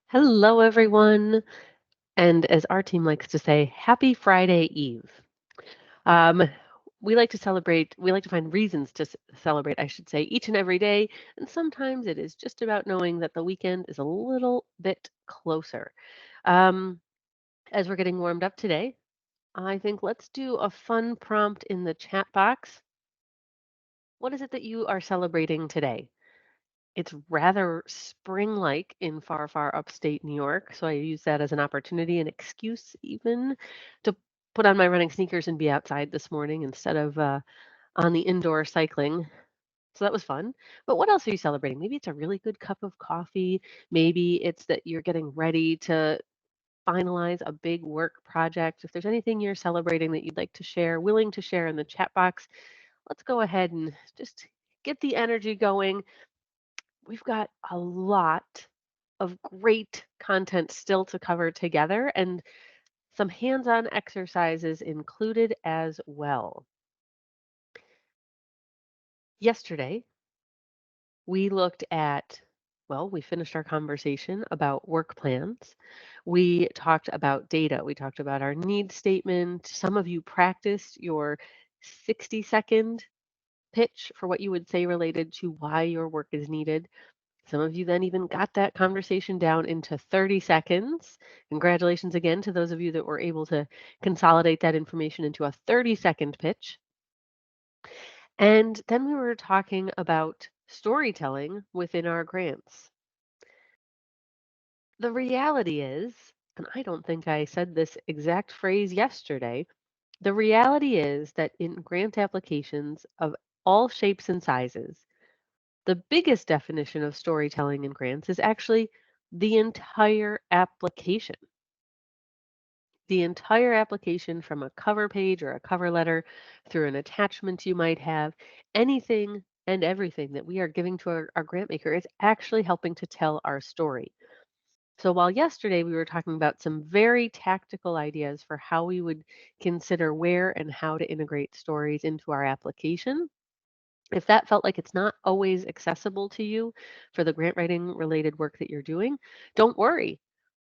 Hello, everyone. And as our team likes to say, happy Friday Eve. Um, we like to find reasons to celebrate, I should say, each and every day. And sometimes it is just about knowing that the weekend is a little bit closer. Um, as we're getting warmed up today, I think let's do a fun prompt in the chat box. What is it that you are celebrating today? It's rather spring-like in far, far upstate New York, so I use that as an opportunity, an excuse even, to put on my running sneakers and be outside this morning instead of on the indoor cycling. So that was fun. But what else are you celebrating? Maybe it's a really good cup of coffee. Maybe it's that you're getting ready to finalize a big work project. If there's anything you're celebrating that you'd like to share, willing to share in the chat box, let's go ahead and just get the energy going. We've got a lot of great content still to cover together and some hands on exercises included as well. Yesterday, we looked at, well, we finished our conversation about work plans. We talked about data. We talked about our need statement. Some of you practiced your 60-second pitch for what you would say related to why your work is needed. Some of you then even got that conversation down into 30 seconds. Congratulations again to those of you that were able to consolidate that information into a 30-second pitch. And then we were talking about storytelling within our grants. The reality is, and I don't think I said this exact phrase yesterday, the reality is that in grant applications of all shapes and sizes, the biggest definition of storytelling in grants is actually the entire application. The entire application from a cover page or a cover letter through an attachment you might have, anything and everything that we are giving to our grant maker is actually helping to tell our story. So while yesterday we were talking about some very tactical ideas for how we would consider where and how to integrate stories into our application, if that felt like it's not always accessible to you for the grant writing related work that you're doing, don't worry.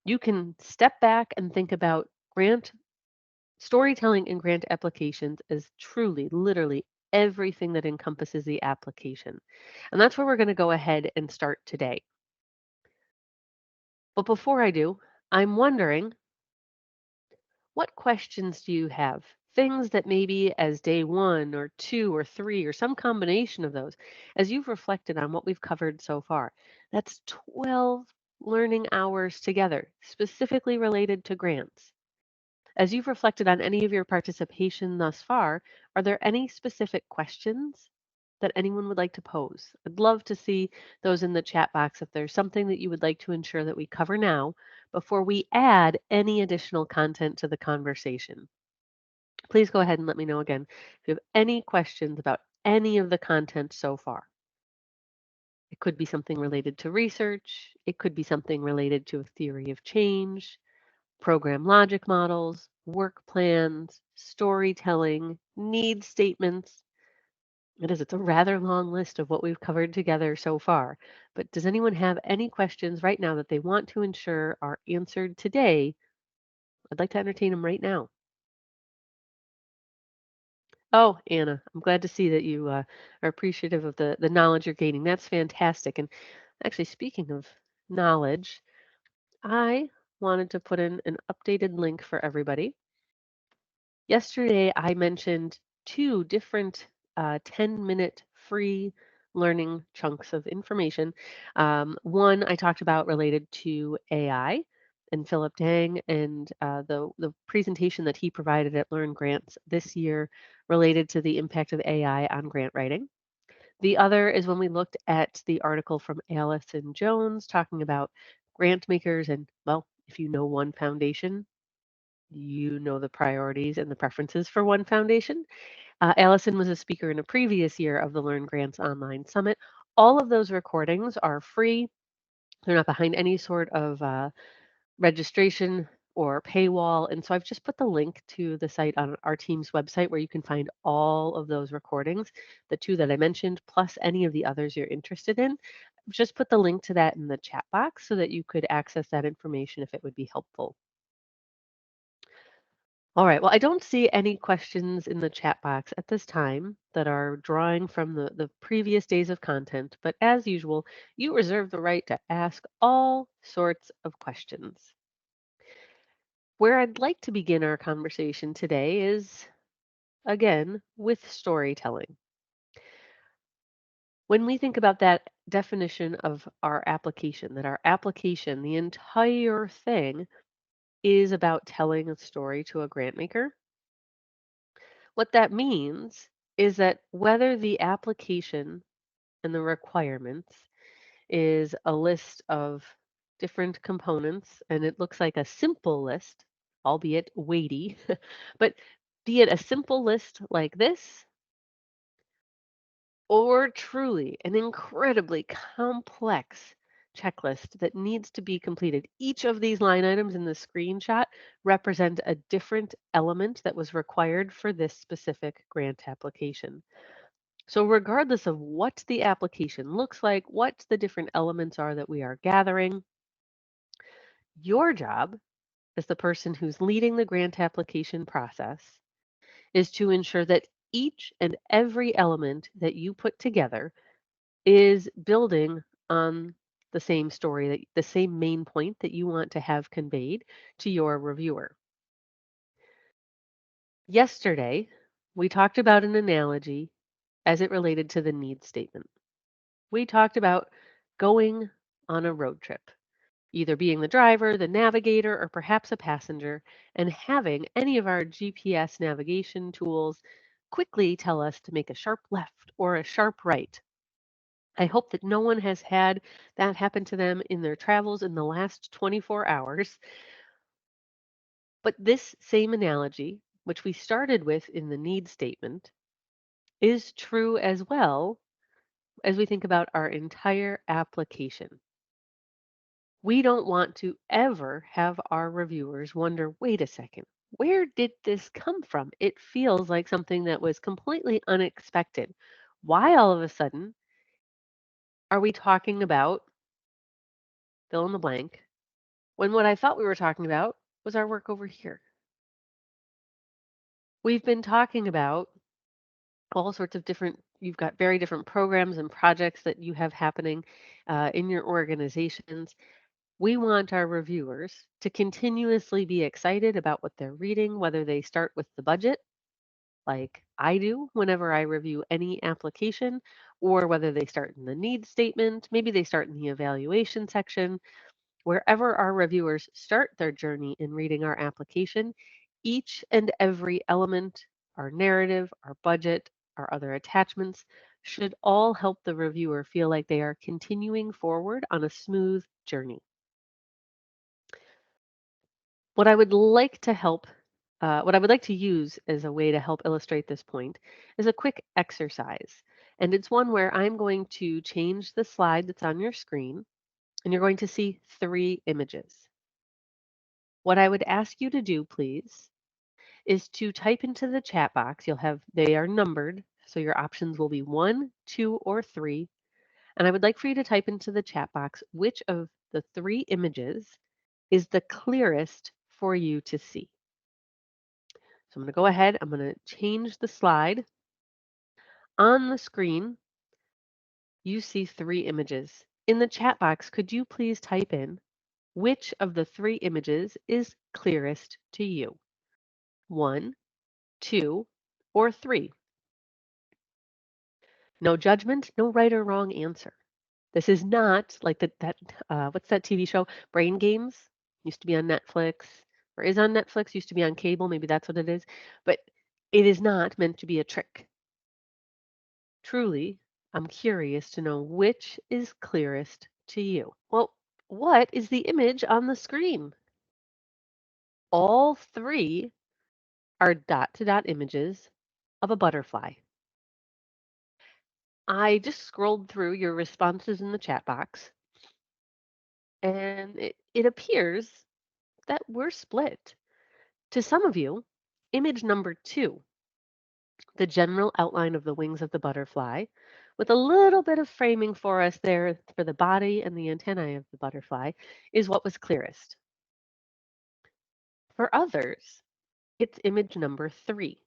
You can step back and think about grant storytelling in grant applications as truly, literally everything that encompasses the application. And that's where we're going to go ahead and start today. But before I do, I'm wondering, what questions do you have? Things that maybe as day one or two or three or some combination of those, as you've reflected on what we've covered so far, that's 12 learning hours together, specifically related to grants. As you've reflected on any of your participation thus far, are there any specific questions that anyone would like to pose? I'd love to see those in the chat box if there's something that you would like to ensure that we cover now before we add any additional content to the conversation. Please go ahead and let me know again if you have any questions about any of the content so far. It could be something related to research, it could be something related to a theory of change, program logic models, work plans, storytelling, need statements. It's a rather long list of what we've covered together so far. But does anyone have any questions right now that they want to ensure are answered today? I'd like to entertain them right now. Oh, Anna, I'm glad to see that you are appreciative of the knowledge you're gaining. That's fantastic. And actually, speaking of knowledge, I wanted to put in an updated link for everybody. Yesterday, I mentioned two different 10-minute free learning chunks of information. One I talked about related to AI and Philip Dang and the presentation that he provided at Learn Grants this year related to the impact of AI on grant writing. The other is when we looked at the article from Allison Jones talking about grant makers and, well, if you know one foundation, you know the priorities and the preferences for one foundation. Allison was a speaker in a previous year of the Learn Grants Online Summit. All of those recordings are free. They're not behind any sort of registration or paywall. And so I've just put the link to the site on our team's website where you can find all of those recordings, the two that I mentioned, plus any of the others you're interested in. Just put the link to that in the chat box so that you could access that information if it would be helpful. All right. Well, I don't see any questions in the chat box at this time that are drawing from the previous days of content, but as usual, you reserve the right to ask all sorts of questions. Where I'd like to begin our conversation today is, again, with storytelling. When we think about that definition of our application, that our application, the entire thing, is about telling a story to a grant maker, what that means is that whether the application and the requirements is a list of different components, and it looks like a simple list, albeit weighty, but be it a simple list like this, or truly an incredibly complex checklist that needs to be completed. Each of these line items in the screenshot represent a different element that was required for this specific grant application. So regardless of what the application looks like, what the different elements are that we are gathering, your job as the person who's leading the grant application process is to ensure that each and every element that you put together is building on the same story, that the same main point that you want to have conveyed to your reviewer. Yesterday, we talked about an analogy as it related to the need statement. We talked about going on a road trip, either being the driver, the navigator, or perhaps a passenger, and having any of our GPS navigation tools quickly tell us to make a sharp left or a sharp right. I hope that no one has had that happen to them in their travels in the last 24 hours. But this same analogy, which we started with in the need statement, is true as well as we think about our entire application. We don't want to ever have our reviewers wonder, wait a second, where did this come from? It feels like something that was completely unexpected. Why all of a sudden are we talking about fill in the blank when what I thought we were talking about was our work over here? We've been talking about all sorts of different, you've got very different programs and projects that you have happening in your organizations. We want our reviewers to continuously be excited about what they're reading, whether they start with the budget, like I do whenever I review any application, or whether they start in the needs statement, maybe they start in the evaluation section. Wherever our reviewers start their journey in reading our application, each and every element, our narrative, our budget, our other attachments, should all help the reviewer feel like they are continuing forward on a smooth journey. What I would like to help, what I would like to use as a way to help illustrate this point is a quick exercise. And it's one where I'm going to change the slide that's on your screen, and you're going to see 3 images. What I would ask you to do, please, is to type into the chat box. They are numbered, so your options will be 1, 2, or 3. And I would like for you to type into the chat box which of the 3 images is the clearest for you to see. So I'm going to go ahead, I'm going to change the slide. On the screen, you see 3 images. In the chat box, could you please type in which of the 3 images is clearest to you? 1, 2, or 3? No judgment, no right or wrong answer. This is not like what's that TV show? Brain Games used to be on Netflix, or is on Netflix, used to be on cable, maybe that's what it is. But it is not meant to be a trick. Truly, I'm curious to know which is clearest to you. Well, what is the image on the screen? All 3 are dot to dot images of a butterfly. I just scrolled through your responses in the chat box, and it appears that we're split. To some of you, image number 2, the general outline of the wings of the butterfly, with a little bit of framing for us there for the body and the antennae of the butterfly, is what was clearest. For others, it's image number 3.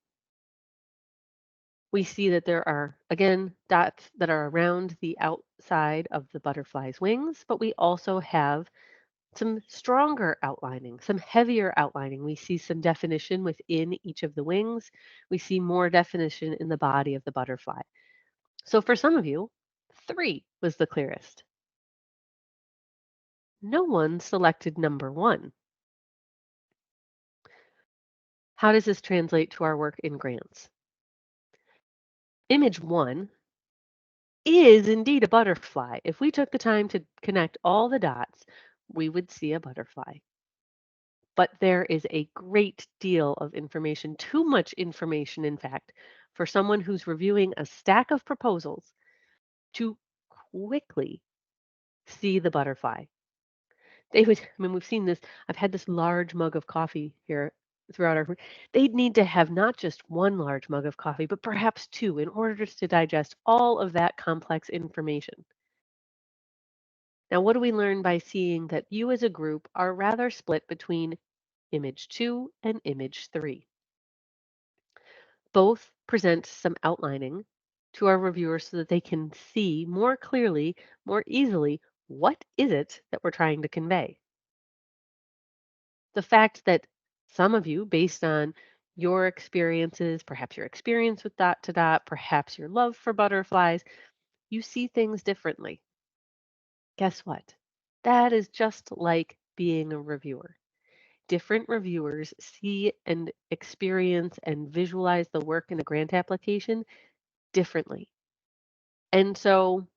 We see that there are, again, dots that are around the outside of the butterfly's wings, but we also have some stronger outlining, some heavier outlining. We see some definition within each of the wings. We see more definition in the body of the butterfly. So for some of you, 3 was the clearest. No one selected number 1. How does this translate to our work in grants? Image 1 is indeed a butterfly. If we took the time to connect all the dots, we would see a butterfly. But there is a great deal of information, too much information, in fact, for someone who's reviewing a stack of proposals to quickly see the butterfly. They would, I mean, we've seen this. I've had this large mug of coffee here throughout our. They'd need to have not just one large mug of coffee, but perhaps 2 in order to digest all of that complex information. Now, what do we learn by seeing that you as a group are rather split between image 2 and image 3? Both present some outlining to our reviewers so that they can see more clearly, more easily, what is it that we're trying to convey. The fact that some of you, based on your experiences, perhaps your experience with dot to dot, perhaps your love for butterflies, you see things differently. Guess what? That is just like being a reviewer. Different reviewers see and experience and visualize the work in a grant application differently. And so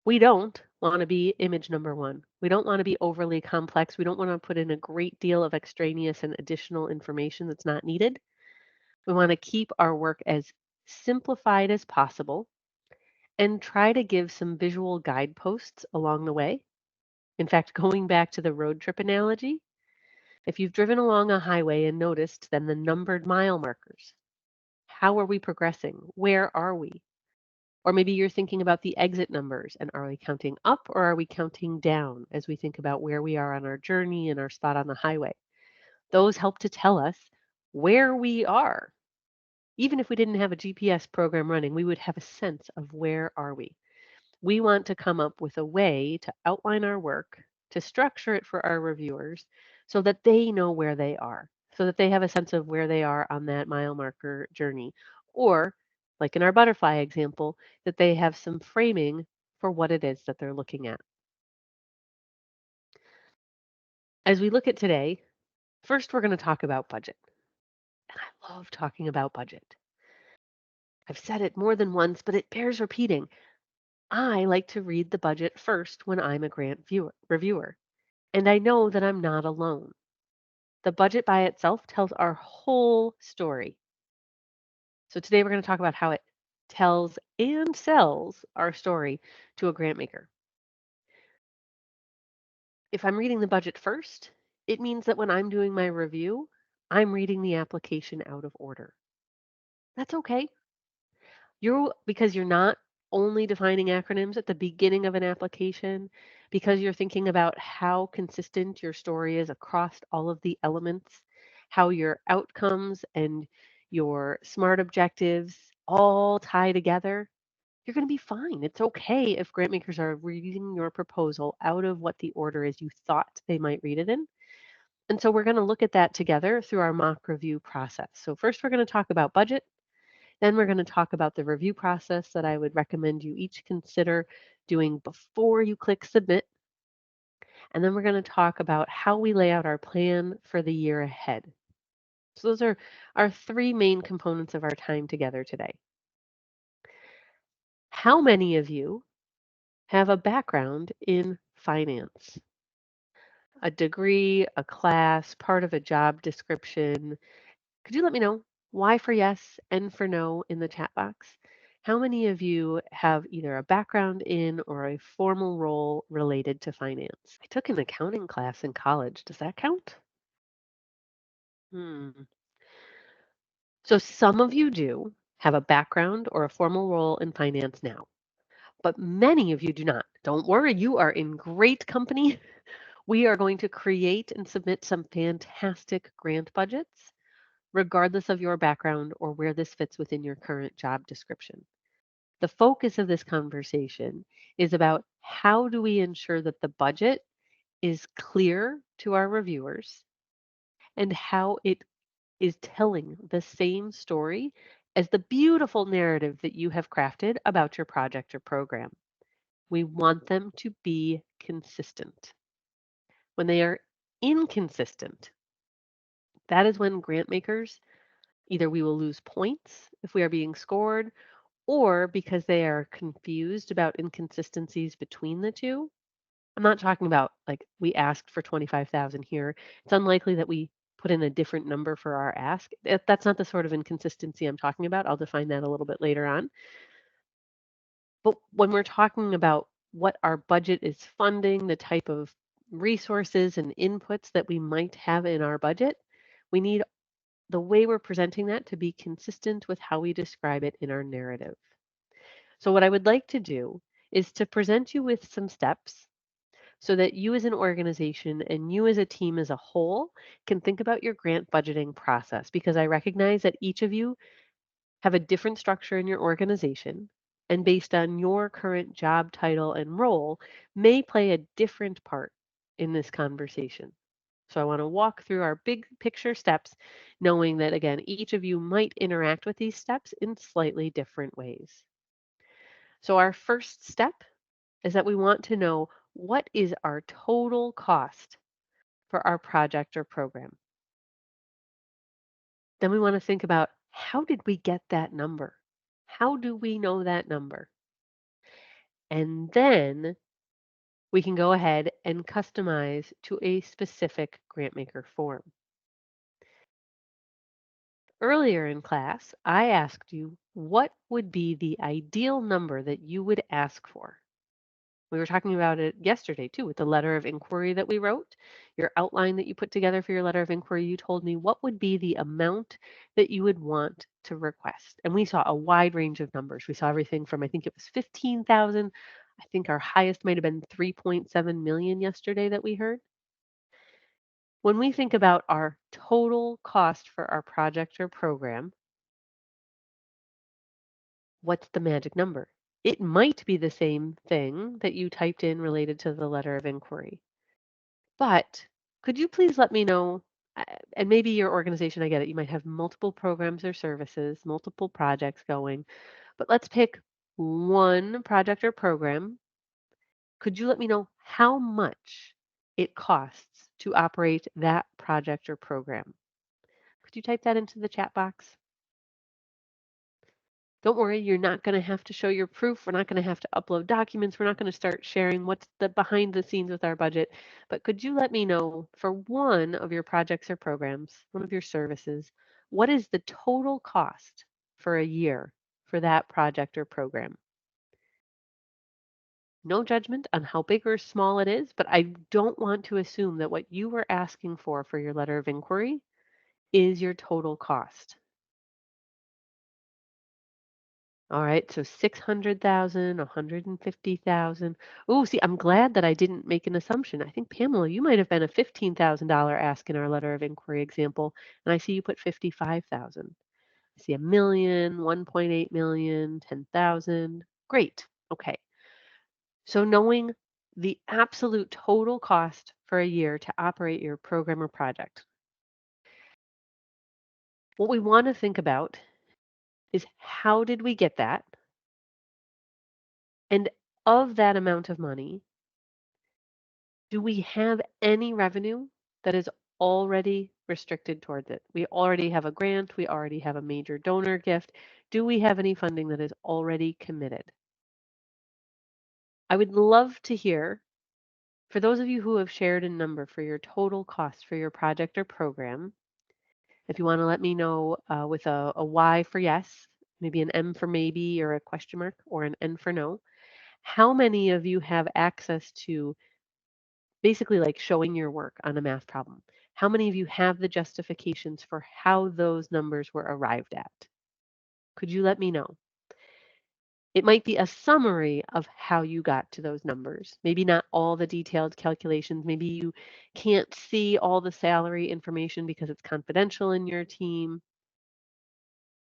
we don't want to be image number 1. We don't want to be overly complex. We don't want to put in a great deal of extraneous and additional information that's not needed. We want to keep our work as simplified as possible and try to give some visual guideposts along the way. In fact, going back to the road trip analogy, if you've driven along a highway and noticed then the numbered mile markers, how are we progressing? Where are we? Or maybe you're thinking about the exit numbers and are we counting up or are we counting down as we think about where we are on our journey and our spot on the highway? Those help to tell us where we are. Even if we didn't have a GPS program running, we would have a sense of where are we. We want to come up with a way to outline our work, to structure it for our reviewers so that they know where they are, so that they have a sense of where they are on that mile marker journey. Or, like in our butterfly example, that they have some framing for what it is that they're looking at. As we look at today, first we're going to talk about budget. And I love talking about budget. I've said it more than once, but it bears repeating. I like to read the budget first when I'm a grant reviewer, and I know that I'm not alone. The budget by itself tells our whole story. So today we're going to talk about how it tells and sells our story to a grant maker. If I'm reading the budget first, it means that when I'm doing my review, I'm reading the application out of order. That's okay. Because you're not only defining acronyms at the beginning of an application, because you're thinking about how consistent your story is across all of the elements, how your outcomes and your SMART objectives all tie together, you're going to be fine. It's okay if grant makers are reading your proposal out of what the order is you thought they might read it in. And so we're going to look at that together through our mock review process. So first we're going to talk about budget. Then we're going to talk about the review process that I would recommend you each consider doing before you click submit. And then we're going to talk about how we lay out our plan for the year ahead. So those are our 3 main components of our time together today. How many of you have a background in finance? A degree, a class, part of a job description? Could you let me know why for yes and for no in the chat box? How many of you have either a background in or a formal role related to finance? I took an accounting class in college. Does that count? Hmm. So some of you do have a background or a formal role in finance now, but many of you do not. Don't worry, you are in great company. We are going to create and submit some fantastic grant budgets, regardless of your background or where this fits within your current job description. The focus of this conversation is about how do we ensure that the budget is clear to our reviewers and how it is telling the same story as the beautiful narrative that you have crafted about your project or program. We want them to be consistent. When they are inconsistent, that is when grant makers either we will lose points if we are being scored, or because they are confused about inconsistencies between the two. I'm not talking about like we asked for 25,000 here. It's unlikely that we put in a different number for our ask. That's not the sort of inconsistency I'm talking about. I'll define that a little bit later on. But when we're talking about what our budget is funding, the type of resources and inputs that we might have in our budget, we need the way we're presenting that to be consistent with how we describe it in our narrative. So, what I would like to do is to present you with some steps so that you as an organization and you as a team as a whole can think about your grant budgeting process because I recognize that each of you have a different structure in your organization and based on your current job title and role may play a different part in this conversation. So I want to walk through our big picture steps, knowing that again, each of you might interact with these steps in slightly different ways. So our first step is that we want to know what is our total cost for our project or program. Then we want to think about how did we get that number? How do we know that number? And then we can go ahead and customize to a specific grantmaker form. Earlier in class, I asked you what would be the ideal number that you would ask for. We were talking about it yesterday too with the letter of inquiry that we wrote. Your outline that you put together for your letter of inquiry, you told me what would be the amount that you would want to request. And we saw a wide range of numbers. We saw everything from I think it was 15,000. I think our highest might have been 3.7 million yesterday that we heard. When we think about our total cost for our project or program, what's the magic number? It might be the same thing that you typed in related to the letter of inquiry. But could you please let me know, and maybe your organization, I get it, you might have multiple programs or services, multiple projects going, but let's pick one project or program. Could you let me know how much it costs to operate that project or program? Could you type that into the chat box? Don't worry, you're not going to have to show your proof. We're not going to have to upload documents. We're not going to start sharing what's the behind the scenes with our budget. But could you let me know for one of your projects or programs, one of your services, what is the total cost for a year for that project or program? No judgment on how big or small it is, but I don't want to assume that what you were asking for your letter of inquiry is your total cost. All right, so 600,000, 150,000. Oh, see, I'm glad that I didn't make an assumption. I think Pamela, you might have been a $15,000 ask in our letter of inquiry example, and I see you put 55,000. I see a million, 1.8 million, 10,000. Great. Okay. So knowing the absolute total cost for a year to operate your program or project. What we want to think about is how did we get that? And of that amount of money, do we have any revenue that is already restricted towards it? We already have a grant, we already have a major donor gift. Do we have any funding that is already committed? I would love to hear, for those of you who have shared a number for your total cost for your project or program, if you want to let me know with a Y for yes, maybe an M for maybe, or a question mark, or an N for no, how many of you have access to basically like showing your work on a math problem? How many of you have the justifications for how those numbers were arrived at? Could you let me know? It might be a summary of how you got to those numbers. Maybe not all the detailed calculations. Maybe you can't see all the salary information because it's confidential in your team.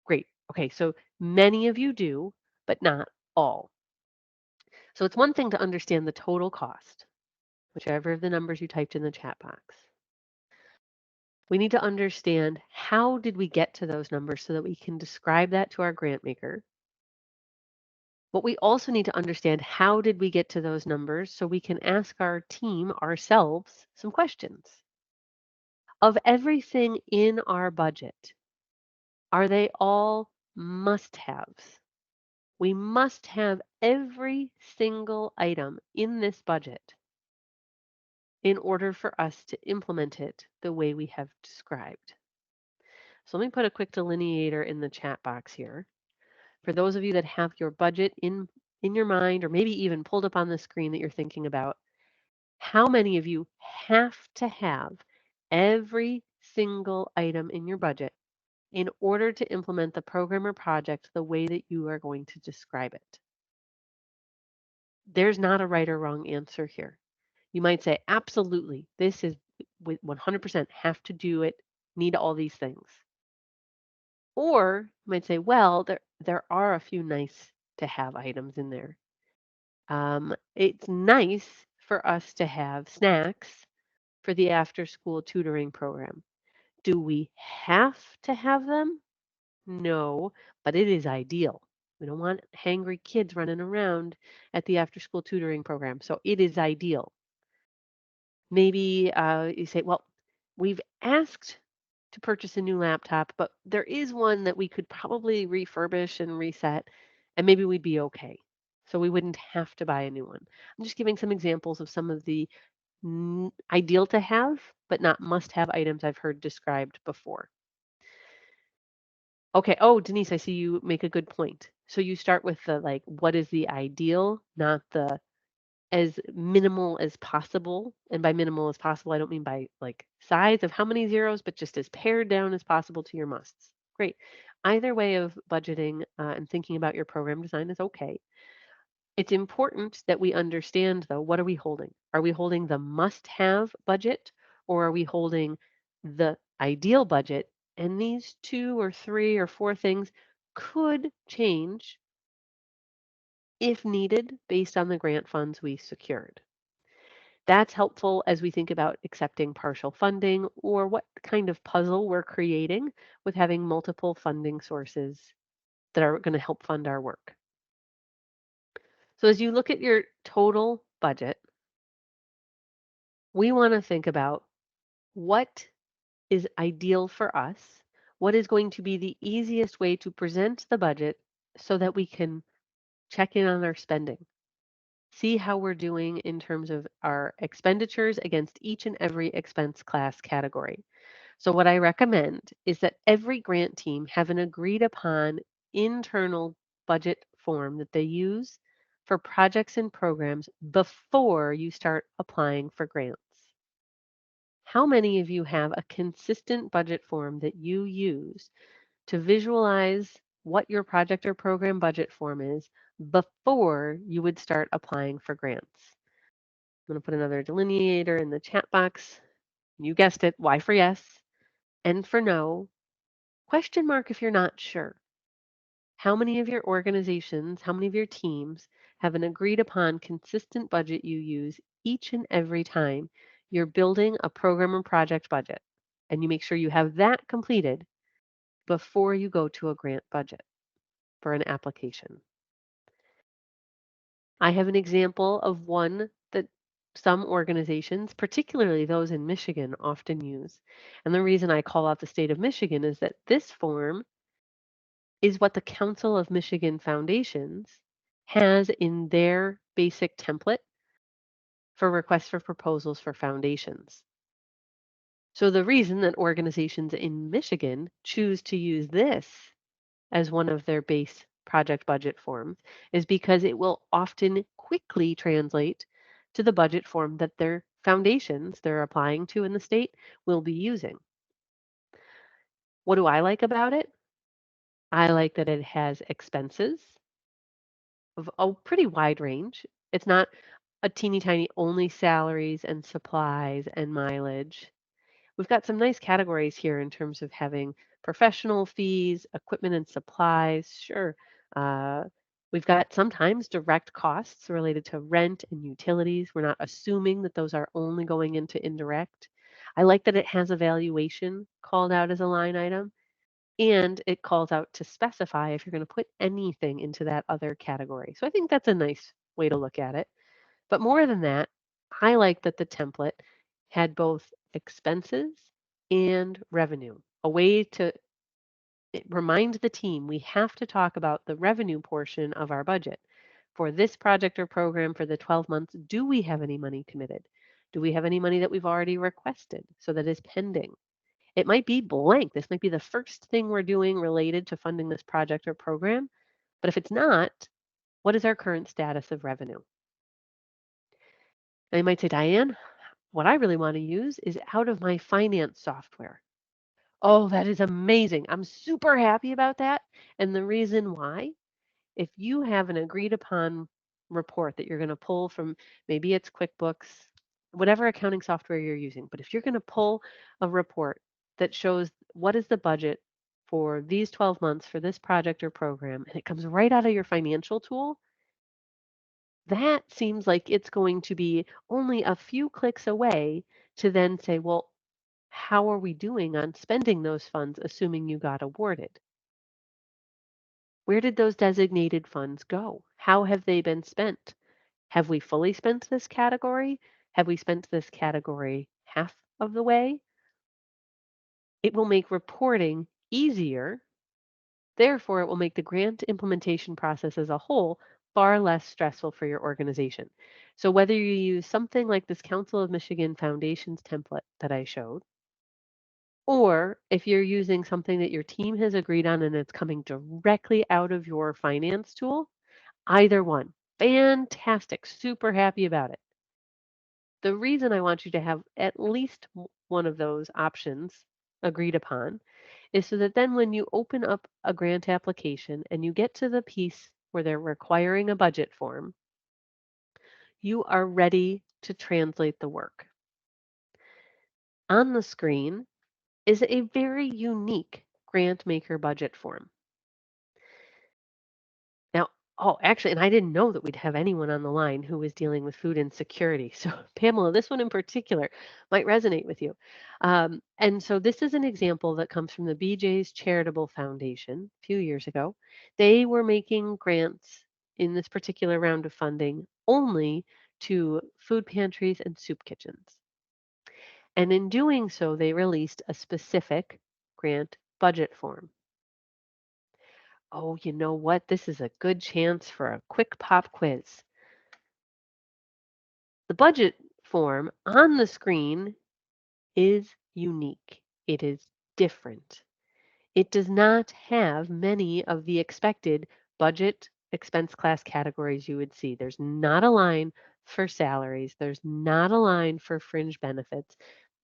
Great. Okay, so many of you do, but not all. So it's one thing to understand the total cost, whichever of the numbers you typed in the chat box. We need to understand how did we get to those numbers so that we can describe that to our grant maker. But we also need to understand how did we get to those numbers so we can ask our team ourselves some questions. Of everything in our budget, are they all must-haves? We must have every single item in this budget in order for us to implement it the way we have described. So let me put a quick delineator in the chat box here. For those of you that have your budget in your mind or maybe even pulled up on the screen that you're thinking about, how many of you have to have every single item in your budget in order to implement the program or project the way that you are going to describe it? There's not a right or wrong answer here. You might say, absolutely, this is 100% have to do it, need all these things. Or you might say, well, there are a few nice to have items in there. It's nice for us to have snacks for the after school tutoring program. Do we have to have them? No, but it is ideal. We don't want hangry kids running around at the after school tutoring program. So it is ideal. Maybe you say, well, we've asked to purchase a new laptop, but there is one that we could probably refurbish and reset, and maybe we'd be okay. So we wouldn't have to buy a new one. I'm just giving some examples of some of the ideal to have, but not must have items I've heard described before. Okay. Oh, Denise, I see you make a good point. So you start with the like, what is the ideal, not the as minimal as possible. And by minimal as possible, I don't mean by like size of how many zeros, but just as pared down as possible to your musts. Great. Either way of budgeting and thinking about your program design is okay. It's important that we understand, though, what are we holding? Are we holding the must-have budget or are we holding the ideal budget? And these 2 or 3 or 4 things could change if needed based on the grant funds we secured. That's helpful as we think about accepting partial funding or what kind of puzzle we're creating with having multiple funding sources that are going to help fund our work. So as you look at your total budget, we want to think about what is ideal for us, what is going to be the easiest way to present the budget so that we can check in on our spending, see how we're doing in terms of our expenditures against each and every expense class category. So what I recommend is that every grant team have an agreed upon internal budget form that they use for projects and programs before you start applying for grants. How many of you have a consistent budget form that you use to visualize what your project or program budget form is before you would start applying for grants? I'm going to put another delineator in the chat box. You guessed it, Y for yes, N for no, question mark if you're not sure. How many of your organizations, how many of your teams have an agreed upon consistent budget you use each and every time you're building a program or project budget? And you make sure you have that completed before you go to a grant budget for an application. I have an example of one that some organizations, particularly those in Michigan, often use. And the reason I call out the state of Michigan is that this form is what the Council of Michigan Foundations has in their basic template for requests for proposals for foundations. So the reason that organizations in Michigan choose to use this as one of their base project budget forms is because it will often quickly translate to the budget form that their foundations they're applying to in the state will be using. What do I like about it? I like that it has expenses of a pretty wide range. It's not a teeny tiny only salaries and supplies and mileage. We've got some nice categories here in terms of having professional fees, equipment and supplies. Sure. Uh, we've got sometimes direct costs related to rent and utilities. We're not assuming that those are only going into indirect. I like that it has a valuation called out as a line item, and it calls out to specify if you're going to put anything into that other category. So I think that's a nice way to look at it. But more than that, I like that the template had both expenses and revenue, a way to remind the team we have to talk about the revenue portion of our budget. For this project or program for the 12 months, do we have any money committed? Do we have any money that we've already requested so that is pending? It might be blank. This might be the first thing we're doing related to funding this project or program. But if it's not, what is our current status of revenue? Now you might say, Diane, what I really want to use is out of my finance software. Oh, that is amazing. I'm super happy about that. And the reason why, if you have an agreed upon report that you're going to pull from, maybe it's QuickBooks, whatever accounting software you're using, but if you're going to pull a report that shows what is the budget for these 12 months for this project or program, and it comes right out of your financial tool, that seems like it's going to be only a few clicks away to then say, well, how are we doing on spending those funds, assuming you got awarded? Where did those designated funds go? How have they been spent? Have we fully spent this category? Have we spent this category half of the way? It will make reporting easier. Therefore, it will make the grant implementation process as a whole far less stressful for your organization. So whether you use something like this Council of Michigan Foundations template that I showed, or if you're using something that your team has agreed on and it's coming directly out of your finance tool, either one, fantastic, super happy about it. The reason I want you to have at least one of those options agreed upon is so that then when you open up a grant application and you get to the piece where they're requiring a budget form, you are ready to translate the work. On the screen is a very unique grant maker budget form. Now, oh, actually, and I didn't know that we'd have anyone on the line who was dealing with food insecurity. So, Pamela, this one in particular might resonate with you. And so, this is an example that comes from the BJ's Charitable Foundation a few years ago. They were making grants in this particular round of funding only to food pantries and soup kitchens. And in doing so, they released a specific grant budget form. Oh, you know what? This is a good chance for a quick pop quiz. The budget form on the screen is unique. It is different. It does not have many of the expected budget expense class categories you would see. There's not a line for salaries. There's not a line for fringe benefits.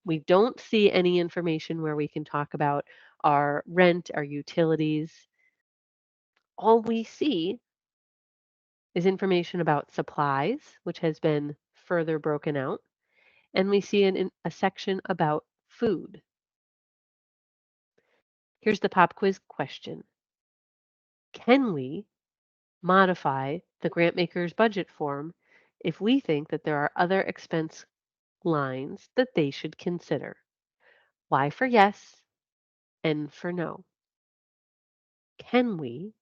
We don't see any information where we can talk about our rent, our utilities. All we see is information about supplies, which has been further broken out, and we see a section about food. Here's the pop quiz question. Can we modify the grant maker's budget form if we think that there are other expense lines that they should consider? Y for yes, N for no. Can we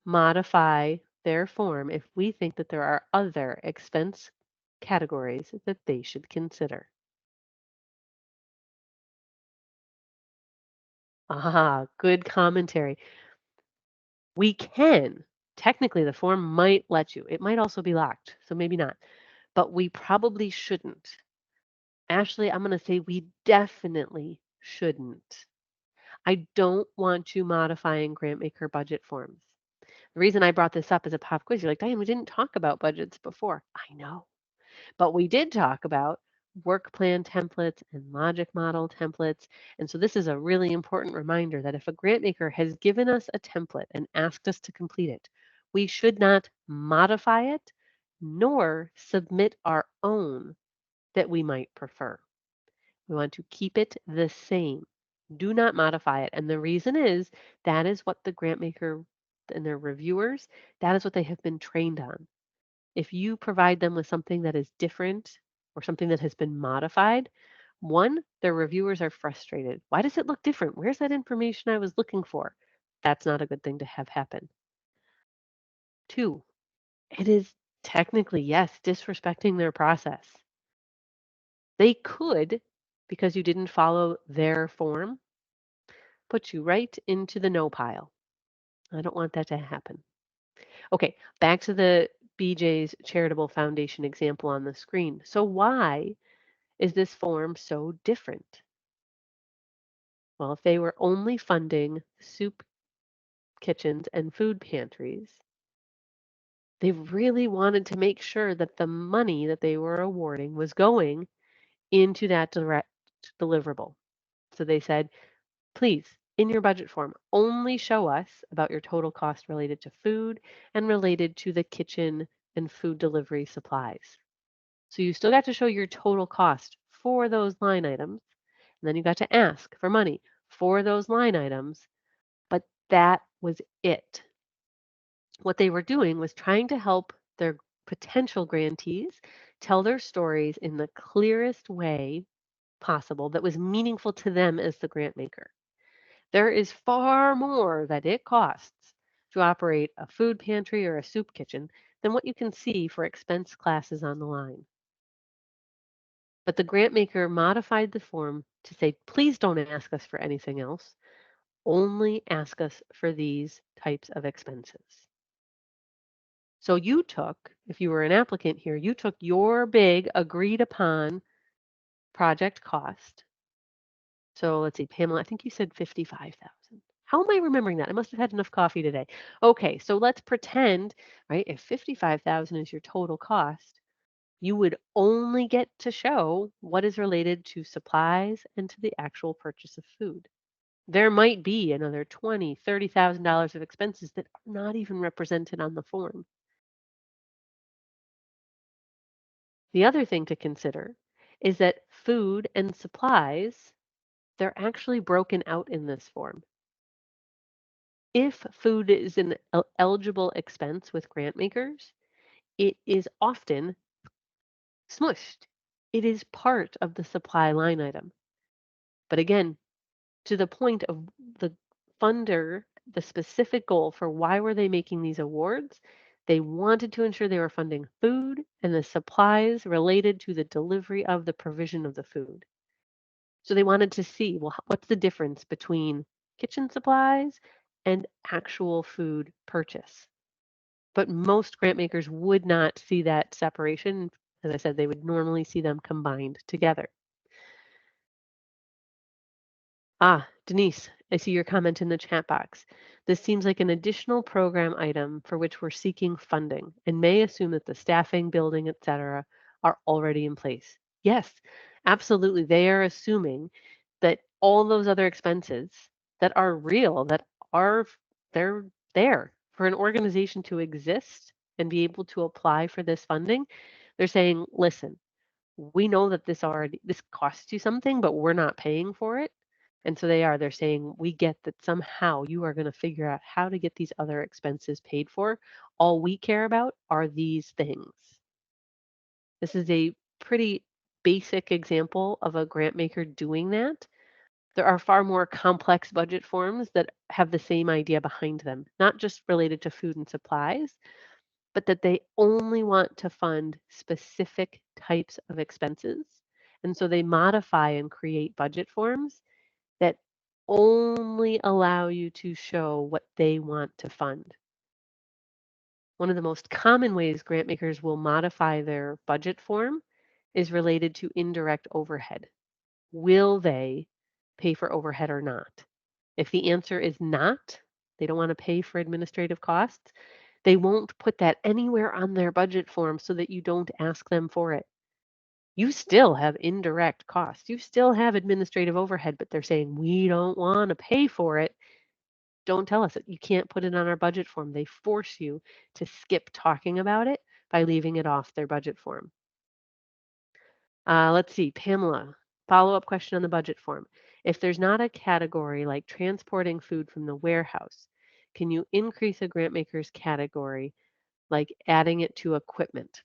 modify their form if we think that there are other expense categories that they should consider? Ah, good commentary. We can. Technically, the form might let you. It might also be locked, so maybe not. But we probably shouldn't. Ashley, I'm going to say we definitely shouldn't. I don't want you modifying grant maker budget forms. The reason I brought this up as a pop quiz, you're like, Diane, we didn't talk about budgets before. I know. But we did talk about work plan templates and logic model templates. And so this is a really important reminder that if a grant maker has given us a template and asked us to complete it, we should not modify it nor submit our own that we might prefer. We want to keep it the same. Do not modify it. And the reason is that is what the grant maker and their reviewers, that is what they have been trained on. If you provide them with something that is different or something that has been modified, one, their reviewers are frustrated. Why does it look different? Where's that information I was looking for? That's not a good thing to have happen. Two, it is technically, yes, disrespecting their process. They could, because you didn't follow their form, put you right into the no pile. I don't want that to happen. Okay, back to the BJ's Charitable Foundation example on the screen. So why is this form so different? Well, if they were only funding soup kitchens and food pantries, they really wanted to make sure that the money that they were awarding was going into that direct deliverable. So they said, please, in your budget form, only show us about your total cost related to food and related to the kitchen and food delivery supplies. So you still got to show your total cost for those line items. And then you got to ask for money for those line items, but that was it. What they were doing was trying to help their potential grantees tell their stories in the clearest way possible that was meaningful to them as the grant maker. There is far more that it costs to operate a food pantry or a soup kitchen than what you can see for expense classes on the line. But the grant maker modified the form to say, please don't ask us for anything else. Only ask us for these types of expenses. So you took, if you were an applicant here, you took your big agreed upon project cost. So let's see, Pamela, I think you said 55,000. How am I remembering that? I must have had enough coffee today. Okay, so let's pretend, right, if 55,000 is your total cost, you would only get to show what is related to supplies and to the actual purchase of food. There might be another $20,000, $30,000 of expenses that are not even represented on the form. The other thing to consider is that food and supplies, they're actually broken out in this form. If food is an eligible expense with grant makers, it is often smushed. It is part of the supply line item. But again, to the point of the funder, the specific goal for why were they making these awards? They wanted to ensure they were funding food and the supplies related to the delivery of the provision of the food. So they wanted to see, well, what's the difference between kitchen supplies and actual food purchase? But most grant makers would not see that separation. As I said, they would normally see them combined together. Ah, Denise, I see your comment in the chat box. This seems like an additional program item for which we're seeking funding and may assume that the staffing, building, et cetera, are already in place. Yes, absolutely. They are assuming that all those other expenses that are real, that are they're there for an organization to exist and be able to apply for this funding. They're saying, listen, we know that this costs you something, but we're not paying for it. And so they're saying, we get that somehow you are going to figure out how to get these other expenses paid for. All we care about are these things. This is a pretty basic example of a grant maker doing that. There are far more complex budget forms that have the same idea behind them, not just related to food and supplies, but that they only want to fund specific types of expenses. And so they modify and create budget forms that only allow you to show what they want to fund. One of the most common ways grant makers will modify their budget form is related to indirect overhead. Will they pay for overhead or not? If the answer is not, they don't want to pay for administrative costs, they won't put that anywhere on their budget form so that you don't ask them for it. You still have indirect costs. You still have administrative overhead, but they're saying, we don't want to pay for it. Don't tell us it. You can't put it on our budget form. They force you to skip talking about it by leaving it off their budget form. Let's see, Pamela, follow-up question on the budget form. If there's not a category like transporting food from the warehouse, can you increase a grant maker's category like adding it to equipment?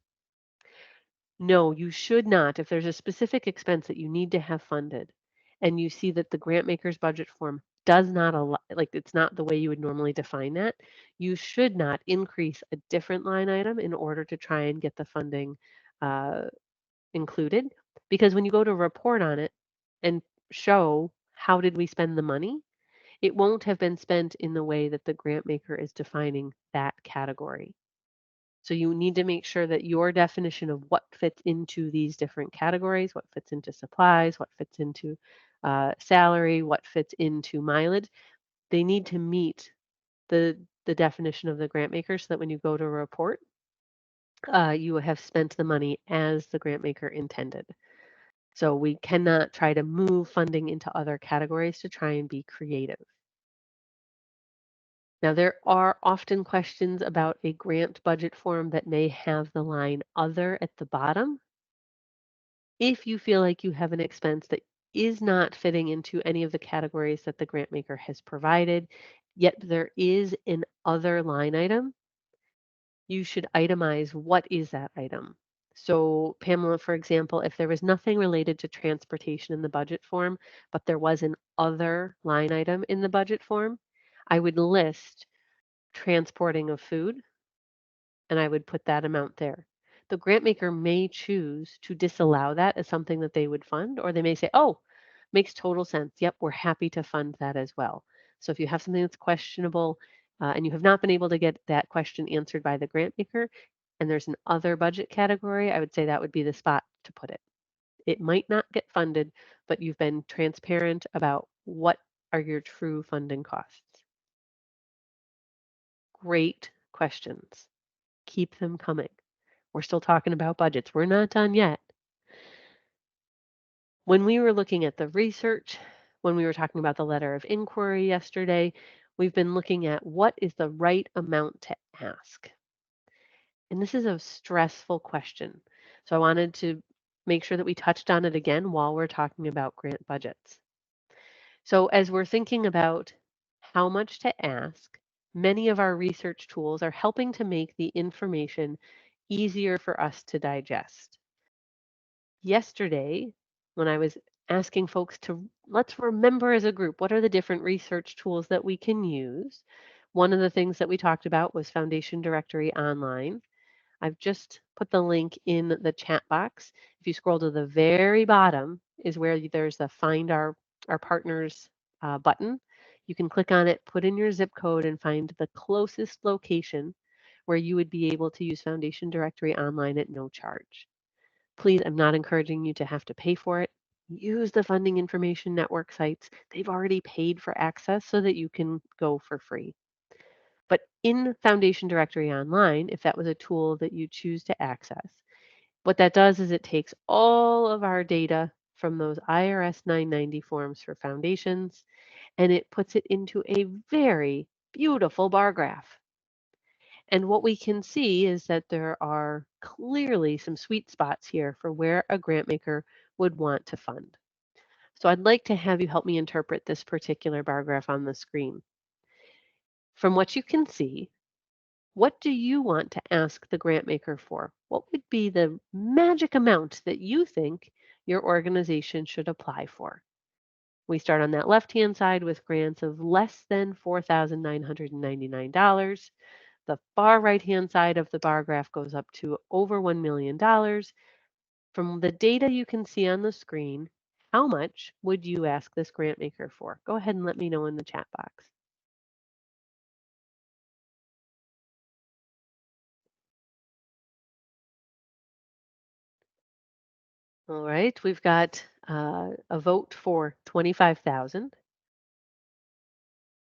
No, you should not. If there's a specific expense that you need to have funded and you see that the grant maker's budget form does not allow, like it's not the way you would normally define that, you should not increase a different line item in order to try and get the funding uh, included. Because when you go to report on it and show how did we spend the money, it won't have been spent in the way that the grant maker is defining that category. So you need to make sure that your definition of what fits into these different categories, what fits into supplies, what fits into salary, what fits into mileage, they need to meet the definition of the grant maker so that when you go to report, you have spent the money as the grant maker intended. So we cannot try to move funding into other categories to try and be creative. Now, there are often questions about a grant budget form that may have the line other at the bottom. If you feel like you have an expense that is not fitting into any of the categories that the grant maker has provided, yet there is an other line item, you should itemize what is that item. So, Pamela, for example, if there was nothing related to transportation in the budget form, but there was an other line item in the budget form, I would list transporting of food and I would put that amount there. The grant maker may choose to disallow that as something that they would fund, or they may say, oh, makes total sense. Yep, we're happy to fund that as well. So if you have something that's questionable and you have not been able to get that question answered by the grant maker, and there's an other budget category, I would say that would be the spot to put it. It might not get funded, but you've been transparent about what are your true funding costs. Great questions. Keep them coming. We're still talking about budgets. We're not done yet. When we were looking at the research, when we were talking about the letter of inquiry yesterday, we've been looking at what is the right amount to ask. And this is a stressful question. So I wanted to make sure that we touched on it again while we're talking about grant budgets. So as we're thinking about how much to ask, many of our research tools are helping to make the information easier for us to digest. Yesterday, when I was asking folks to let's remember as a group what are the different research tools that we can use. One of the things that we talked about was Foundation Directory Online. I've just put the link in the chat box. If you scroll to the very bottom is where there's the Find Our Partners button. You can click on it, put in your zip code, and find the closest location where you would be able to use Foundation Directory Online at no charge. Please, I'm not encouraging you to have to pay for it. Use the Funding Information Network sites. They've already paid for access so that you can go for free. But in Foundation Directory Online, if that was a tool that you choose to access, what that does is it takes all of our data from those IRS 990 forms for foundations and it puts it into a very beautiful bar graph. And what we can see is that there are clearly some sweet spots here for where a grant maker would want to fund. So I'd like to have you help me interpret this particular bar graph on the screen. From what you can see, what do you want to ask the grant maker for? What would be the magic amount that you think your organization should apply for? We start on that left-hand side with grants of less than $4,999. The far right-hand side of the bar graph goes up to over $1 million. From the data you can see on the screen, how much would you ask this grant maker for? Go ahead and let me know in the chat box. All right, we've got a vote for 25,000,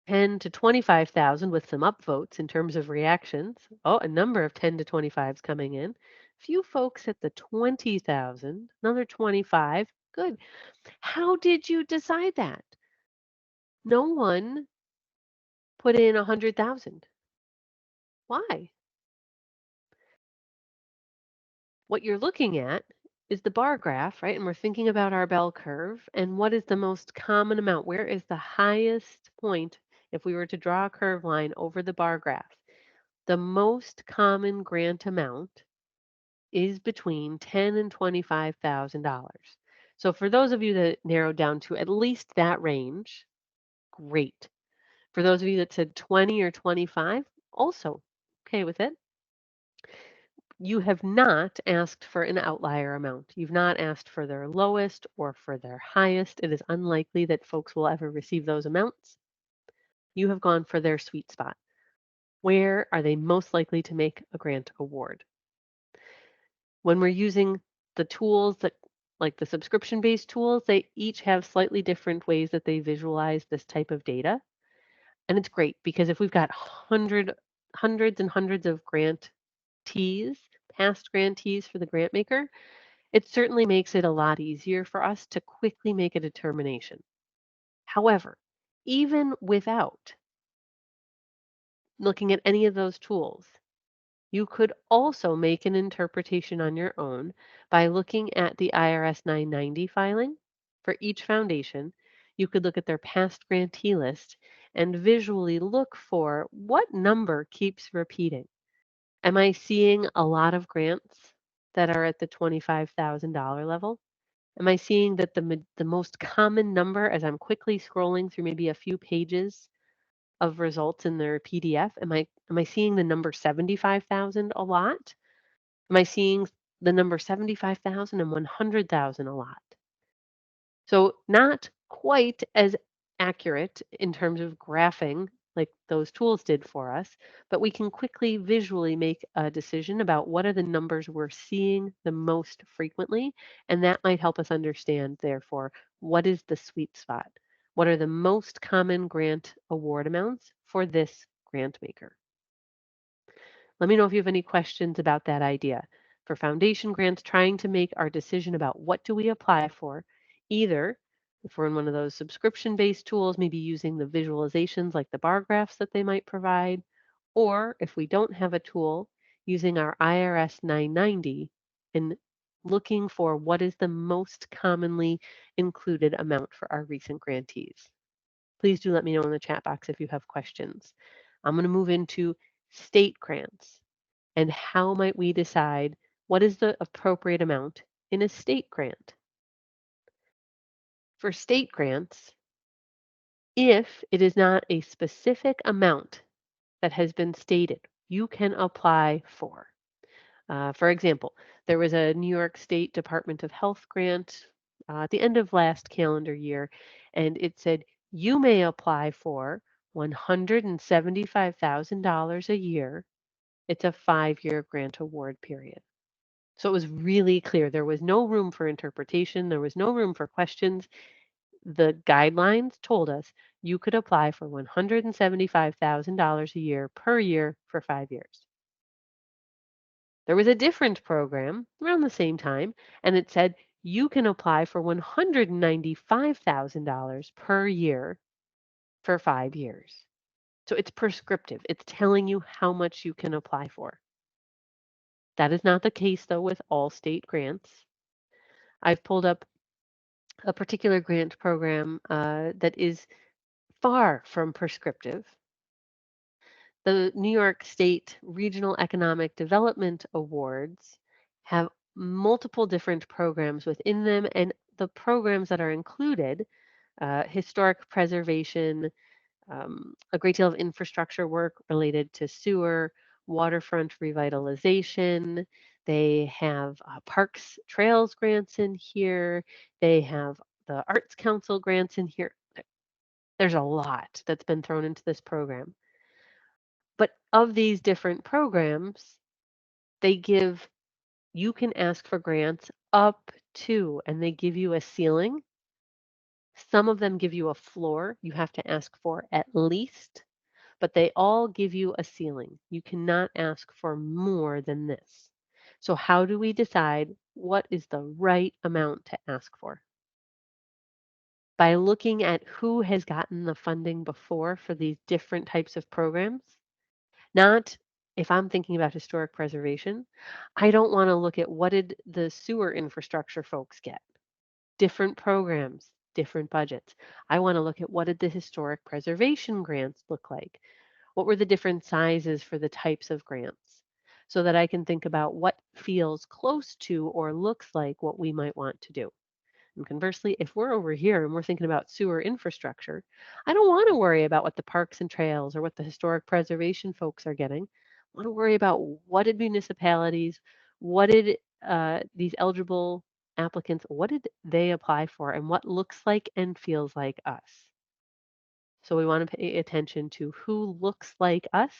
10 to 25,000 with some upvotes in terms of reactions. Oh, a number of 10 to 25s coming in. Few folks at the 20,000, another 25. Good. How did you decide that? No one put in 100,000. Why? What you're looking at is the bar graph, right? And we're thinking about our bell curve and what is the most common amount? Where is the highest point if we were to draw a curve line over the bar graph? The most common grant amount is between $10,000 and $25,000. So for those of you that narrowed down to at least that range, great. For those of you that said 20 or 25, also okay with it. You have not asked for an outlier amount. You've not asked for their lowest or for their highest. It is unlikely that folks will ever receive those amounts. You have gone for their sweet spot. Where are they most likely to make a grant award? When we're using the tools that, like the subscription-based tools, they each have slightly different ways that they visualize this type of data. And it's great because if we've got hundreds and hundreds of grantees, past grantees for the grant maker, it certainly makes it a lot easier for us to quickly make a determination. However, even without looking at any of those tools, you could also make an interpretation on your own by looking at the IRS 990 filing for each foundation. You could look at their past grantee list and visually look for what number keeps repeating. Am I seeing a lot of grants that are at the $25,000 level? Am I seeing that the most common number as I'm quickly scrolling through maybe a few pages of results in their PDF? Am I seeing the number 75,000 a lot? Am I seeing the number 75,000 and 100,000 a lot? So not quite as accurate in terms of graphing like those tools did for us, but we can quickly visually make a decision about what are the numbers we're seeing the most frequently, and that might help us understand, therefore, what is the sweet spot? What are the most common grant award amounts for this grant maker? Let me know if you have any questions about that idea. For foundation grants, trying to make our decision about what do we apply for, either if we're in one of those subscription-based tools, maybe using the visualizations like the bar graphs that they might provide, or if we don't have a tool, using our IRS 990 and looking for what is the most commonly included amount for our recent grantees. Please do let me know in the chat box if you have questions. I'm going to move into state grants. And how might we decide what is the appropriate amount in a state grant? For state grants, if it is not a specific amount that has been stated, you can apply for. For example, there was a New York State Department of Health grant at the end of last calendar year, and it said you may apply for $175,000 a year. It's a 5-year grant award period. So it was really clear. There was no room for interpretation. There was no room for questions. The guidelines told us you could apply for $175,000 a year per year for 5 years. There was a different program around the same time, and it said you can apply for $195,000 per year for 5 years. So it's prescriptive. It's telling you how much you can apply for. That is not the case, though, with all state grants. I've pulled up a particular grant program that is far from prescriptive. The New York State Regional Economic Development Awards have multiple different programs within them, and the programs that are included, historic preservation, a great deal of infrastructure work related to sewer, waterfront revitalization. They have parks, trails grants in here. They have the Arts Council grants in here. There's a lot that's been thrown into this program. But of these different programs, you can ask for grants up to, and they give you a ceiling. Some of them give you a floor you have to ask for at least, but they all give you a ceiling. You cannot ask for more than this. So how do we decide what is the right amount to ask for? By looking at who has gotten the funding before for these different types of programs. Not if I'm thinking about historic preservation, I don't want to look at what did the sewer infrastructure folks get. Different programs, different budgets. I want to look at what did the historic preservation grants look like? What were the different sizes for the types of grants? So that I can think about what feels close to or looks like what we might want to do. And conversely, if we're over here and we're thinking about sewer infrastructure, I don't want to worry about what the parks and trails or what the historic preservation folks are getting. I want to worry about what did municipalities, what did these eligible applicants, what did they apply for, and what looks like and feels like us. So we want to pay attention to who looks like us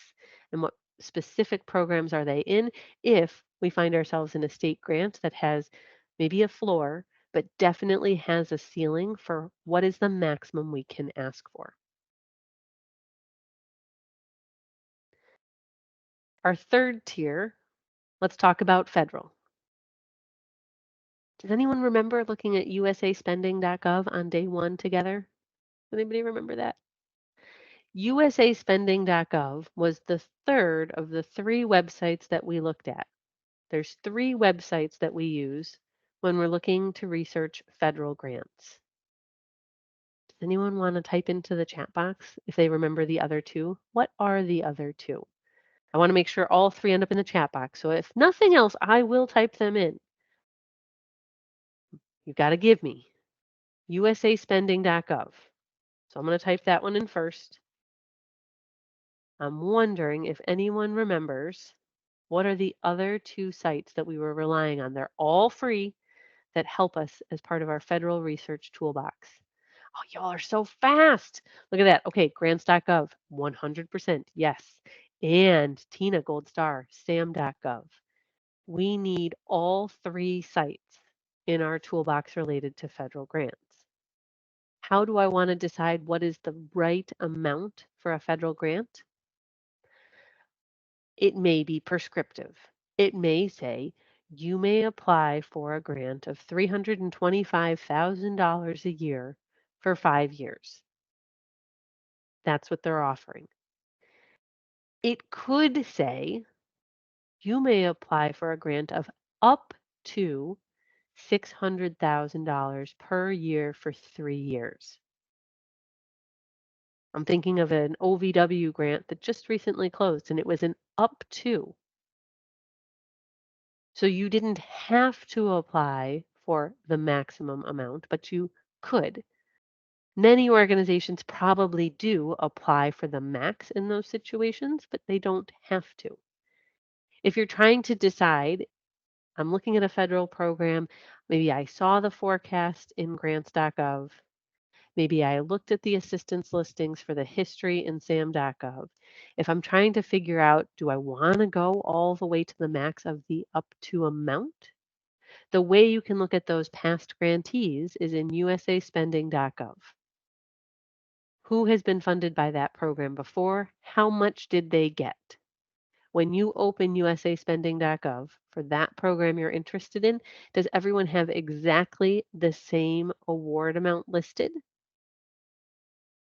and what specific programs are they in if we find ourselves in a state grant that has maybe a floor, but definitely has a ceiling for what is the maximum we can ask for. Our third tier, let's talk about federal. Does anyone remember looking at usaspending.gov on day one together? Anybody remember that? usaspending.gov was the third of the three websites that we looked at. There's three websites that we use when we're looking to research federal grants. Does anyone want to type into the chat box if they remember the other two? What are the other two? I want to make sure all three end up in the chat box. So if nothing else, I will type them in. You've got to give me usaspending.gov. So I'm going to type that one in first. I'm wondering if anyone remembers what are the other two sites that we were relying on. They're all free that help us as part of our federal research toolbox. Oh, y'all are so fast. Look at that. Okay, grants.gov, 100%. Yes. And Tina Gold Star, sam.gov. We need all three sites in our toolbox related to federal grants. How do I want to decide what is the right amount for a federal grant? It may be prescriptive. It may say you may apply for a grant of $325,000 a year for 5 years. That's what they're offering. It could say you may apply for a grant of up to $600,000 per year for 3 years. I'm thinking of an OVW grant that just recently closed, and it was an up to. So you didn't have to apply for the maximum amount, but you could. Many organizations probably do apply for the max in those situations, but they don't have to. If you're trying to decide, I'm looking at a federal program, maybe I saw the forecast in grants.gov, maybe I looked at the assistance listings for the history in sam.gov. If I'm trying to figure out, do I want to go all the way to the max of the up to amount? The way you can look at those past grantees is in usaspending.gov. Who has been funded by that program before? How much did they get? When you open usaspending.gov for that program you're interested in, does everyone have exactly the same award amount listed?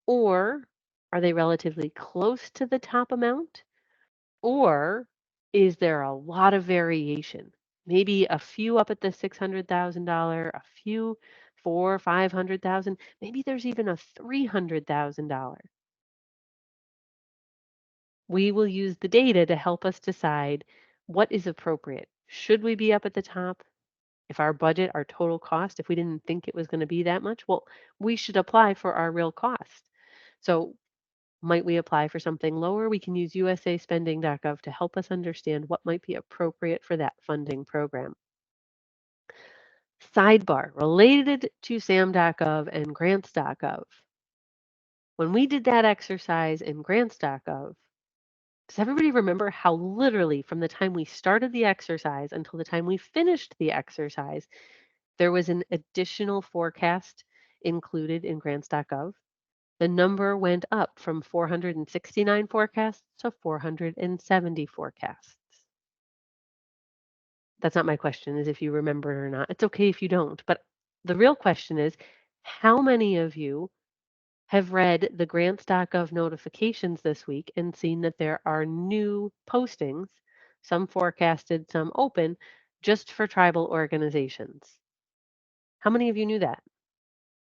Or are they relatively close to the top amount? Or is there a lot of variation? Maybe a few up at the $600,000, a few 400, 500,000. Maybe there's even a $300,000. We will use the data to help us decide what is appropriate. Should we be up at the top? If our budget, our total cost, if we didn't think it was going to be that much, well, we should apply for our real cost. So might we apply for something lower? We can use usaspending.gov to help us understand what might be appropriate for that funding program. Sidebar, related to sam.gov and grants.gov. When we did that exercise in grants.gov, does everybody remember how literally from the time we started the exercise until the time we finished the exercise, there was an additional forecast included in grants.gov? The number went up from 469 forecasts to 470 forecasts. That's not my question, is if you remember it or not. It's okay if you don't. But the real question is, how many of you have read the grants.gov notifications this week and seen that there are new postings, some forecasted, some open, just for tribal organizations? How many of you knew that?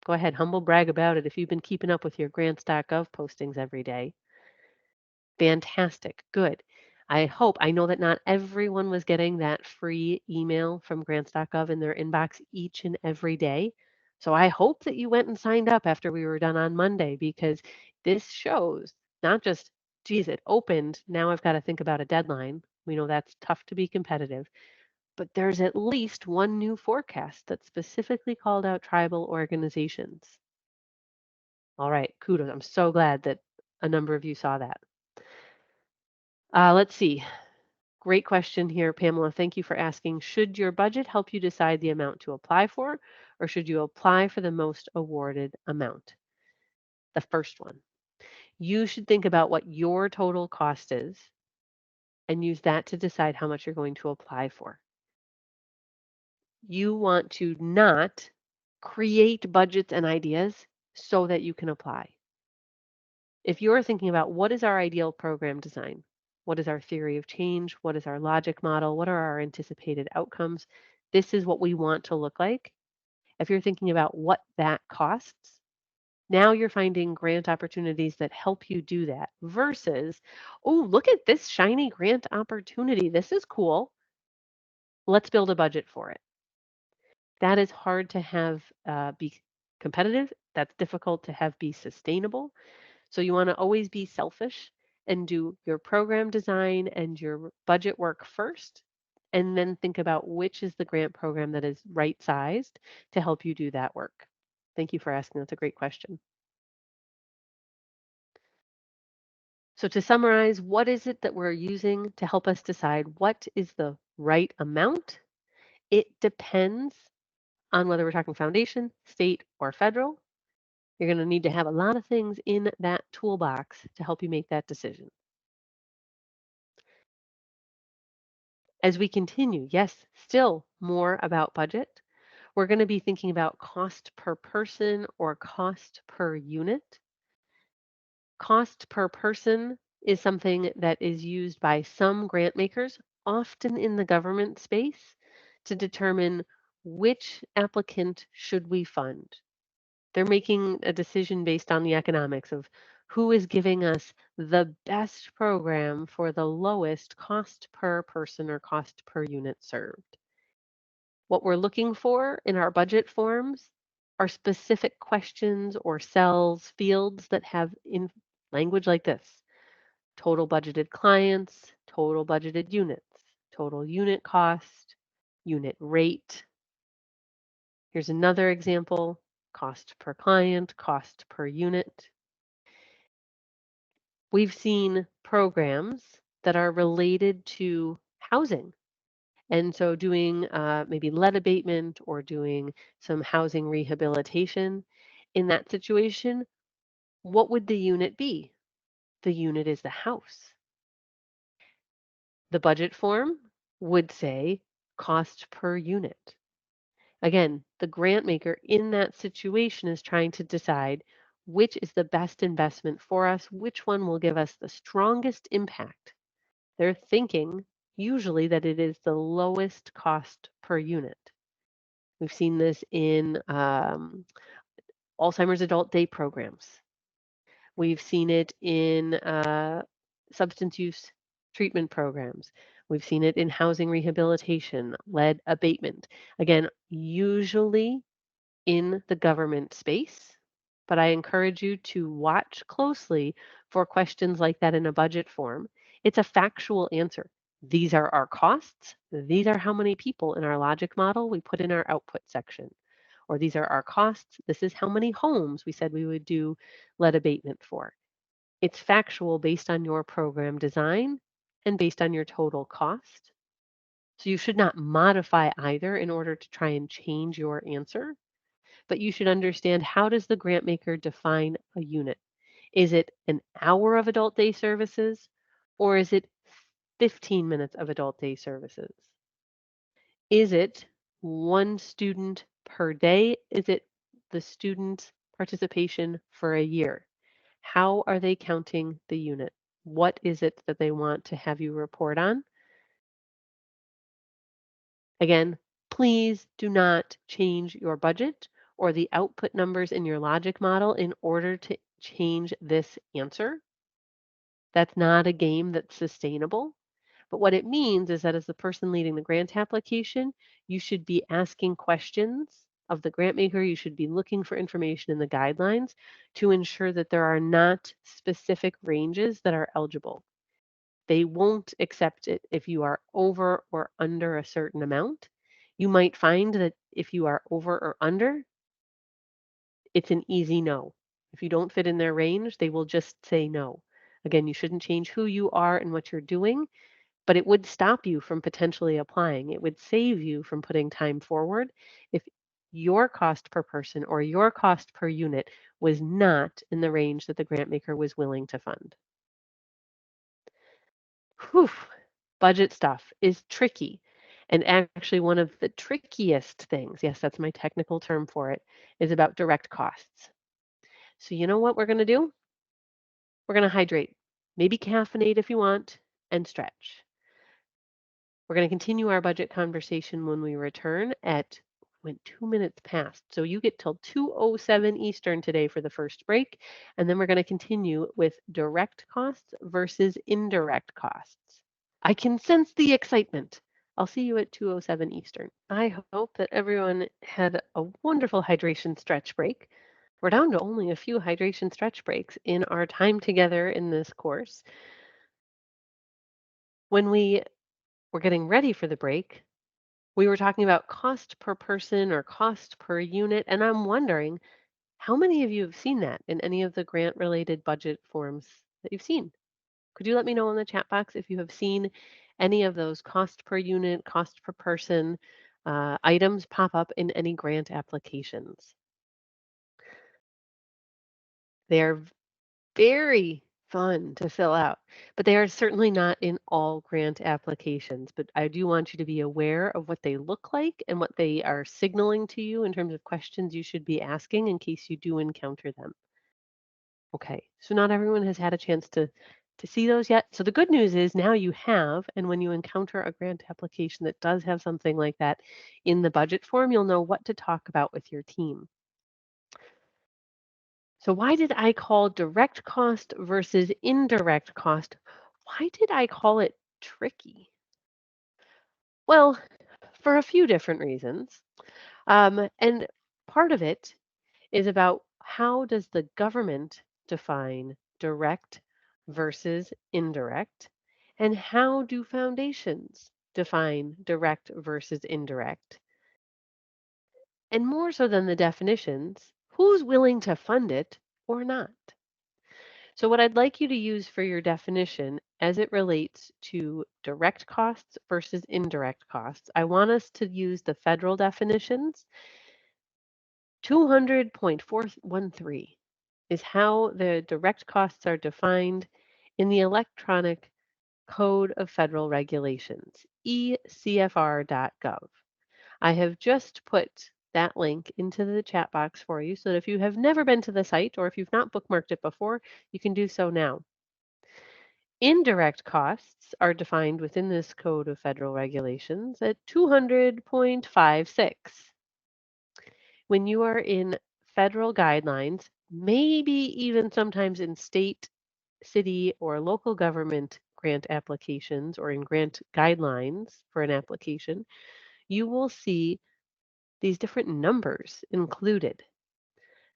Go ahead, humble brag about it if you've been keeping up with your grants.gov postings every day. Fantastic. Good. I know that not everyone was getting that free email from grants.gov in their inbox each and every day. So I hope that you went and signed up after we were done on Monday, because this shows not just, geez, it opened. Now I've got to think about a deadline. We know that's tough to be competitive, but there's at least one new forecast that specifically called out tribal organizations. All right, kudos. I'm so glad that a number of you saw that. Let's see. Great question here, Pamela. Thank you for asking. Should your budget help you decide the amount to apply for, or should you apply for the most awarded amount? The first one. You should think about what your total cost is and use that to decide how much you're going to apply for. You want to not create budgets and ideas so that you can apply. If you're thinking about what is our ideal program design, what is our theory of change, what is our logic model, what are our anticipated outcomes, this is what we want to look like. If you're thinking about what that costs, now you're finding grant opportunities that help you do that versus, oh, look at this shiny grant opportunity. This is cool. Let's build a budget for it. That is hard to have be competitive. That's difficult to have be sustainable. So you want to always be selfish and do your program design and your budget work first, and then think about which is the grant program that is right sized to help you do that work. Thank you for asking. That's a great question. So to summarize, what is it that we're using to help us decide what is the right amount? It depends on whether we're talking foundation, state, or federal. You're going to need to have a lot of things in that toolbox to help you make that decision. As we continue, yes, still more about budget. We're going to be thinking about cost per person or cost per unit. Cost per person is something that is used by some grant makers, often in the government space, to determine which applicant should we fund. They're making a decision based on the economics of who is giving us the best program for the lowest cost per person or cost per unit served. What we're looking for in our budget forms are specific questions or cells, fields that have in language like this: total budgeted clients, total budgeted units, total unit cost, unit rate. Here's another example: cost per client, cost per unit. We've seen programs that are related to housing. And so doing maybe lead abatement or doing some housing rehabilitation. In that situation, what would the unit be? The unit is the house. The budget form would say cost per unit. Again, the grant maker in that situation is trying to decide which is the best investment for us, which one will give us the strongest impact. They're thinking usually that it is the lowest cost per unit. We've seen this in Alzheimer's adult day programs. We've seen it in substance use treatment programs. We've seen it in housing rehabilitation, lead abatement. Again, usually in the government space, but I encourage you to watch closely for questions like that in a budget form. It's a factual answer. These are our costs. These are how many people in our logic model we put in our output section. Or these are our costs. This is how many homes we said we would do lead abatement for. It's factual based on your program design and based on your total cost. So you should not modify either in order to try and change your answer, but you should understand, how does the grant maker define a unit? Is it an hour of adult day services, or is it 15 minutes of adult day services? Is it one student per day? Is it the student's participation for a year? How are they counting the unit? What is it that they want to have you report on? Again, please do not change your budget or the output numbers in your logic model in order to change this answer. That's not a game that's sustainable. But what it means is that as the person leading the grant application, you should be asking questions of the grant maker. You should be looking for information in the guidelines to ensure that there are not specific ranges that are eligible. They won't accept it if you are over or under a certain amount. You might find that if you are over or under, it's an easy no. If you don't fit in their range, they will just say no. Again, you shouldn't change who you are and what you're doing, but it would stop you from potentially applying. It would save you from putting time forward if your cost per person or your cost per unit was not in the range that the grant maker was willing to fund. Whew, budget stuff is tricky. And actually, one of the trickiest things, yes, that's my technical term for it, is about direct costs. So, you know what we're going to do? We're going to hydrate, maybe caffeinate if you want, and stretch. We're going to continue our budget conversation when we return at went 2 minutes past. So you get till 2:07 Eastern today for the first break. And then we're going to continue with direct costs versus indirect costs. I can sense the excitement. I'll see you at 2:07 Eastern. I hope that everyone had a wonderful hydration stretch break. We're down to only a few hydration stretch breaks in our time together in this course. When we were getting ready for the break, we were talking about cost per person or cost per unit, and I'm wondering how many of you have seen that in any of the grant related budget forms that you've seen? Could you let me know in the chat box if you have seen any of those cost per unit, cost per person items pop up in any grant applications? They are very fun to fill out, but they are certainly not in all grant applications. But I do want you to be aware of what they look like and what they are signaling to you in terms of questions you should be asking in case you do encounter them. Okay, so not everyone has had a chance to see those yet. So the good news is now you have, and when you encounter a grant application that does have something like that in the budget form, you'll know what to talk about with your team. So why did I call direct cost versus indirect cost? Why did I call it tricky? Well, for a few different reasons. And part of it is about how does the government define direct versus indirect? And how do foundations define direct versus indirect? And more so than the definitions, who's willing to fund it or not? So, what I'd like you to use for your definition as it relates to direct costs versus indirect costs, I want us to use the federal definitions. 200.413 is how the direct costs are defined in the Electronic Code of Federal Regulations, ecfr.gov. I have just put that link into the chat box for you so that if you have never been to the site or if you've not bookmarked it before, you can do so now. Indirect costs are defined within this Code of Federal Regulations at 200.56. When you are in federal guidelines, maybe even sometimes in state, city, or local government grant applications or in grant guidelines for an application, you will see these different numbers included.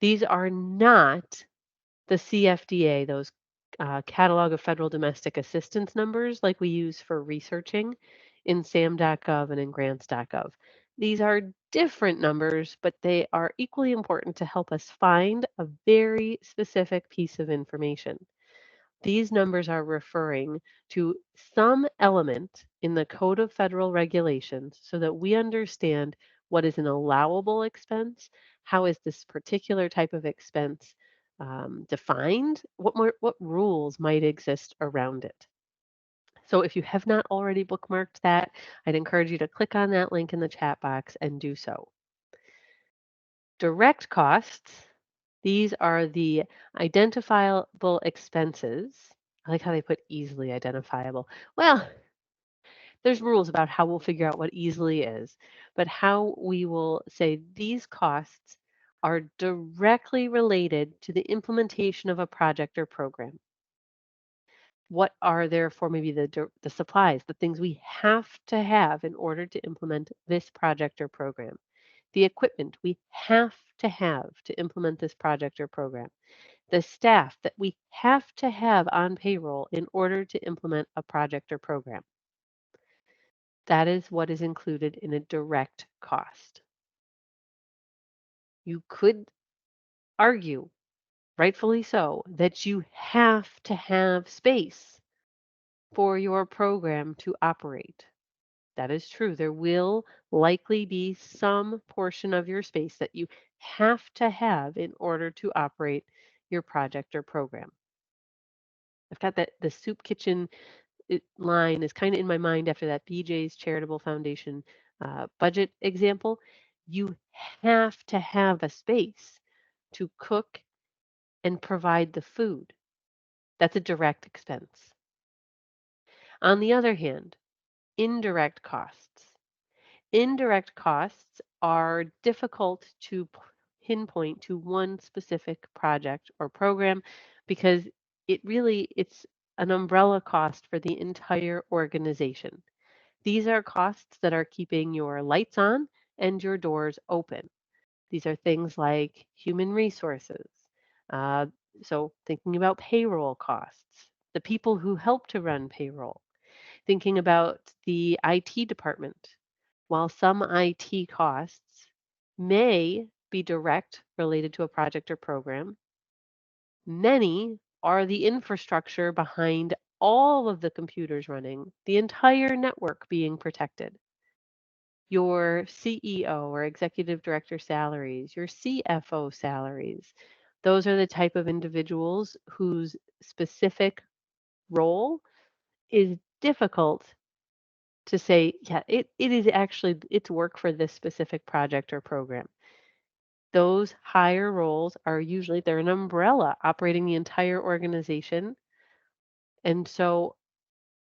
These are not the CFDA, those Catalog of Federal Domestic Assistance numbers like we use for researching in SAM.gov and in grants.gov. These are different numbers, but they are equally important to help us find a very specific piece of information. These numbers are referring to some element in the Code of Federal Regulations so that we understand what is an allowable expense, how is this particular type of expense defined, what rules might exist around it. So if you have not already bookmarked that, I'd encourage you to click on that link in the chat box and do so. Direct costs, these are the identifiable expenses. I like how they put easily identifiable. Well, there's rules about how we'll figure out what easily is, but how we will say these costs are directly related to the implementation of a project or program. What are therefore maybe the supplies, the things we have to have in order to implement this project or program, the equipment we have to implement this project or program, the staff that we have to have on payroll in order to implement a project or program. That is what is included in a direct cost. You could argue, rightfully so, that you have to have space for your program to operate. That is true. There will likely be some portion of your space that you have to have in order to operate your project or program. I've got that the soup kitchen line is kind of in my mind after that BJ's Charitable Foundation budget example. You have to have a space to cook and provide the food. That's a direct expense. On the other hand, indirect costs. Indirect costs are difficult to pinpoint to one specific project or program because it's an umbrella cost for the entire organization. These are costs that are keeping your lights on and your doors open. These are things like human resources. Uh, so thinking about payroll costs, the people who help to run payroll, thinking about the IT department. While some IT costs may be direct related to a project or program, many are the infrastructure behind all of the computers running, the entire network being protected. Your CEO or executive director salaries, your CFO salaries, those are the type of individuals whose specific role is difficult to say, yeah, it is actually it's work for this specific project or program. Those higher roles are usually they're an umbrella operating the entire organization. And so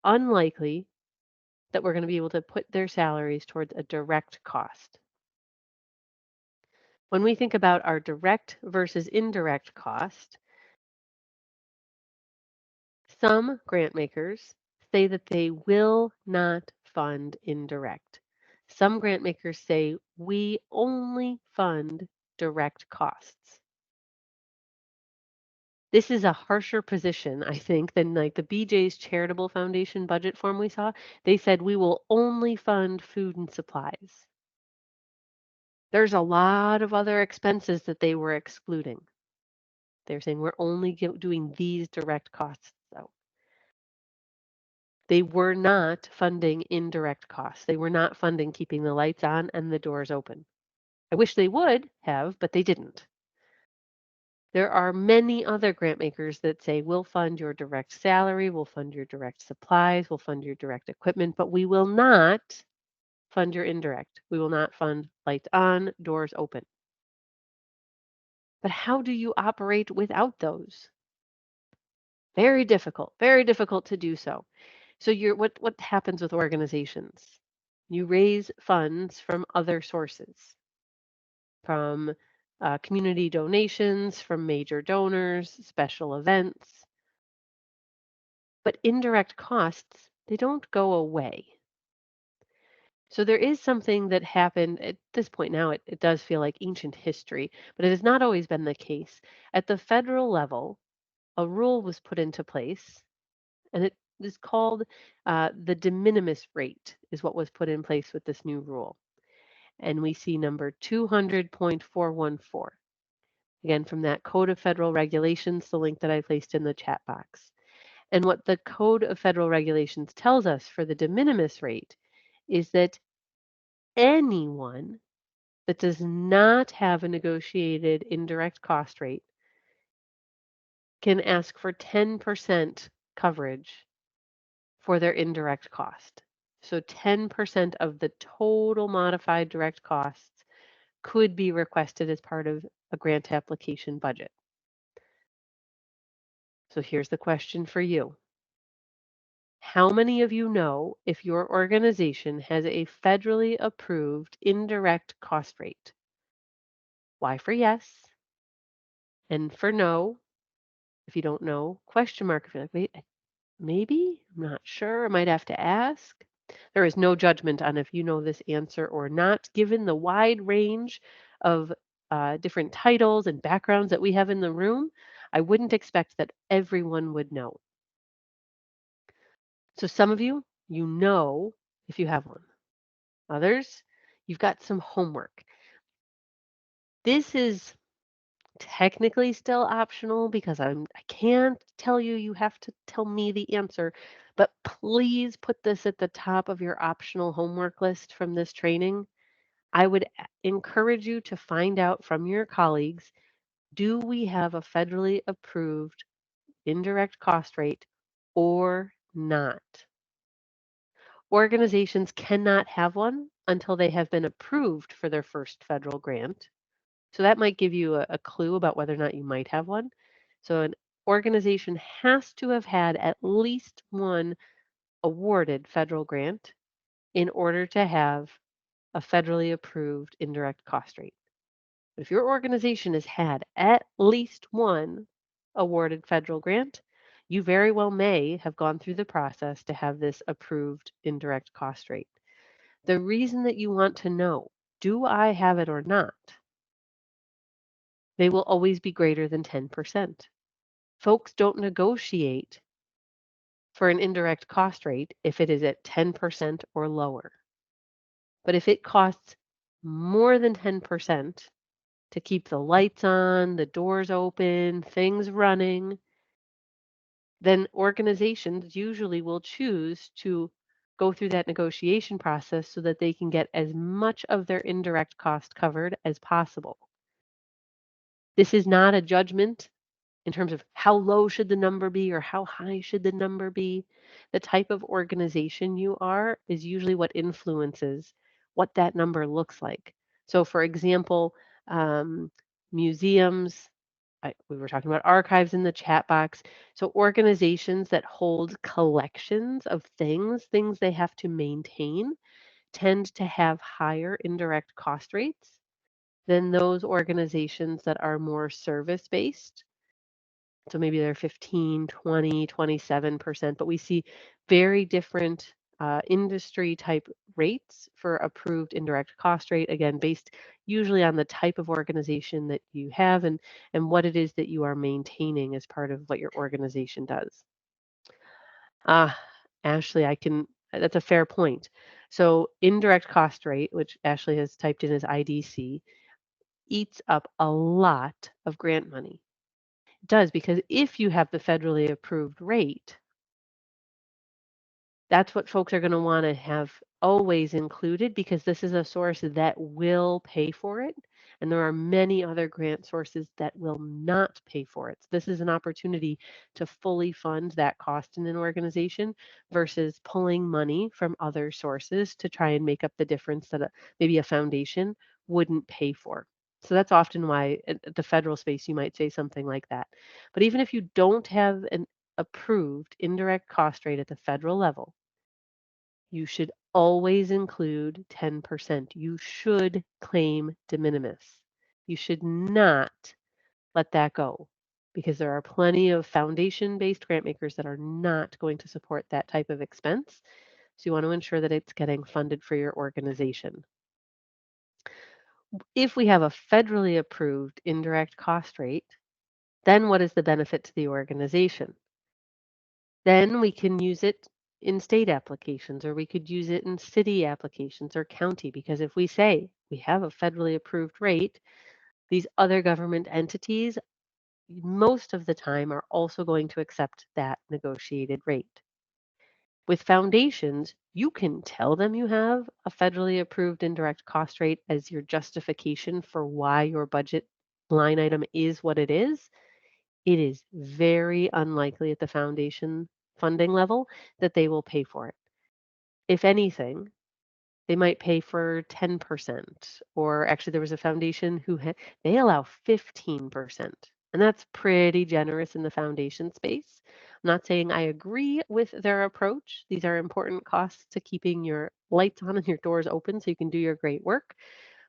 unlikely that we're going to be able to put their salaries towards a direct cost. When we think about our direct versus indirect cost, some grant makers say that they will not fund indirect. Some grant makers say we only fund direct costs. This is a harsher position, I think, than like the BJ's Charitable Foundation budget form we saw. They said we will only fund food and supplies. There's a lot of other expenses that they were excluding. They're saying we're only doing these direct costs, though. They were not funding indirect costs. They were not funding keeping the lights on and the doors open. I wish they would have, but they didn't. There are many other grant makers that say we'll fund your direct salary, we'll fund your direct supplies, we'll fund your direct equipment, but we will not fund your indirect. We will not fund lights on, doors open. But how do you operate without those? Very difficult to do so. So what happens with organizations? You raise funds from other sources, from community donations, from major donors, special events. But indirect costs, they don't go away. So there is something that happened at this point now, it does feel like ancient history, but it has not always been the case. At the federal level, a rule was put into place, and it is called the de minimis rate is what was put in place with this new rule. And we see number 200.414. Again, from that Code of Federal Regulations, the link that I placed in the chat box. And what the Code of Federal Regulations tells us for the de minimis rate is that anyone that does not have a negotiated indirect cost rate can ask for 10% coverage for their indirect cost. So 10% of the total modified direct costs could be requested as part of a grant application budget. So here's the question for you. How many of you know if your organization has a federally approved indirect cost rate? Y for yes, and for no, if you don't know, question mark if you're like, wait, maybe, I'm not sure, I might have to ask. There is no judgment on if you know this answer or not, given the wide range of different titles and backgrounds that we have in the room. I wouldn't expect that everyone would know. So some of you, you know if you have one. Others, you've got some homework. This is technically still optional because I can't tell you you have to tell me the answer, but please put this at the top of your optional homework list from this training. I would encourage you to find out from your colleagues, do we have a federally approved indirect cost rate or not? Organizations cannot have one until they have been approved for their first federal grant. So that might give you a clue about whether or not you might have one. So an organization has to have had at least one awarded federal grant in order to have a federally approved indirect cost rate. If your organization has had at least one awarded federal grant, you very well may have gone through the process to have this approved indirect cost rate. The reason that you want to know, do I have it or not? They will always be greater than 10%. Folks don't negotiate for an indirect cost rate if it is at 10% or lower. But if it costs more than 10% to keep the lights on, the doors open, things running, then organizations usually will choose to go through that negotiation process so that they can get as much of their indirect cost covered as possible. This is not a judgment in terms of how low should the number be or how high should the number be. The type of organization you are is usually what influences what that number looks like. So, for example, museums, we were talking about archives in the chat box. So, organizations that hold collections of things they have to maintain, tend to have higher indirect cost rates than those organizations that are more service based. So maybe they're 15, 20, 27%, but we see very different industry type rates for approved indirect cost rate, again, based usually on the type of organization that you have and what it is that you are maintaining as part of what your organization does. Ashley, that's a fair point. So indirect cost rate, which Ashley has typed in as IDC, eats up a lot of grant money. Does, because if you have the federally approved rate, that's what folks are going to want to have always included because this is a source that will pay for it. And there are many other grant sources that will not pay for it. So this is an opportunity to fully fund that cost in an organization versus pulling money from other sources to try and make up the difference that maybe a foundation wouldn't pay for. So that's often why at the federal space you might say something like that. But even if you don't have an approved indirect cost rate at the federal level, you should always include 10%. You should claim de minimis. You should not let that go because there are plenty of foundation-based grant makers that are not going to support that type of expense. So you want to ensure that it's getting funded for your organization. If we have a federally approved indirect cost rate, then what is the benefit to the organization? Then we can use it in state applications, or we could use it in city applications or county, because if we say we have a federally approved rate, these other government entities most of the time are also going to accept that negotiated rate. With foundations, you can tell them you have a federally approved indirect cost rate as your justification for why your budget line item is what it is. It is very unlikely at the foundation funding level that they will pay for it. If anything, they might pay for 10%, or actually there was a foundation who they allow 15. And that's pretty generous in the foundation space. I'm not saying I agree with their approach. These are important costs to keeping your lights on and your doors open so you can do your great work.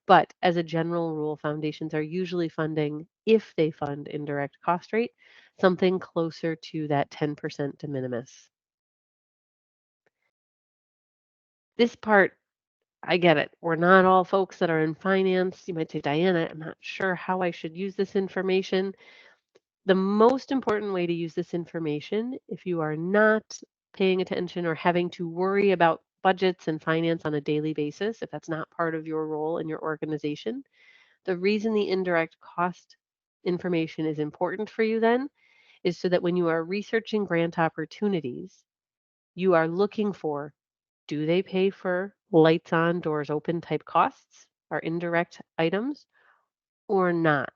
But as a general rule, foundations are usually funding, if they fund indirect cost rate, something closer to that 10% de minimis. This part, I get it. We're not all folks that are in finance. You might say, Diana, I'm not sure how I should use this information. The most important way to use this information, if you are not paying attention or having to worry about budgets and finance on a daily basis, if that's not part of your role in your organization, the reason the indirect cost information is important for you then is so that when you are researching grant opportunities, you are looking for, do they pay for lights on, doors open type costs, or indirect items, or not?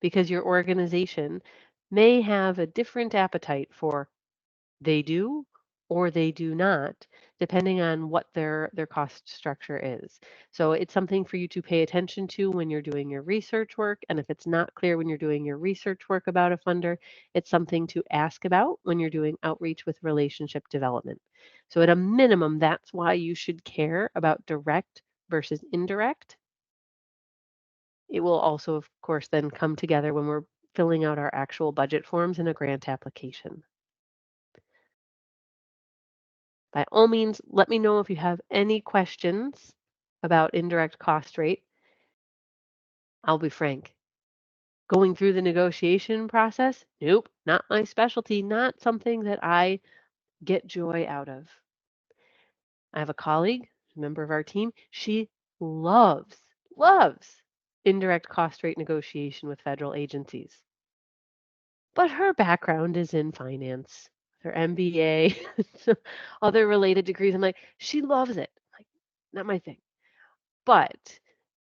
Because your organization may have a different appetite for they do or they do not, depending on what their cost structure is. So it's something for you to pay attention to when you're doing your research work. And if it's not clear when you're doing your research work about a funder, it's something to ask about when you're doing outreach with relationship development. So at a minimum, that's why you should care about direct versus indirect. It will also, of course, then come together when we're filling out our actual budget forms in a grant application. By all means, let me know if you have any questions about indirect cost rate. I'll be frank. Going through the negotiation process, nope, not my specialty, not something that I get joy out of. I have a colleague, a member of our team, she loves indirect cost rate negotiation with federal agencies. But her background is in finance, her MBA, other related degrees. I'm like, she loves it. Like, not my thing. But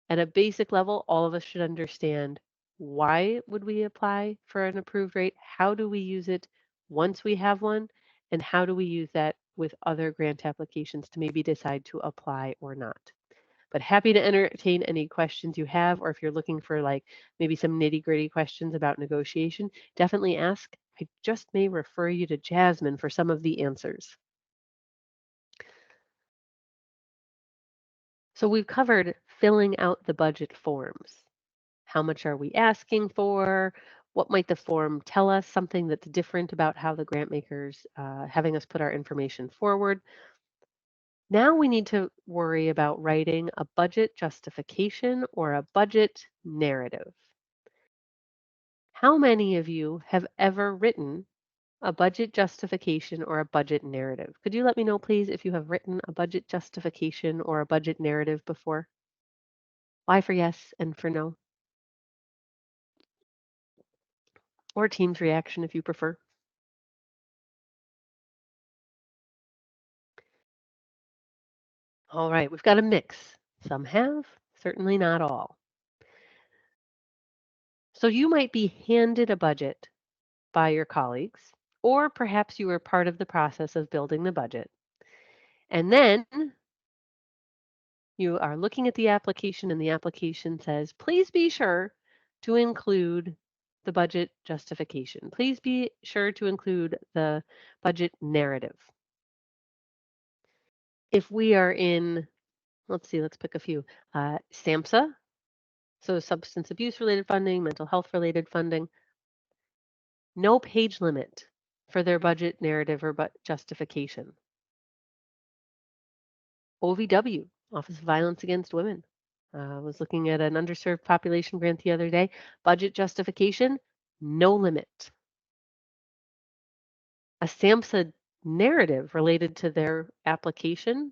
at a basic level, all of us should understand, why would we apply for an approved rate? How do we use it once we have one? And how do we use that with other grant applications to maybe decide to apply or not? But happy to entertain any questions you have, or if you're looking for like maybe some nitty-gritty questions about negotiation, definitely ask. I just may refer you to Jasmine for some of the answers. So we've covered filling out the budget forms. How much are we asking for? What might the form tell us? Something that's different about how the grant makers having us put our information forward. Now we need to worry about writing a budget justification or a budget narrative. How many of you have ever written a budget justification or a budget narrative? Could you let me know, please, if you have written a budget justification or a budget narrative before? Why for yes and for no? Or team's reaction if you prefer. All right, we've got a mix. Some have, certainly not all. So you might be handed a budget by your colleagues, or perhaps you were part of the process of building the budget. And then you are looking at the application, and the application says, please be sure to include the budget justification. Please be sure to include the budget narrative. If we are in, let's see, let's pick a few. SAMHSA, so substance abuse related funding, mental health related funding, no page limit for their budget narrative or justification. OVW, Office of Violence Against Women. I was looking at an underserved population grant the other day. Budget justification, no limit. A SAMHSA narrative related to their application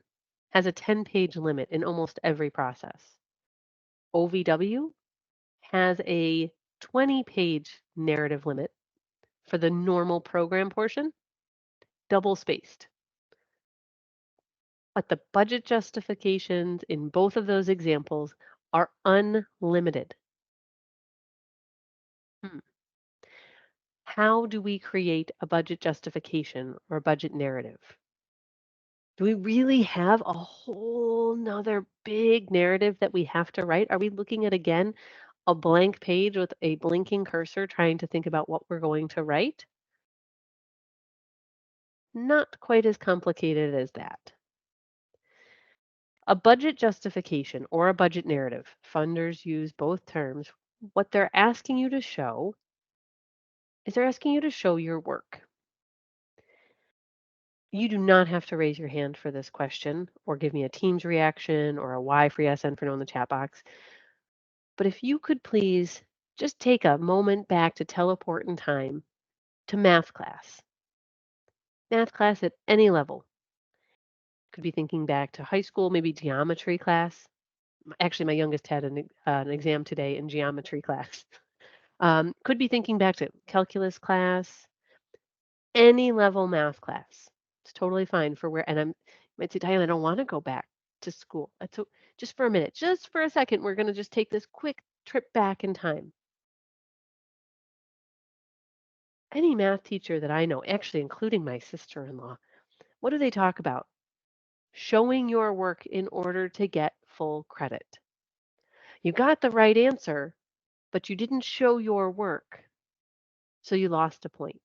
has a 10-page limit in almost every process. OVW has a 20-page narrative limit for the normal program portion, double spaced. But the budget justifications in both of those examples are unlimited. How do we create a budget justification or a budget narrative? Do we really have a whole nother big narrative that we have to write? Are we looking at, again, a blank page with a blinking cursor trying to think about what we're going to write? Not quite as complicated as that. A budget justification or a budget narrative, funders use both terms. What they're asking you to show is they're asking you to show your work. You do not have to raise your hand for this question or give me a Teams reaction or a Y for yes and for no in the chat box. But if you could please just take a moment back to teleport in time to math class at any level. Could be thinking back to high school, maybe geometry class. Actually, my youngest had an exam today in geometry class. Could be thinking back to calculus class, any level math class. It's totally fine for where, and I'm, you might say, Diane, I don't want to go back to school. That's so, just for a minute, just for a second, we're going to just take this quick trip back in time. Any math teacher that I know, actually including my sister-in-law, what do they talk about? Showing your work in order to get full credit. You got the right answer, but you didn't show your work, so you lost a point.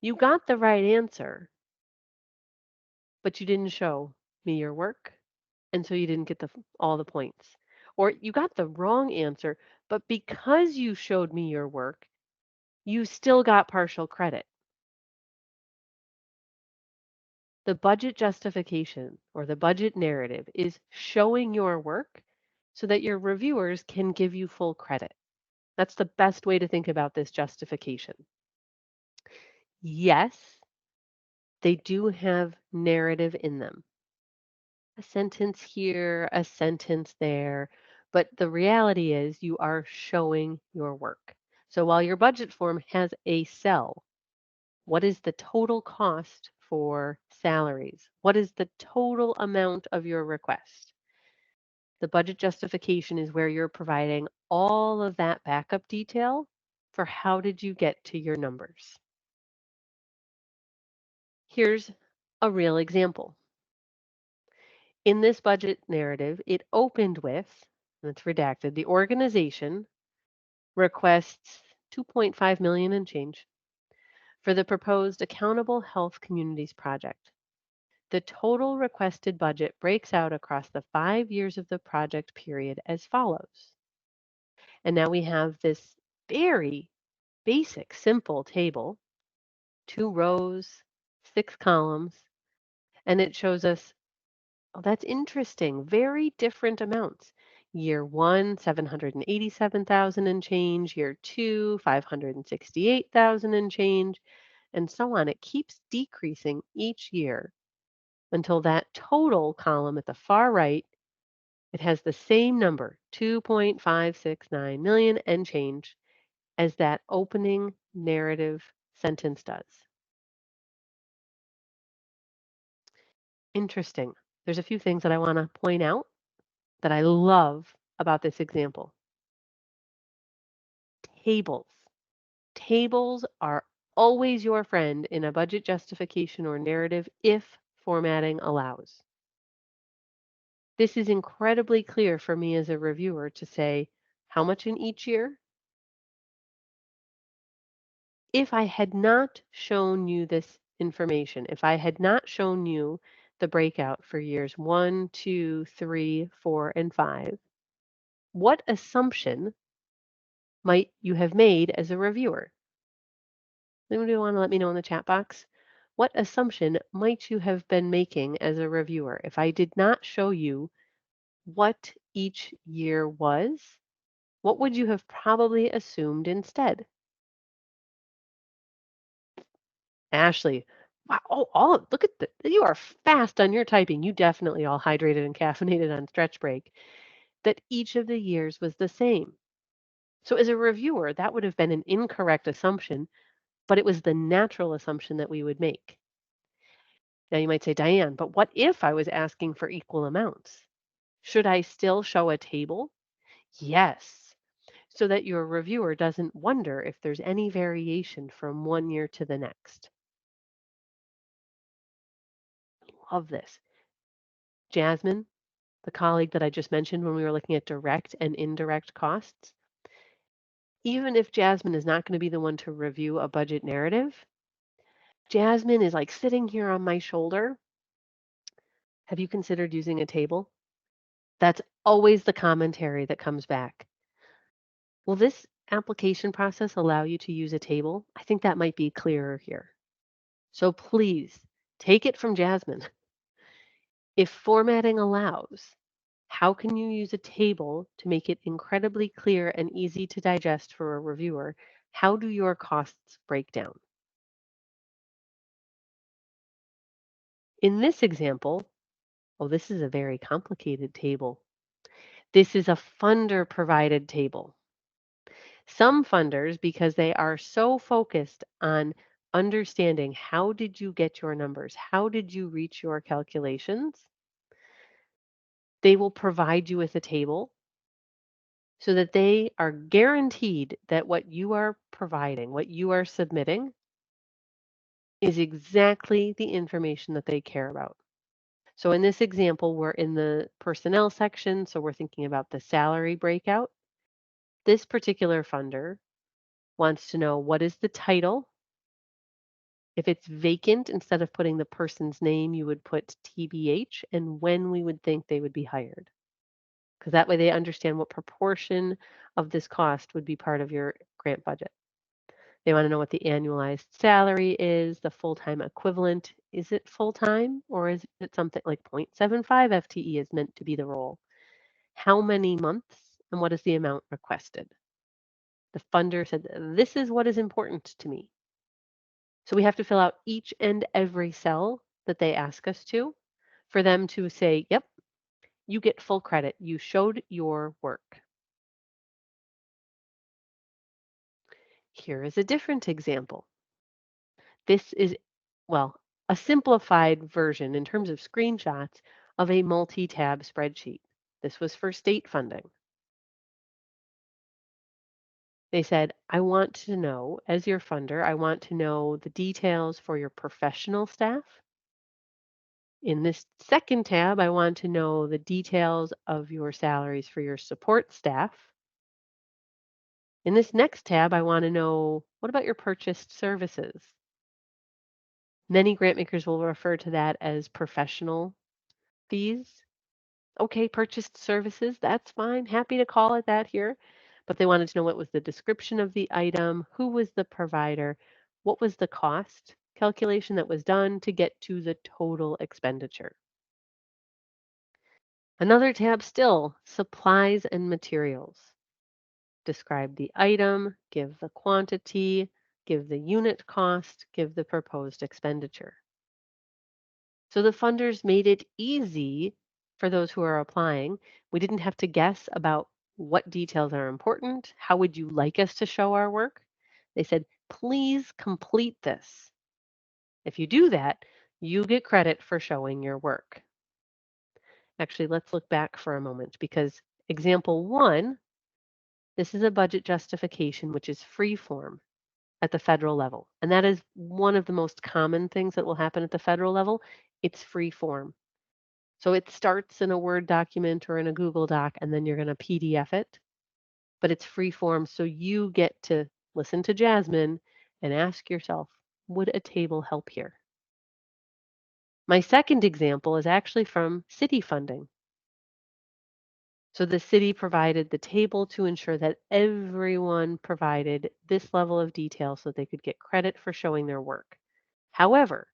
You got the right answer, but you didn't show me your work, and so you didn't get all the points. Or you got the wrong answer, but because you showed me your work, you still got partial credit. The budget justification or the budget narrative is showing your work so that your reviewers can give you full credit. That's the best way to think about this justification. Yes, they do have narrative in them. A sentence here, a sentence there, but the reality is you are showing your work. So while your budget form has a cell, what is the total cost for salaries? What is the total amount of your request? The budget justification is where you're providing all of that backup detail for how did you get to your numbers. Here's a real example. In this budget narrative, it opened with, and it's redacted, the organization requests 2.5 million and change for the proposed Accountable Health Communities project. The total requested budget breaks out across the 5 years of the project period as follows. And now we have this very basic, simple table, 2 rows, 6 columns, and it shows us, oh, that's interesting, very different amounts. Year 1, 787,000 and change, year 2, 568,000 and change, and so on. It keeps decreasing each year until that total column at the far right, it has the same number, 2.569 million and change, as that opening narrative sentence does. Interesting. There's a few things that I want to point out that I love about this example. Tables. Tables are always your friend in a budget justification or narrative if formatting allows. This is incredibly clear for me as a reviewer to say how much in each year. If I had not shown you this information, if I had not shown you the breakout for years 1, 2, 3, 4, and 5, what assumption might you have made as a reviewer? Anybody want to let me know in the chat box? What assumption might you have been making as a reviewer if I did not show you what each year was? What would you have probably assumed instead? Ashley, wow, oh, look at you are fast on your typing. You definitely all hydrated and caffeinated on stretch break. That each of the years was the same. So as a reviewer, that would have been an incorrect assumption, but it was the natural assumption that we would make. Now you might say, Diane, but what if I was asking for equal amounts? Should I still show a table? Yes. so that your reviewer doesn't wonder if there's any variation from one year to the next. Love this. Jasmine, the colleague that I just mentioned when we were looking at direct and indirect costs, even if Jasmine is not going to be the one to review a budget narrative, Jasmine is like sitting here on my shoulder. Have you considered using a table? That's always the commentary that comes back. Will this application process allow you to use a table? I think that might be clearer here. So please take it from Jasmine. If formatting allows, how can you use a table to make it incredibly clear and easy to digest for a reviewer? How do your costs break down? In this example, oh, this is a very complicated table. This is a funder provided table. Some funders, because they are so focused on understanding how did you get your numbers, how did you reach your calculations, they will provide you with a table so that they are guaranteed that what you are providing, what you are submitting, is exactly the information that they care about. So in this example, we're in the personnel section, so we're thinking about the salary breakout. This particular funder wants to know what is the title. If it's vacant, instead of putting the person's name, you would put TBH and when we would think they would be hired. Because that way they understand what proportion of this cost would be part of your grant budget. They want to know what the annualized salary is, the full-time equivalent. Is it full-time or is it something like 0.75 FTE is meant to be the role? How many months and what is the amount requested? The funder said, this is what is important to me. So we have to fill out each and every cell that they ask us to for them to say, yep, you get full credit. You showed your work. Here is a different example. This is, well, a simplified version in terms of screenshots of a multi-tab spreadsheet. This was for state funding. They said, I want to know, as your funder, I want to know the details for your professional staff. In this second tab, I want to know the details of your salaries for your support staff. In this next tab, I want to know, what about your purchased services? Many grant makers will refer to that as professional fees. Okay, purchased services, that's fine. Happy to call it that here. But they wanted to know what was the description of the item, who was the provider, what was the cost calculation that was done to get to the total expenditure. Another tab still, supplies and materials. Describe the item, give the quantity, give the unit cost, give the proposed expenditure. So the funders made it easy for those who are applying. We didn't have to guess about what details are important. How would you like us to show our work? They said, please complete this. If you do that, you get credit for showing your work. Actually, let's look back for a moment because example 1, this is a budget justification, which is free form at the federal level. And that is one of the most common things that will happen at the federal level. It's free form. So it starts in a Word document or in a Google Doc, and then you're going to PDF it. But it's free form, so you get to listen to Jasmine and ask yourself, would a table help here? My second example is actually from city funding. So the city provided the table to ensure that everyone provided this level of detail so they could get credit for showing their work. However,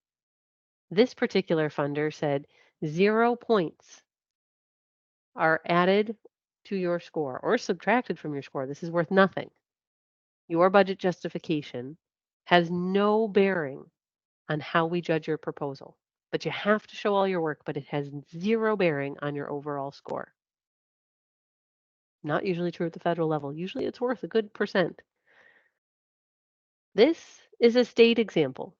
this particular funder said 0 points are added to your score or subtracted from your score. This is worth nothing. Your budget justification has no bearing on how we judge your proposal, but you have to show all your work, but it has 0 bearing on your overall score. Not usually true at the federal level. Usually it's worth a good percent. This is a state example.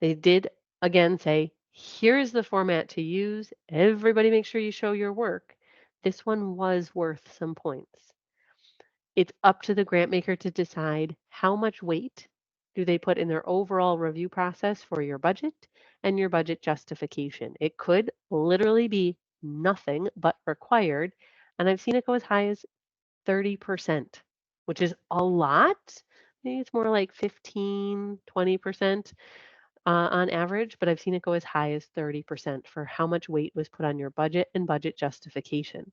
They did, again, say, here's the format to use. Everybody make sure you show your work. This one was worth some points. It's up to the grant maker to decide how much weight do they put in their overall review process for your budget and your budget justification. It could literally be nothing but required, and I've seen it go as high as 30%, which is a lot. Maybe it's more like 15, 20% on average, but I've seen it go as high as 30% for how much weight was put on your budget and budget justification.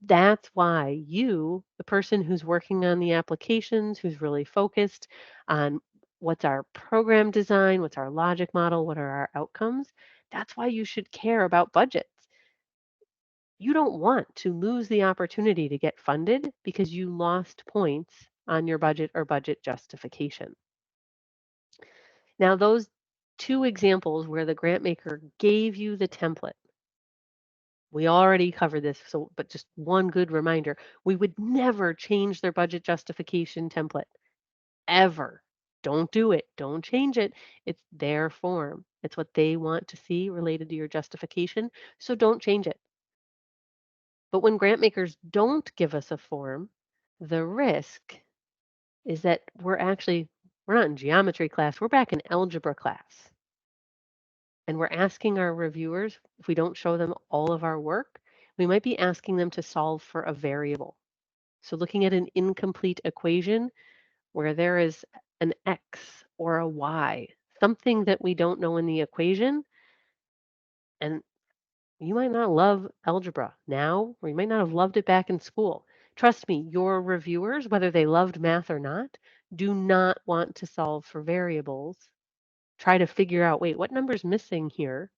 That's why you, the person who's working on the applications, who's really focused on what's our program design, what's our logic model, what are our outcomes, that's why you should care about budgets. You don't want to lose the opportunity to get funded because you lost points on your budget or budget justification. Now, those two examples where the grant maker gave you the template, we already covered this, so but just one good reminder, we would never change their budget justification template, ever. Don't do it. Don't change it. It's their form. It's what they want to see related to your justification, so don't change it. But when grant makers don't give us a form, the risk is that we're not in geometry class, we're back in algebra class. And we're asking our reviewers, if we don't show them all of our work, we might be asking them to solve for a variable. So looking at an incomplete equation where there is an x or a y, something that we don't know in the equation, and you might not love algebra now, or you might not have loved it back in school. Trust me, your reviewers, whether they loved math or not, do not want to solve for variables. Try to figure out, wait, what number's missing here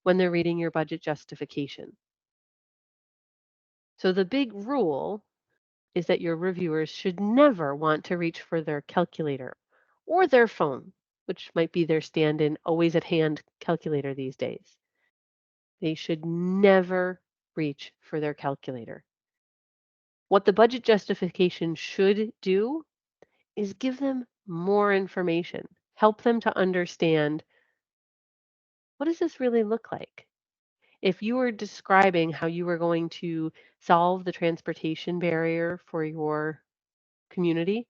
when they're reading your budget justification. So the big rule is that your reviewers should never want to reach for their calculator or their phone, which might be their stand-in, always at hand calculator these days. They should never reach for their calculator. What the budget justification should do is give them more information, help them to understand, what does this really look like? If you were describing how you were going to solve the transportation barrier for your community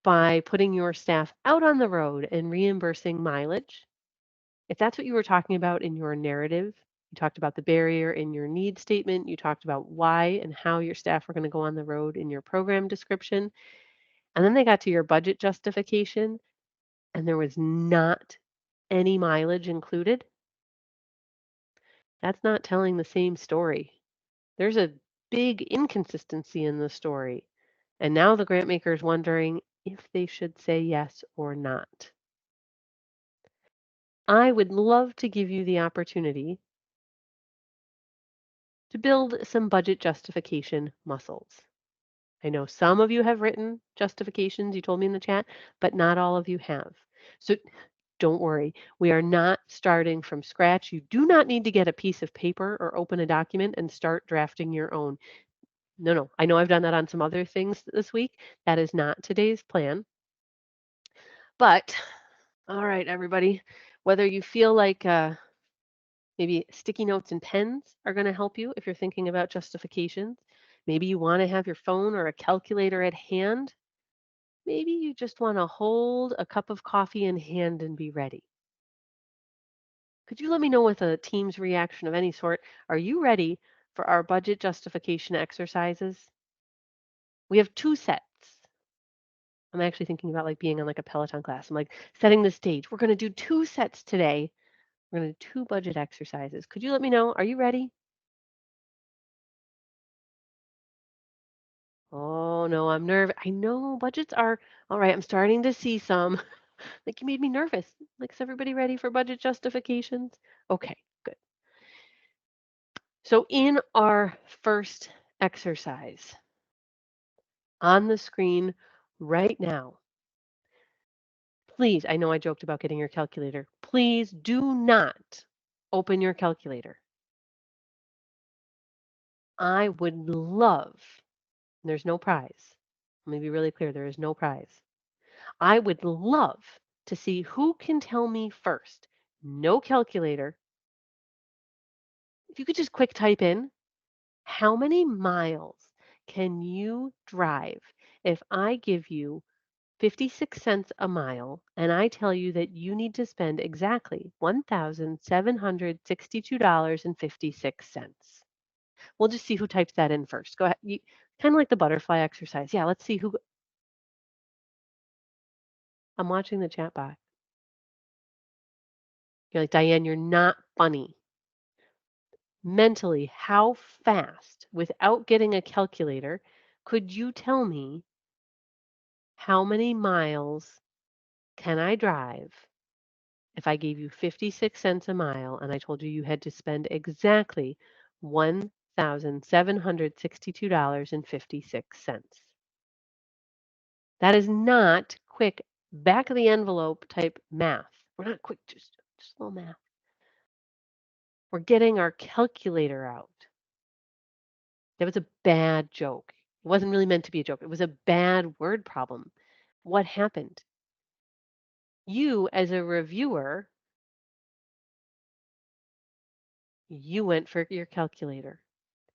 by putting your staff out on the road and reimbursing mileage, if that's what you were talking about in your narrative, you talked about the barrier in your need statement, you talked about why and how your staff were going to go on the road in your program description, and then they got to your budget justification and there was not any mileage included, that's not telling the same story. There's a big inconsistency in the story. And now the grant maker is wondering if they should say yes or not. I would love to give you the opportunity to build some budget justification muscles. I know some of you have written justifications, you told me in the chat, but not all of you have. So don't worry, we are not starting from scratch. You do not need to get a piece of paper or open a document and start drafting your own. No, no, I know I've done that on some other things this week. That is not today's plan. But, all right, everybody, whether you feel like maybe sticky notes and pens are going to help you if you're thinking about justifications. Maybe you want to have your phone or a calculator at hand. Maybe you just want to hold a cup of coffee in hand and be ready. Could you let me know with a team's reaction of any sort? Are you ready for our budget justification exercises? We have 2 sets. I'm actually thinking about like being on like a Peloton class. I'm like setting the stage. We're going to do 2 sets today. We're going to do 2 budget exercises. Could you let me know? Are you ready? Oh, no, I'm nervous. I know budgets are all right. I'm starting to see some. Like you made me nervous. Like, is everybody ready for budget justifications? Okay, good. So in our first exercise on the screen right now, please, I know I joked about getting your calculator. Please do not open your calculator. I would love, and there's no prize. Let me be really clear, there is no prize. I would love to see who can tell me first, no calculator. If you could just quick type in how many miles can you drive if I give you 56 cents a mile and I tell you that you need to spend exactly $1,762.56? We'll just see who types that in first. Go ahead. Kind of like the butterfly exercise. Yeah, let's see who. I'm watching the chat box. You're like, Diane, you're not funny. Mentally, how fast, without getting a calculator, could you tell me how many miles can I drive if I gave you 56 cents a mile and I told you you had to spend exactly $1,762.56? That is not quick back of the envelope type math. We're not quick, just slow math. We're getting our calculator out. That was a bad joke. It wasn't really meant to be a joke. It was a bad word problem. What happened? You, as a reviewer, you went for your calculator,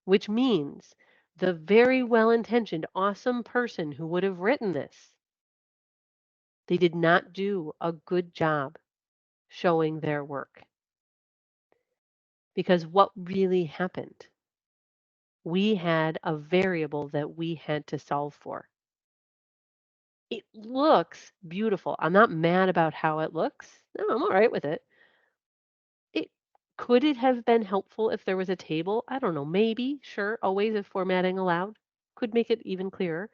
which means the very well intentioned, awesome person who would have written this, they did not do a good job showing their work. Because what really happened? We had a variable that we had to solve for. It looks beautiful. I'm not mad about how it looks. No, I'm all right with it. It could it have been helpful if there was a table? I don't know. Maybe, sure. Always if formatting allowed. Could make it even clearer.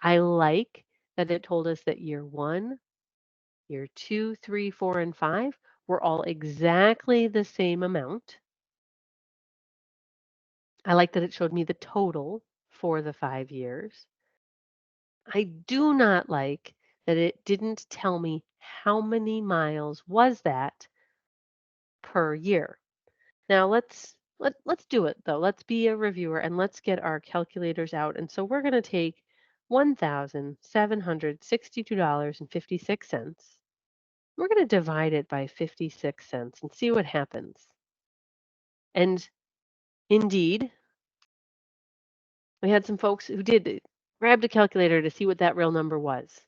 I like that it told us that year 1, year 2, 3, 4, and 5 were all exactly the same amount. I like that it showed me the total for the 5 years. I do not like that it didn't tell me how many miles was that per year. Now let's do it though. Let's be a reviewer and let's get our calculators out. And so we're going to take $1,762.56. We're going to divide it by 56 cents and see what happens. And indeed, we had some folks who did grabbed a calculator to see what that real number was.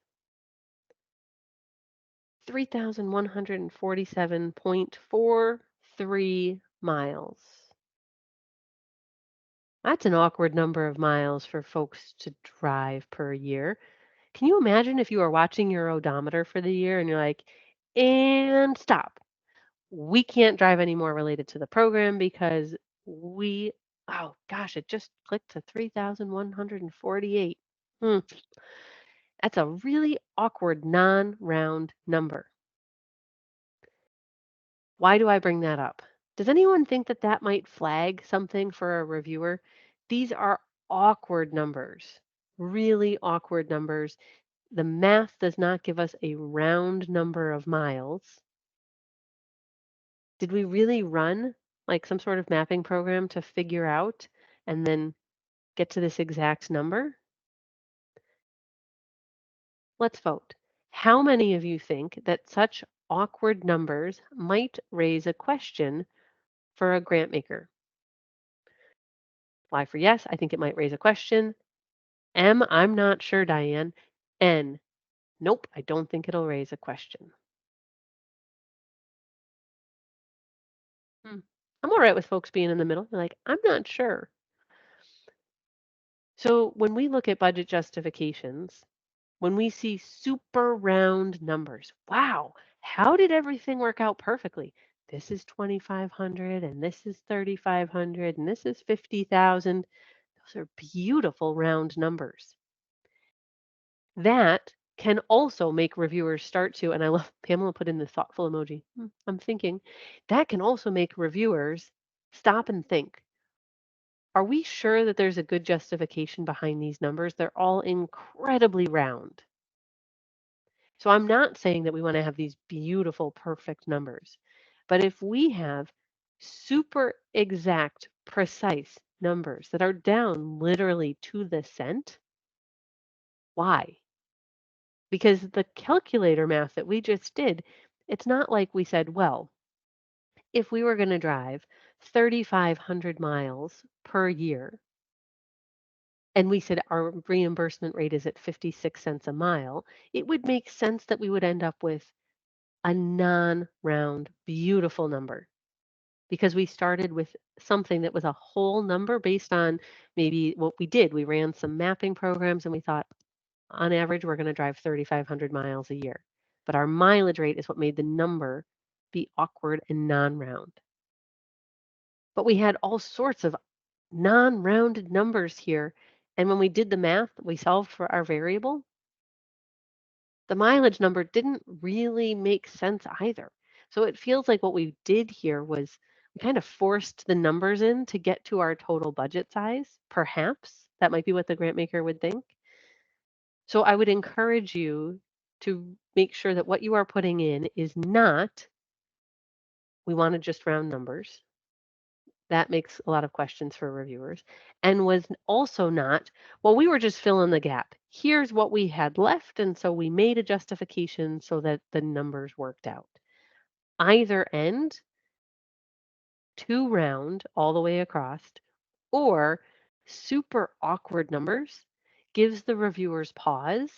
3,147.43 miles. That's an awkward number of miles for folks to drive per year. Can you imagine if you were watching your odometer for the year and you're like, and stop. We can't drive anymore related to the program because oh gosh, it just clicked to 3,148. Hmm. That's a really awkward non-round number. Why do I bring that up? Does anyone think that that might flag something for a reviewer? These are awkward numbers, really awkward numbers. The math does not give us a round number of miles. Did we really run like some sort of mapping program to figure out and then get to this exact number? Let's vote. How many of you think that such awkward numbers might raise a question for a grant maker? Y for yes, I think it might raise a question. M, I'm not sure, Diane. N, nope, I don't think it'll raise a question. I'm all right with folks being in the middle. They're like, I'm not sure. So when we look at budget justifications, when we see super round numbers, wow, how did everything work out perfectly? This is 2,500 and this is 3,500 and this is 50,000. Those are beautiful round numbers. That can also make reviewers start to, and I love Pamela put in the thoughtful emoji. I'm thinking that can also make reviewers stop and think. Are we sure that there's a good justification behind these numbers? They're all incredibly round. So I'm not saying that we want to have these beautiful, perfect numbers. But if we have super exact, precise numbers that are down literally to the cent, why? Because the calculator math that we just did, it's not like we said, well, if we were going to drive 3,500 miles per year, and we said our reimbursement rate is at 56 cents a mile, it would make sense that we would end up with a non-round, beautiful number because we started with something that was a whole number based on maybe what we did. We ran some mapping programs and we thought, on average, we're going to drive 3,500 miles a year. But our mileage rate is what made the number be awkward and non-round. But we had all sorts of non-rounded numbers here. And when we did the math, we solved for our variable. The mileage number didn't really make sense either. So it feels like what we did here was we kind of forced the numbers in to get to our total budget size. Perhaps that might be what the grant maker would think. So I would encourage you to make sure that what you are putting in is not, we want to just round numbers. That makes a lot of questions for reviewers. And was also not, well, we were just filling the gap. Here's what we had left. And so we made a justification so that the numbers worked out. Either end, too round all the way across, or super awkward numbers gives the reviewers pause.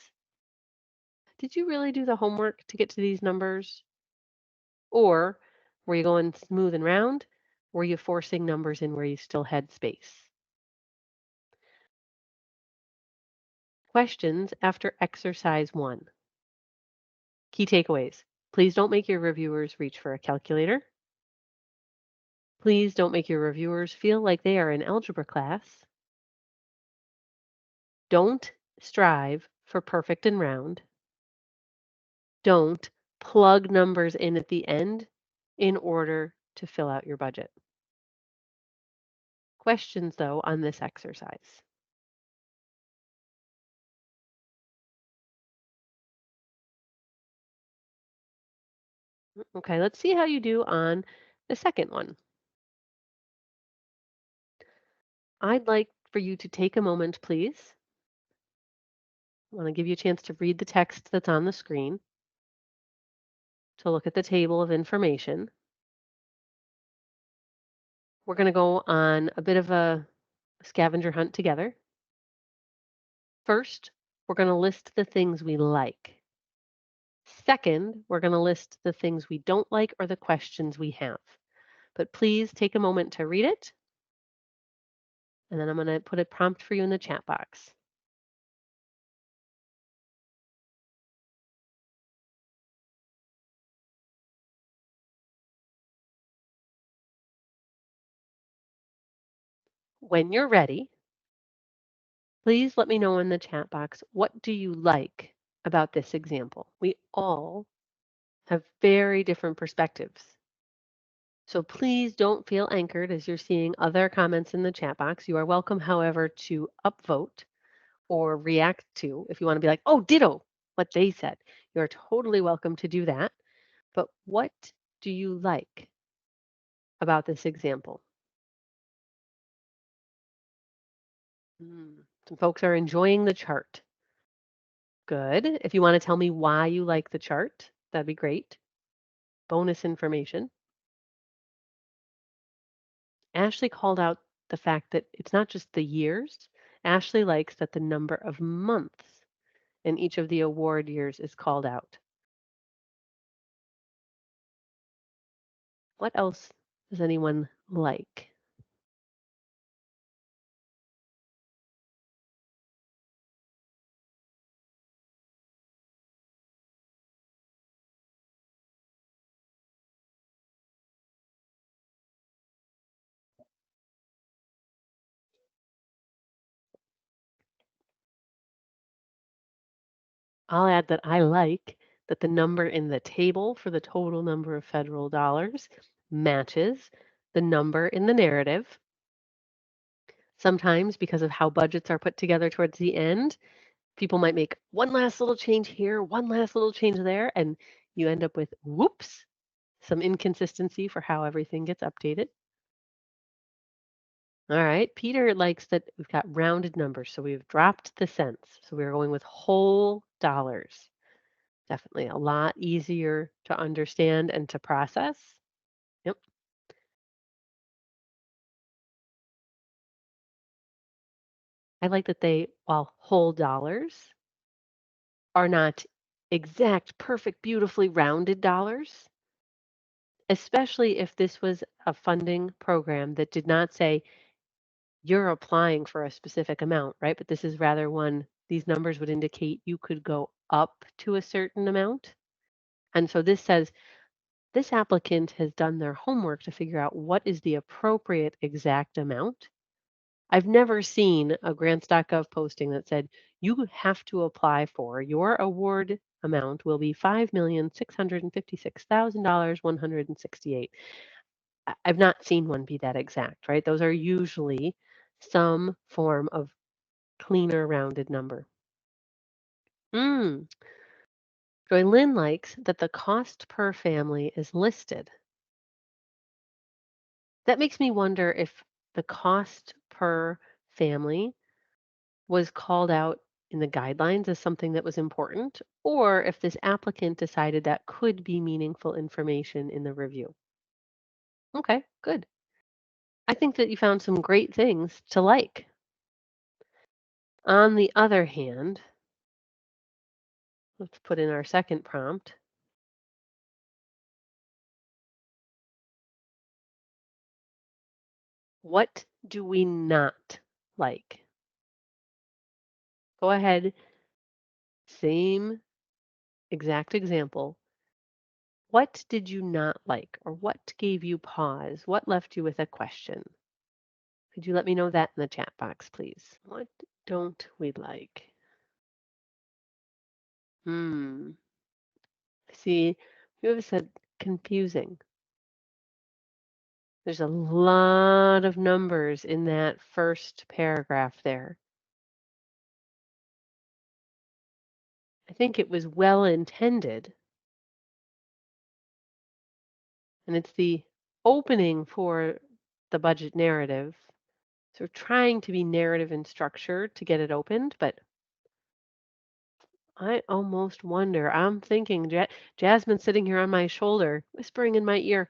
Did you really do the homework to get to these numbers? Or were you going smooth and round? Were you forcing numbers in where you still had space? Questions after exercise 1. Key takeaways. Please don't make your reviewers reach for a calculator. Please don't make your reviewers feel like they are in algebra class. Don't strive for perfect and round. Don't plug numbers in at the end in order to fill out your budget. Questions, though, on this exercise. Okay, let's see how you do on the second one. I'd like for you to take a moment, please. I want to give you a chance to read the text that's on the screen, to look at the table of information. We're going to go on a bit of a scavenger hunt together. First, we're going to list the things we like. Second, we're going to list the things we don't like or the questions we have. But please take a moment to read it. And then I'm going to put a prompt for you in the chat box. When you're ready, please let me know in the chat box, what do you like about this example? We all have very different perspectives. So please don't feel anchored as you're seeing other comments in the chat box. You are welcome, however, to upvote or react to, if you want to be like, oh, ditto what they said. You're totally welcome to do that. But what do you like about this example? Some folks are enjoying the chart. Good. If you want to tell me why you like the chart, that'd be great. Bonus information. Ashley called out the fact that it's not just the years. Ashley likes that the number of months in each of the award years is called out. What else does anyone like? I'll add that I like that the number in the table for the total number of federal dollars matches the number in the narrative. Sometimes, because of how budgets are put together towards the end, people might make one last little change here, one last little change there, and you end up with, whoops, some inconsistency for how everything gets updated. All right, Peter likes that we've got rounded numbers, so we've dropped the cents. So we're going with whole dollars. Definitely a lot easier to understand and to process. Yep. I like that they, while whole dollars, are not exact, perfect, beautifully rounded dollars, especially if this was a funding program that did not say you're applying for a specific amount, right? But this is rather one, these numbers would indicate you could go up to a certain amount. And so this says this applicant has done their homework to figure out what is the appropriate exact amount. I've never seen a grants.gov posting that said you have to apply for your award amount will be $5,656,000 168. I've not seen one be that exact, right? Those are usually some form of cleaner rounded number. Mm. Joy Lynn likes that the cost per family is listed. That makes me wonder if the cost per family was called out in the guidelines as something that was important, or if this applicant decided that could be meaningful information in the review. Okay, good. I think that you found some great things to like. On the other hand, let's put in our second prompt. What do we not like? Go ahead, same exact example. What did you not like, or what gave you pause? What left you with a question? Could you let me know that in the chat box, please? What don't we like? Hmm. See, you have said confusing. There's a lot of numbers in that first paragraph there. I think it was well intended, and it's the opening for the budget narrative. So we're trying to be narrative in structure to get it opened, but I almost wonder. I'm thinking, Jasmine's sitting here on my shoulder, whispering in my ear,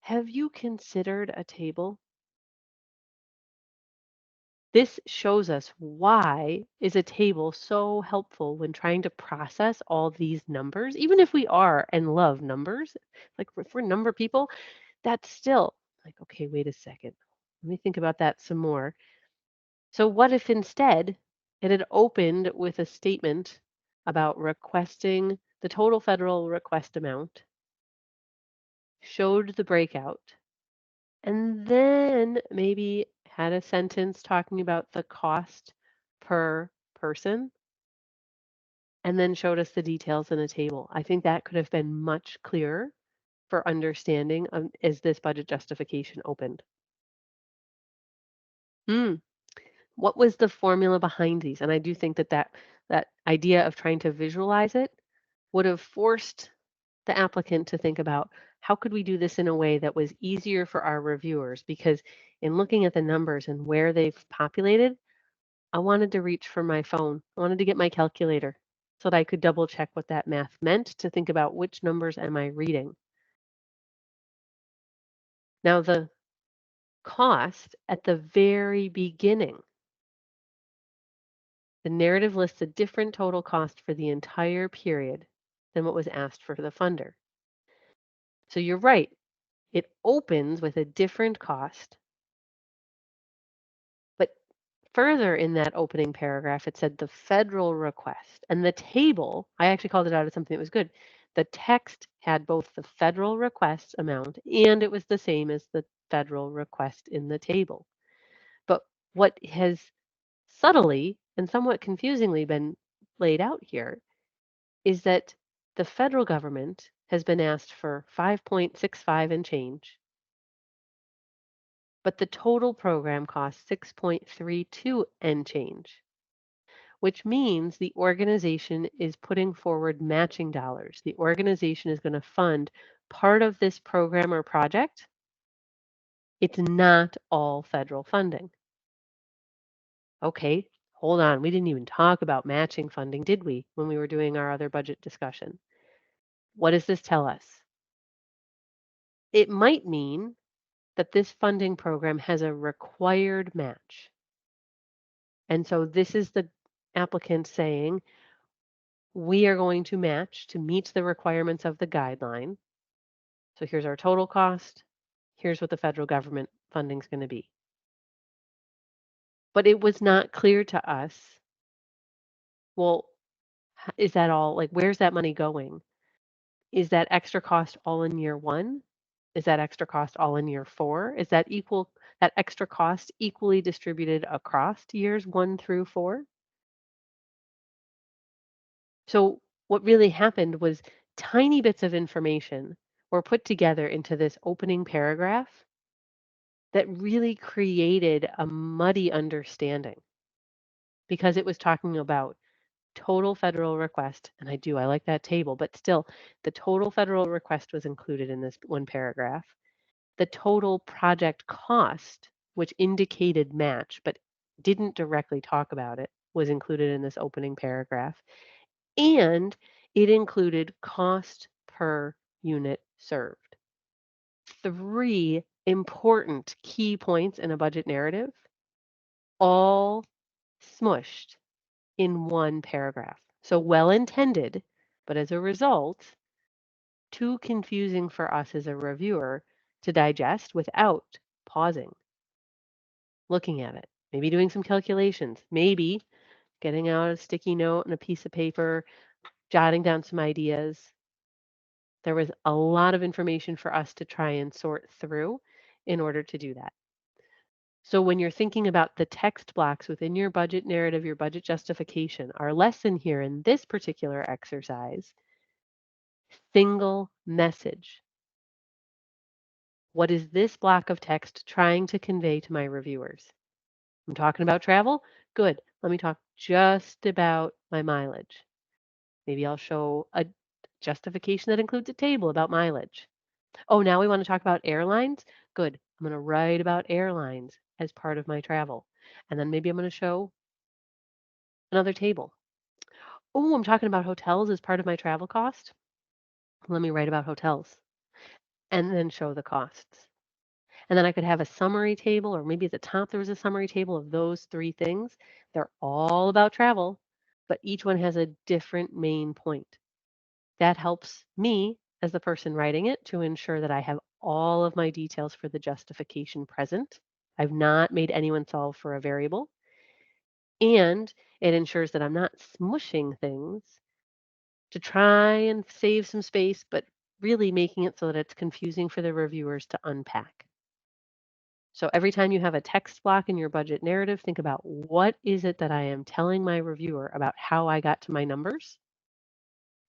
have you considered a table? This shows us why is a table so helpful when trying to process all these numbers, even if we are and love numbers, like if we're number people, that's still like, okay, wait a second. Let me think about that some more. So what if instead it had opened with a statement about requesting the total federal request amount, showed the breakout, and then maybe had a sentence talking about the cost per person, and then showed us the details in a table. I think that could have been much clearer for understanding as this budget justification opened. Hmm. What was the formula behind these? And I do think that that idea of trying to visualize it would have forced the applicant to think about how could we do this in a way that was easier for our reviewers? Because in looking at the numbers and where they've populated, I wanted to reach for my phone. I wanted to get my calculator so that I could double check what that math meant to think about which numbers am I reading. Now, the cost at the very beginning, the narrative lists a different total cost for the entire period than what was asked for the funder. So you're right. It opens with a different cost, but further in that opening paragraph, it said the federal request. And the table, I actually called it out as something that was good. The text had both the federal request amount and it was the same as the federal request in the table. But what has subtly and somewhat confusingly been laid out here is that the federal government has been asked for 5.65 and change, but the total program costs 6.32 and change, which means the organization is putting forward matching dollars. The organization is going to fund part of this program or project. It's not all federal funding. Okay, hold on. We didn't even talk about matching funding, did we, when we were doing our other budget discussion? What does this tell us? It might mean that this funding program has a required match. And so this is the applicant saying, we are going to match to meet the requirements of the guideline. So here's our total cost. Here's what the federal government funding is going to be. But it was not clear to us, well, is that all? Like, where's that money going? Is that extra cost all in year one? Is that extra cost all in year four? Is that extra cost equally distributed across years 1 through 4? So what really happened was tiny bits of information were put together into this opening paragraph that really created a muddy understanding because it was talking about total federal request, and I like that table, but still, the total federal request was included in this one paragraph. The total project cost, which indicated match but didn't directly talk about it, was included in this opening paragraph. And it included cost per unit served. 3 important key points in a budget narrative, all smushed in one paragraph. So well intended, but as a result, too confusing for us as a reviewer to digest without pausing, looking at it, maybe doing some calculations, maybe getting out a sticky note and a piece of paper, jotting down some ideas. There was a lot of information for us to try and sort through in order to do that. So when you're thinking about the text blocks within your budget narrative, your budget justification, our lesson here in this particular exercise, single message. What is this block of text trying to convey to my reviewers? I'm talking about travel? Good. Let me talk just about my mileage. Maybe I'll show a justification that includes a table about mileage. Oh, now we want to talk about airlines? Good. I'm going to write about airlines as part of my travel. And then maybe I'm going to show another table. Oh, I'm talking about hotels as part of my travel cost. Let me write about hotels and then show the costs. And then I could have a summary table, or maybe at the top there was a summary table of those 3 things. They're all about travel, but each one has a different main point. That helps me as the person writing it to ensure that I have all of my details for the justification present. I've not made anyone solve for a variable. And it ensures that I'm not smushing things to try and save some space, but really making it so that it's confusing for the reviewers to unpack. So every time you have a text block in your budget narrative, think about what is it that I am telling my reviewer about how I got to my numbers?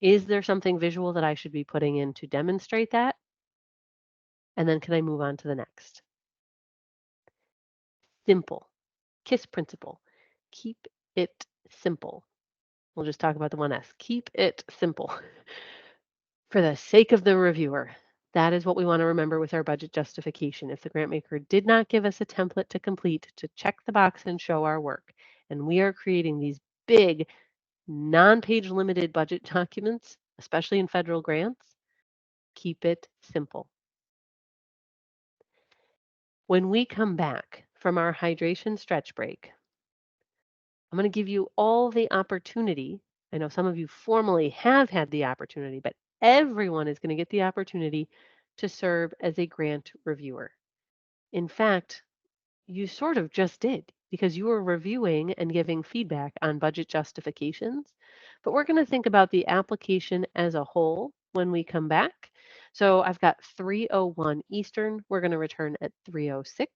Is there something visual that I should be putting in to demonstrate that? And then can I move on to the next? Simple. KISS principle. Keep it simple. We'll just talk about the 1S. Keep it simple for the sake of the reviewer. That is what we want to remember with our budget justification. If the grant maker did not give us a template to complete to check the box and show our work, and we are creating these big non-page limited budget documents, especially in federal grants, keep it simple. When we come back from our hydration stretch break, I'm going to give you all the opportunity. I know some of you formally have had the opportunity, but everyone is going to get the opportunity to serve as a grant reviewer. In fact, you sort of just did because you were reviewing and giving feedback on budget justifications. But we're going to think about the application as a whole when we come back. So I've got 3:01 Eastern. We're going to return at 3:06.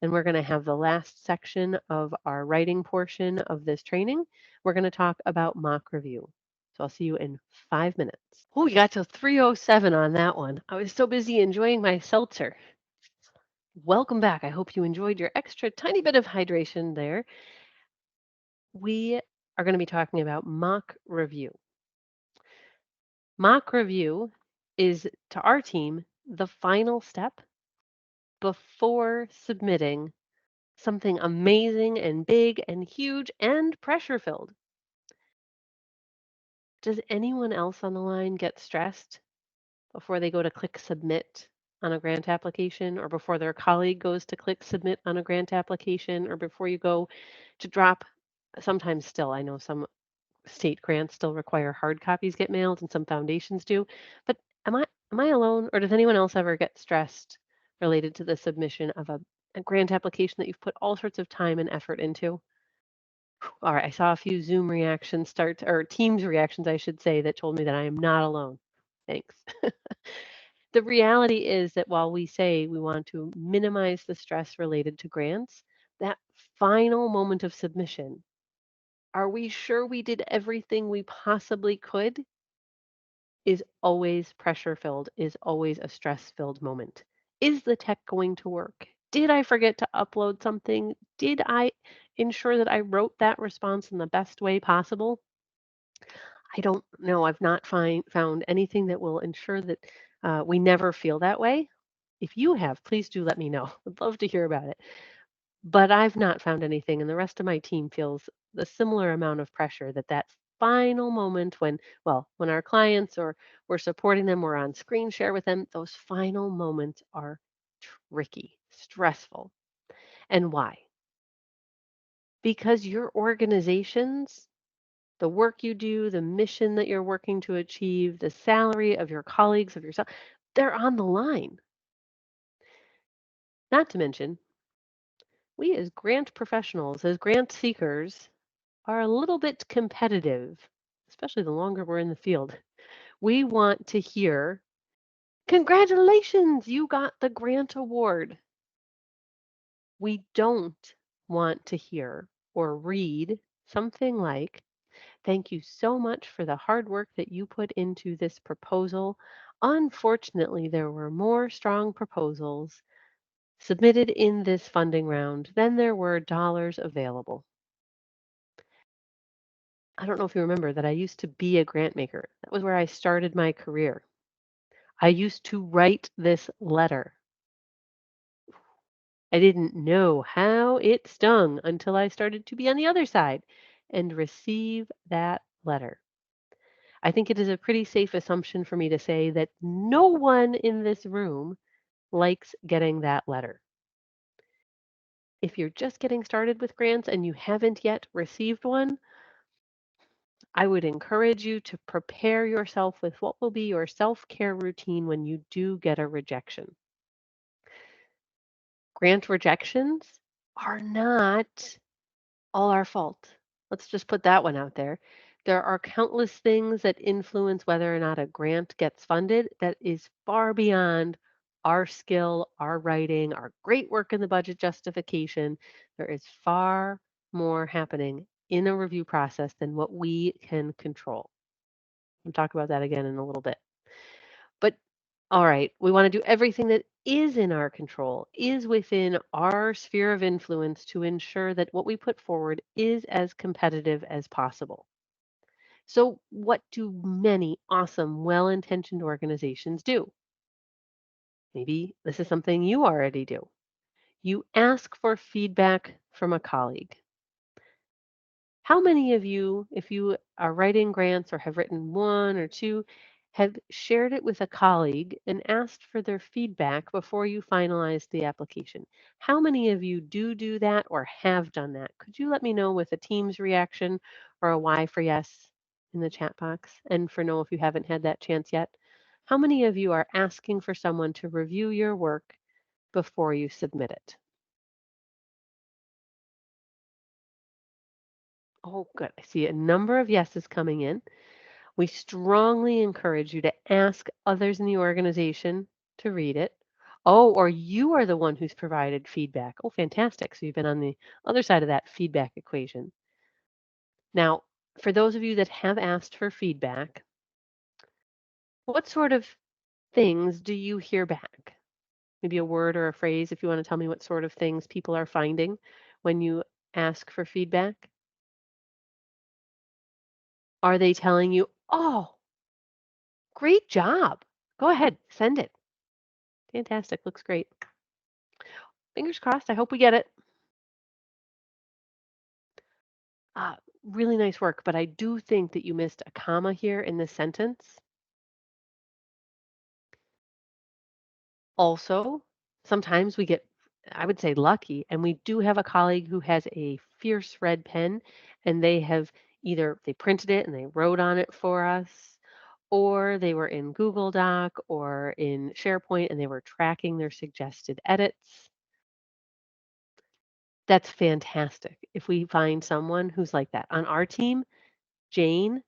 And we're going to have the last section of our writing portion of this training. We're going to talk about mock review. So I'll see you in 5 minutes. Oh, we got till 3:07 on that one. I was so busy enjoying my seltzer. Welcome back. I hope you enjoyed your extra tiny bit of hydration there. We are going to be talking about mock review. Mock review is, to our team, the final step before submitting something amazing and big and huge and pressure filled. Does anyone else on the line get stressed before they go to click submit on a grant application or before their colleague goes to click submit on a grant application or before you go to drop. Sometimes still, I know some state grants still require hard copies get mailed and some foundations do. But am I alone or does anyone else ever get stressed related to the submission of a grant application that you've put all sorts of time and effort into? All right, I saw a few Zoom reactions start or Teams reactions, I should say, that told me that I am not alone. Thanks. The reality is that while we say we want to minimize the stress related to grants, that final moment of submission, are we sure we did everything we possibly could? Is always pressure filled, is always a stress filled moment. Is the tech going to work? Did I forget to upload something? Did I ensure that I wrote that response in the best way possible? I don't know. I've not found anything that will ensure that we never feel that way. If you have, please do let me know. I'd love to hear about it. But I've not found anything, and the rest of my team feels a similar amount of pressure that that final moment when, well, when our clients or we're supporting them, we're on screen share with them, those final moments are tricky, stressful. And why? Because your organizations, the work you do, the mission that you're working to achieve, the salary of your colleagues, of yourself, they're on the line. Not to mention, we as grant professionals, as grant seekers, are a little bit competitive, especially the longer we're in the field. We want to hear, congratulations, you got the grant award. We don't want to hear or read something like, thank you so much for the hard work that you put into this proposal. Unfortunately, there were more strong proposals submitted in this funding round than there were dollars available. I don't know if you remember that I used to be a grant maker. That was where I started my career. I used to write this letter. I didn't know how it stung until I started to be on the other side and receive that letter. I think it is a pretty safe assumption for me to say that no one in this room likes getting that letter. If you're just getting started with grants and you haven't yet received one, I would encourage you to prepare yourself with what will be your self care routine when you do get a rejection. Grant rejections are not all our fault. Let's just put that one out there. There are countless things that influence whether or not a grant gets funded that is far beyond our skill, our writing, our great work in the budget justification. There is far more happening in a review process than what we can control. We'll talk about that again in a little bit. But all right, we want to do everything that is in our control, is within our sphere of influence to ensure that what we put forward is as competitive as possible. So, what do many awesome, well intentioned organizations do? Maybe this is something you already do. You ask for feedback from a colleague. How many of you, if you are writing grants or have written one or two, have shared it with a colleague and asked for their feedback before you finalize the application? How many of you do that or have done that? Could you let me know with a Teams reaction or a Y for yes in the chat box? And for no, if you haven't had that chance yet, how many of you are asking for someone to review your work before you submit it? Oh, good. I see a number of yeses coming in. We strongly encourage you to ask others in the organization to read it. Oh, or you are the one who's provided feedback. Oh, fantastic. So you've been on the other side of that feedback equation. Now, for those of you that have asked for feedback, what sort of things do you hear back? Maybe a word or a phrase if you want to tell me what sort of things people are finding when you ask for feedback. Are they telling you, oh, great job? Go ahead, send it. Fantastic. Looks great. Fingers crossed. I hope we get it. Uh, really nice work, but I do think that you missed a comma here in this sentence. Also, sometimes we get, I would say, lucky, and we do have a colleague who has a fierce red pen, and they have either they printed it and they wrote on it for us, or they were in Google Doc or in SharePoint and they were tracking their suggested edits. That's fantastic. If we find someone who's like that. On our team, Jane,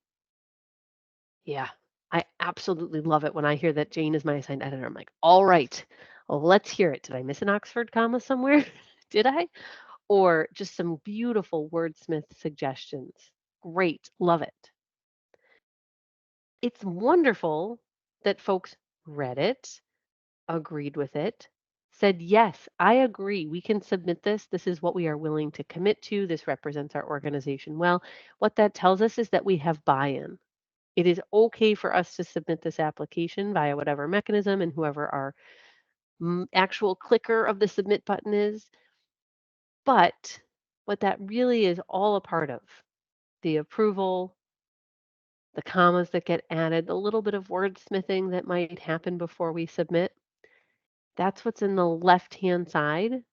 yeah, I absolutely love it when I hear that Jane is my assigned editor. I'm like, all right, well, let's hear it. Did I miss an Oxford comma somewhere? Did I? Or just some beautiful wordsmith suggestions. Great, love it. It's wonderful that folks read it, agreed with it, said, yes, I agree. We can submit this. This is what we are willing to commit to. This represents our organization well. What that tells us is that we have buy in. It is okay for us to submit this application via whatever mechanism and whoever our actual clicker of the submit button is. But what that really is all a part of the approval, the commas that get added, the little bit of wordsmithing that might happen before we submit. That's what's in the left-hand side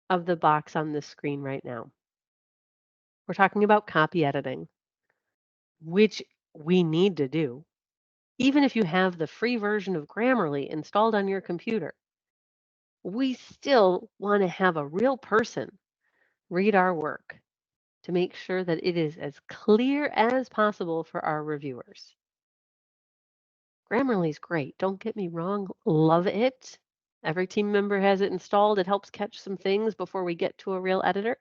of the box on this screen right now. We're talking about copy editing, which we need to do. Even if you have the free version of Grammarly installed on your computer, we still want to have a real person read our work to make sure that it is as clear as possible for our reviewers. Grammarly is great. Don't get me wrong. Love it. Every team member has it installed. It helps catch some things before we get to a real editor.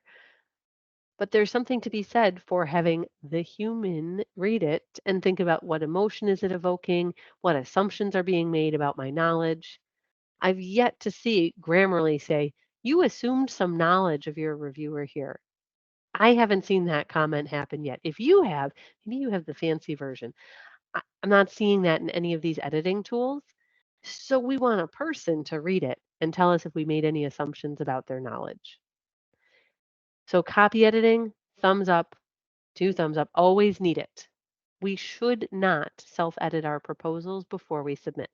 But there's something to be said for having the human read it and think about what emotion is it evoking, what assumptions are being made about my knowledge. I've yet to see Grammarly say, you assumed some knowledge of your reviewer here. I haven't seen that comment happen yet. If you have, maybe you have the fancy version. I'm not seeing that in any of these editing tools. So we want a person to read it and tell us if we made any assumptions about their knowledge. So copy editing, thumbs up, 2 thumbs up, always need it. We should not self-edit our proposals before we submit.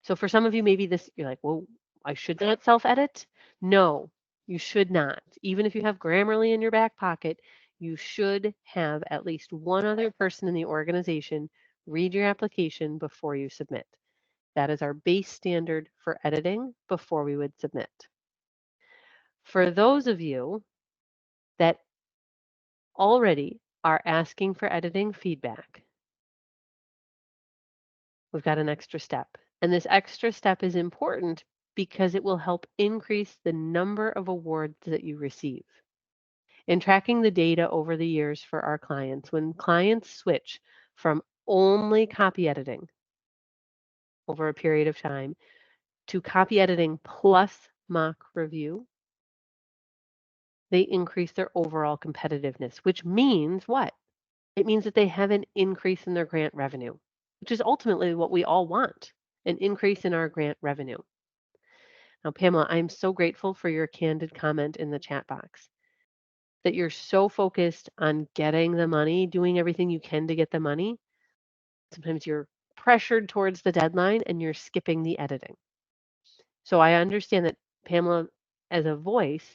So for some of you, maybe this, you're like, well, I should not self-edit. No, you should not. Even if you have Grammarly in your back pocket, you should have at least one other person in the organization read your application before you submit. That is our base standard for editing before we would submit. For those of you that already are asking for editing feedback, we've got an extra step. And this extra step is important because it will help increase the number of awards that you receive. In tracking the data over the years for our clients, when clients switch from only copy editing over a period of time to copy editing plus mock review, they increase their overall competitiveness, which means what? It means that they have an increase in their grant revenue, which is ultimately what we all want, an increase in our grant revenue. Now, Pamela, I'm so grateful for your candid comment in the chat box that you're so focused on getting the money, doing everything you can to get the money. Sometimes you're pressured towards the deadline and you're skipping the editing. So I understand that Pamela, as a voice,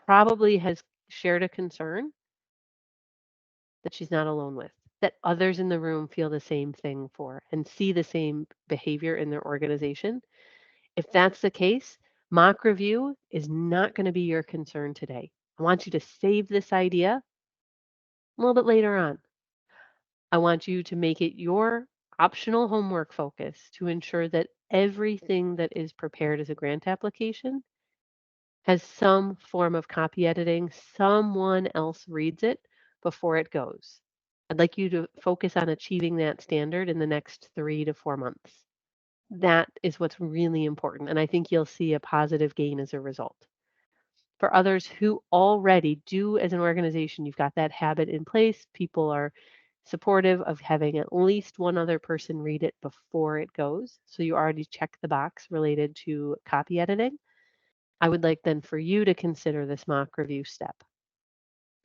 probably has shared a concern that she's not alone with, that others in the room feel the same thing for and see the same behavior in their organization. If that's the case, mock review is not going to be your concern today. I want you to save this idea a little bit later on. I want you to make it your optional homework focus to ensure that everything that is prepared as a grant application has some form of copy editing. Someone else reads it before it goes. I'd like you to focus on achieving that standard in the next 3 to 4 months. That is what's really important, and I think you'll see a positive gain as a result. For others who already do as an organization, you've got that habit in place. People are supportive of having at least one other person read it before it goes. So you already check the box related to copy editing. I would like then for you to consider this mock review step.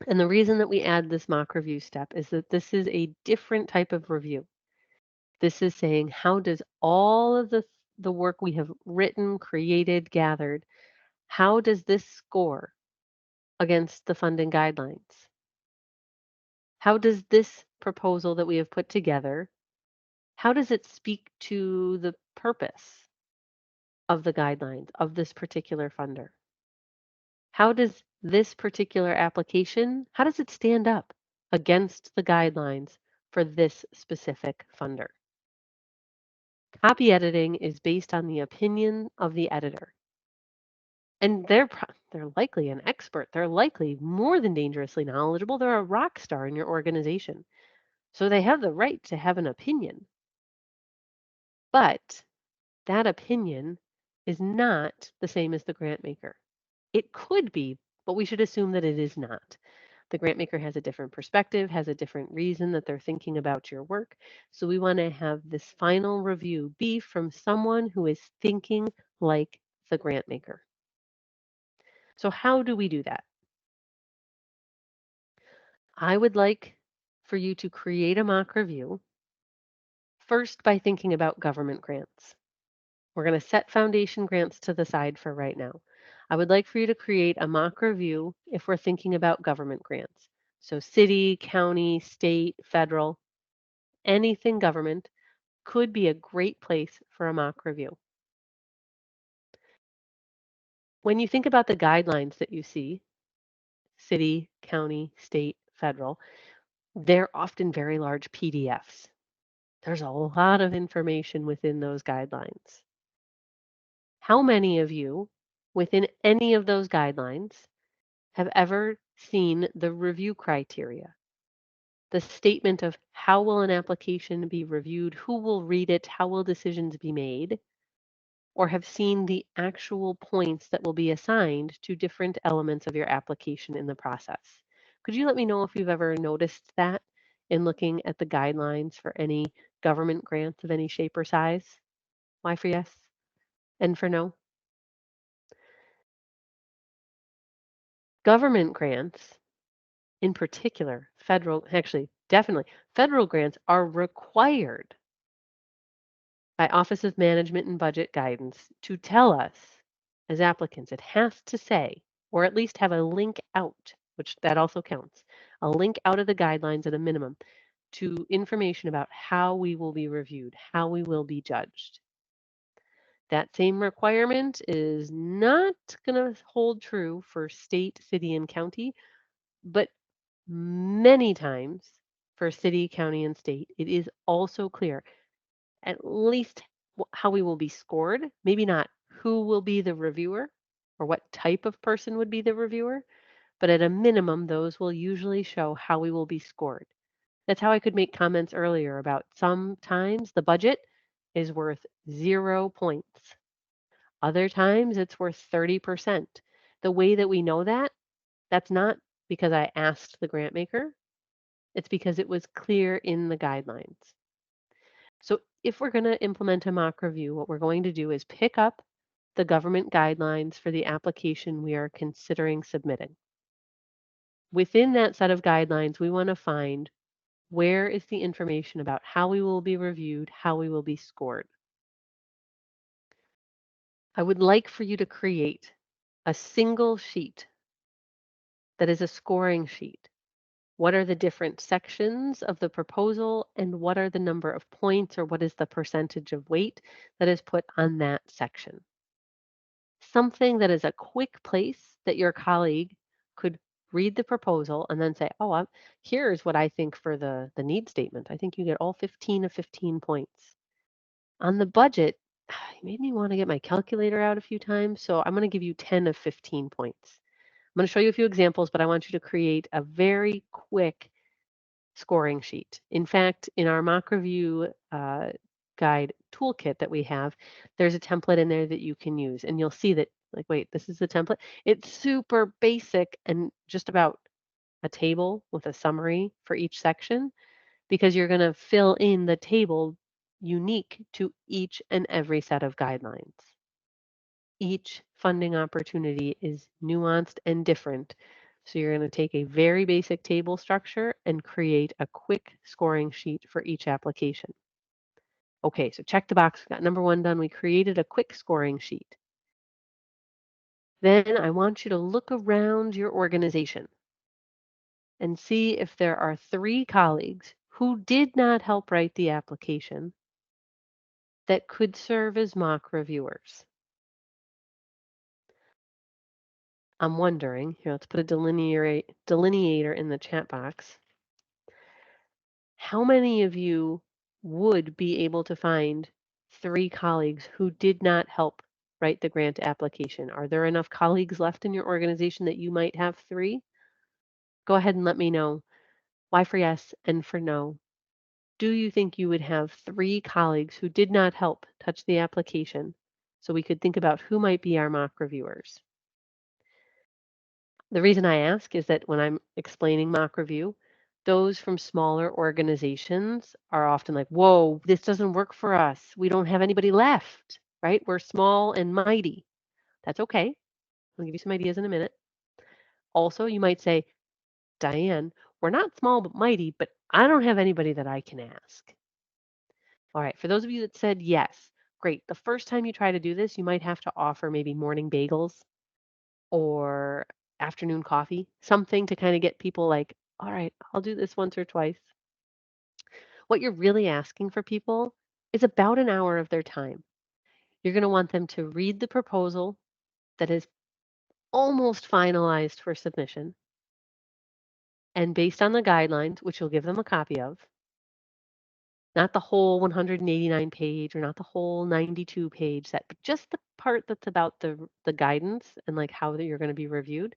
And the reason that we add this mock review step is that this is a different type of review. This is saying, how does all of the the work we have written, created, gathered, how does this score against the funding guidelines? How does this proposal that we have put together, how does it speak to the purpose of the guidelines of this particular funder? How does this particular application, how does it stand up against the guidelines for this specific funder? Copy editing is based on the opinion of the editor. And they're likely an expert. They're likely more than dangerously knowledgeable. They're a rock star in your organization. So they have the right to have an opinion. But that opinion is not the same as the grant maker. It could be, but we should assume that it is not. The grant maker has a different perspective, has a different reason that they're thinking about your work. So we want to have this final review be from someone who is thinking like the grant maker. So how do we do that? I would like for you to create a mock review first by thinking about government grants. We're going to set foundation grants to the side for right now. I would like for you to create a mock review if we're thinking about government grants. So city, county, state, federal, anything government could be a great place for a mock review. When you think about the guidelines that you see, city, county, state, federal, they're often very large PDFs. There's a lot of information within those guidelines. How many of you within any of those guidelines have ever seen the review criteria? The statement of how will an application be reviewed, who will read it, how will decisions be made, or have seen the actual points that will be assigned to different elements of your application in the process. Could you let me know if you've ever noticed that in looking at the guidelines for any government grants of any shape or size? Y for yes, N for no. Government grants, in particular, federal, actually, definitely, federal grants are required by Office of Management and Budget Guidance to tell us as applicants, it has to say, or at least have a link out, which that also counts, a link out of the guidelines at a minimum to information about how we will be reviewed, how we will be judged. That same requirement is not going to hold true for state, city, and county, but many times for city, county, and state, it is also clear at least how we will be scored, maybe not who will be the reviewer or what type of person would be the reviewer, but at a minimum, those will usually show how we will be scored. That's how I could make comments earlier about sometimes the budget is worth 0 points. Other times it's worth 30%. The way that we know that, that's not because I asked the grant maker, it's because it was clear in the guidelines. So if we're going to implement a mock review, what we're going to do is pick up the government guidelines for the application we are considering submitting. Within that set of guidelines, we want to find where is the information about how we will be reviewed, how we will be scored. I would like for you to create a single sheet that is a scoring sheet. What are the different sections of the proposal and what are the number of points or what is the percentage of weight that is put on that section? Something that is a quick place that your colleague could read the proposal and then say, oh, here's what I think for the need statement. I think you get all 15 of 15 points. On the budget, you made me want to get my calculator out a few times, so I'm going to give you 10 of 15 points. I'm going to show you a few examples, but I want you to create a very quick scoring sheet. In fact, in our mock review guide toolkit that we have, there's a template in there that you can use. And you'll see that, like, wait, this is the template. It's super basic and just about a table with a summary for each section because you're going to fill in the table unique to each and every set of guidelines. Each funding opportunity is nuanced and different. So you're going to take a very basic table structure and create a quick scoring sheet for each application. Okay, so check the box. We got number 1 done. We created a quick scoring sheet. Then I want you to look around your organization and see if there are 3 colleagues who did not help write the application that could serve as mock reviewers. I'm wondering, here, let's put a delineator in the chat box. How many of you would be able to find 3 colleagues who did not help write the grant application? Are there enough colleagues left in your organization that you might have 3? Go ahead and let me know. Y for yes and for no. Do you think you would have 3 colleagues who did not help touch the application so we could think about who might be our mock reviewers? The reason I ask is that when I'm explaining mock review, those from smaller organizations are often like, whoa, this doesn't work for us. We don't have anybody left, right? We're small and mighty. That's okay. I'll give you some ideas in a minute. Also, you might say, Diane, we're not small but mighty, but I don't have anybody that I can ask. All right, for those of you that said yes, great. The first time you try to do this, you might have to offer maybe morning bagels or afternoon coffee, something to kind of get people like, all right, I'll do this once or twice. What you're really asking for people is about an hour of their time. You're going to want them to read the proposal that is almost finalized for submission. And based on the guidelines, which you'll give them a copy of, not the whole 189 page or not the whole 92 page set, but just the part that's about the guidance and like how you're going to be reviewed,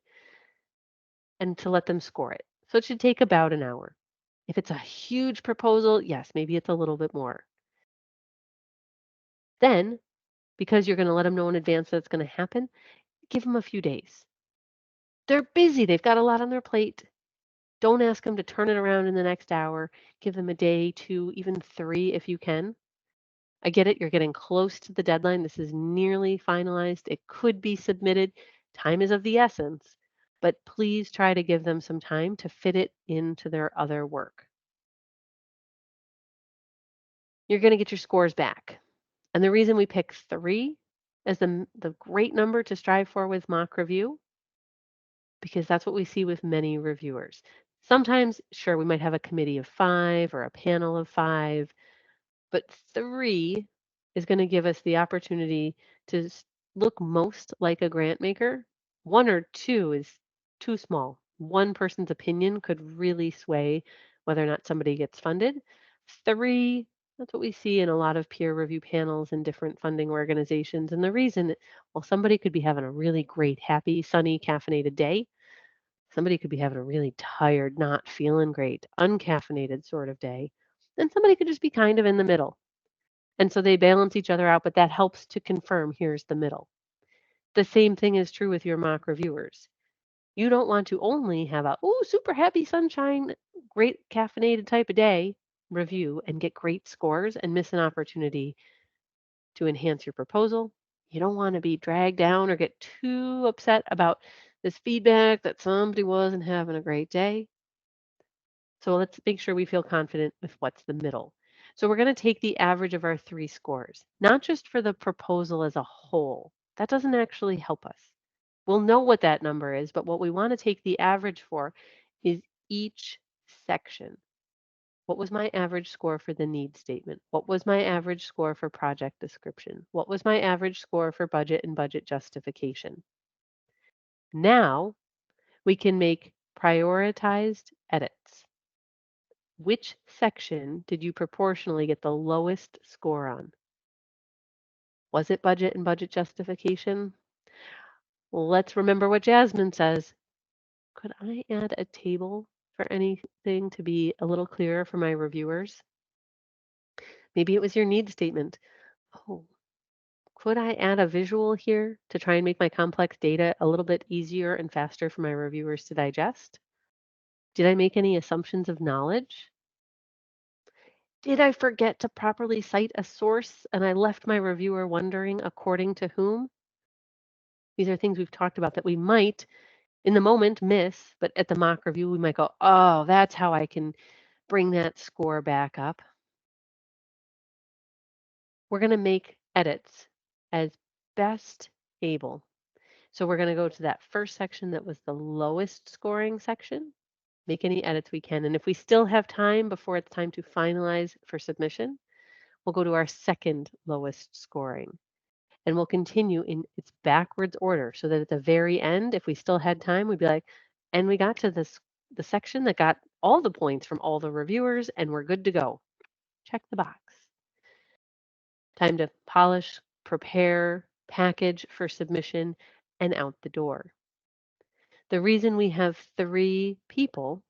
and to let them score it. So it should take about an hour. If it's a huge proposal, yes, maybe it's a little bit more. Then, because you're going to let them know in advance that it's going to happen, give them a few days. They're busy. They've got a lot on their plate. Don't ask them to turn it around in the next hour. Give them a day, 2, even 3 if you can. I get it. You're getting close to the deadline. This is nearly finalized. It could be submitted. Time is of the essence, but please try to give them some time to fit it into their other work. You're going to get your scores back. And the reason we pick 3 as the great number to strive for with mock review, because that's what we see with many reviewers. Sometimes, sure, we might have a committee of 5 or a panel of 5, but 3 is going to give us the opportunity to look most like a grant maker. 1 or 2 is too small. One person's opinion could really sway whether or not somebody gets funded. 3, that's what we see in a lot of peer review panels and different funding organizations. And the reason, well, somebody could be having a really great, happy, sunny, caffeinated day. Somebody could be having a really tired, not feeling great, uncaffeinated sort of day. And somebody could just be kind of in the middle. And so they balance each other out, but that helps to confirm here's the middle. The same thing is true with your mock reviewers. You don't want to only have a, oh, super happy sunshine, great caffeinated type of day review and get great scores and miss an opportunity to enhance your proposal. You don't want to be dragged down or get too upset about this feedback that somebody wasn't having a great day. So let's make sure we feel confident with what's the middle. So we're going to take the average of our 3 scores, not just for the proposal as a whole. That doesn't actually help us. We'll know what that number is, but what we want to take the average for is each section. What was my average score for the need statement? What was my average score for project description? What was my average score for budget and budget justification? Now we can make prioritized edits. Which section did you proportionally get the lowest score on? Was it budget and budget justification? Well, let's remember what Jasmine says. Could I add a table for anything to be a little clearer for my reviewers? Maybe it was your need statement. Oh, could I add a visual here to try and make my complex data a little bit easier and faster for my reviewers to digest? Did I make any assumptions of knowledge? Did I forget to properly cite a source and I left my reviewer wondering according to whom? These are things we've talked about that we might in the moment miss, but at the mock review, we might go, oh, that's how I can bring that score back up. We're going to make edits as best able. So we're going to go to that first section that was the lowest scoring section, make any edits we can. And if we still have time before it's time to finalize for submission, we'll go to our second lowest scoring. And we'll continue in its backwards order so that at the very end, if we still had time, we'd be like, and we got to the section that got all the points from all the reviewers and we're good to go. Check the box. Time to polish, prepare, package for submission, and out the door. The reason we have 3 people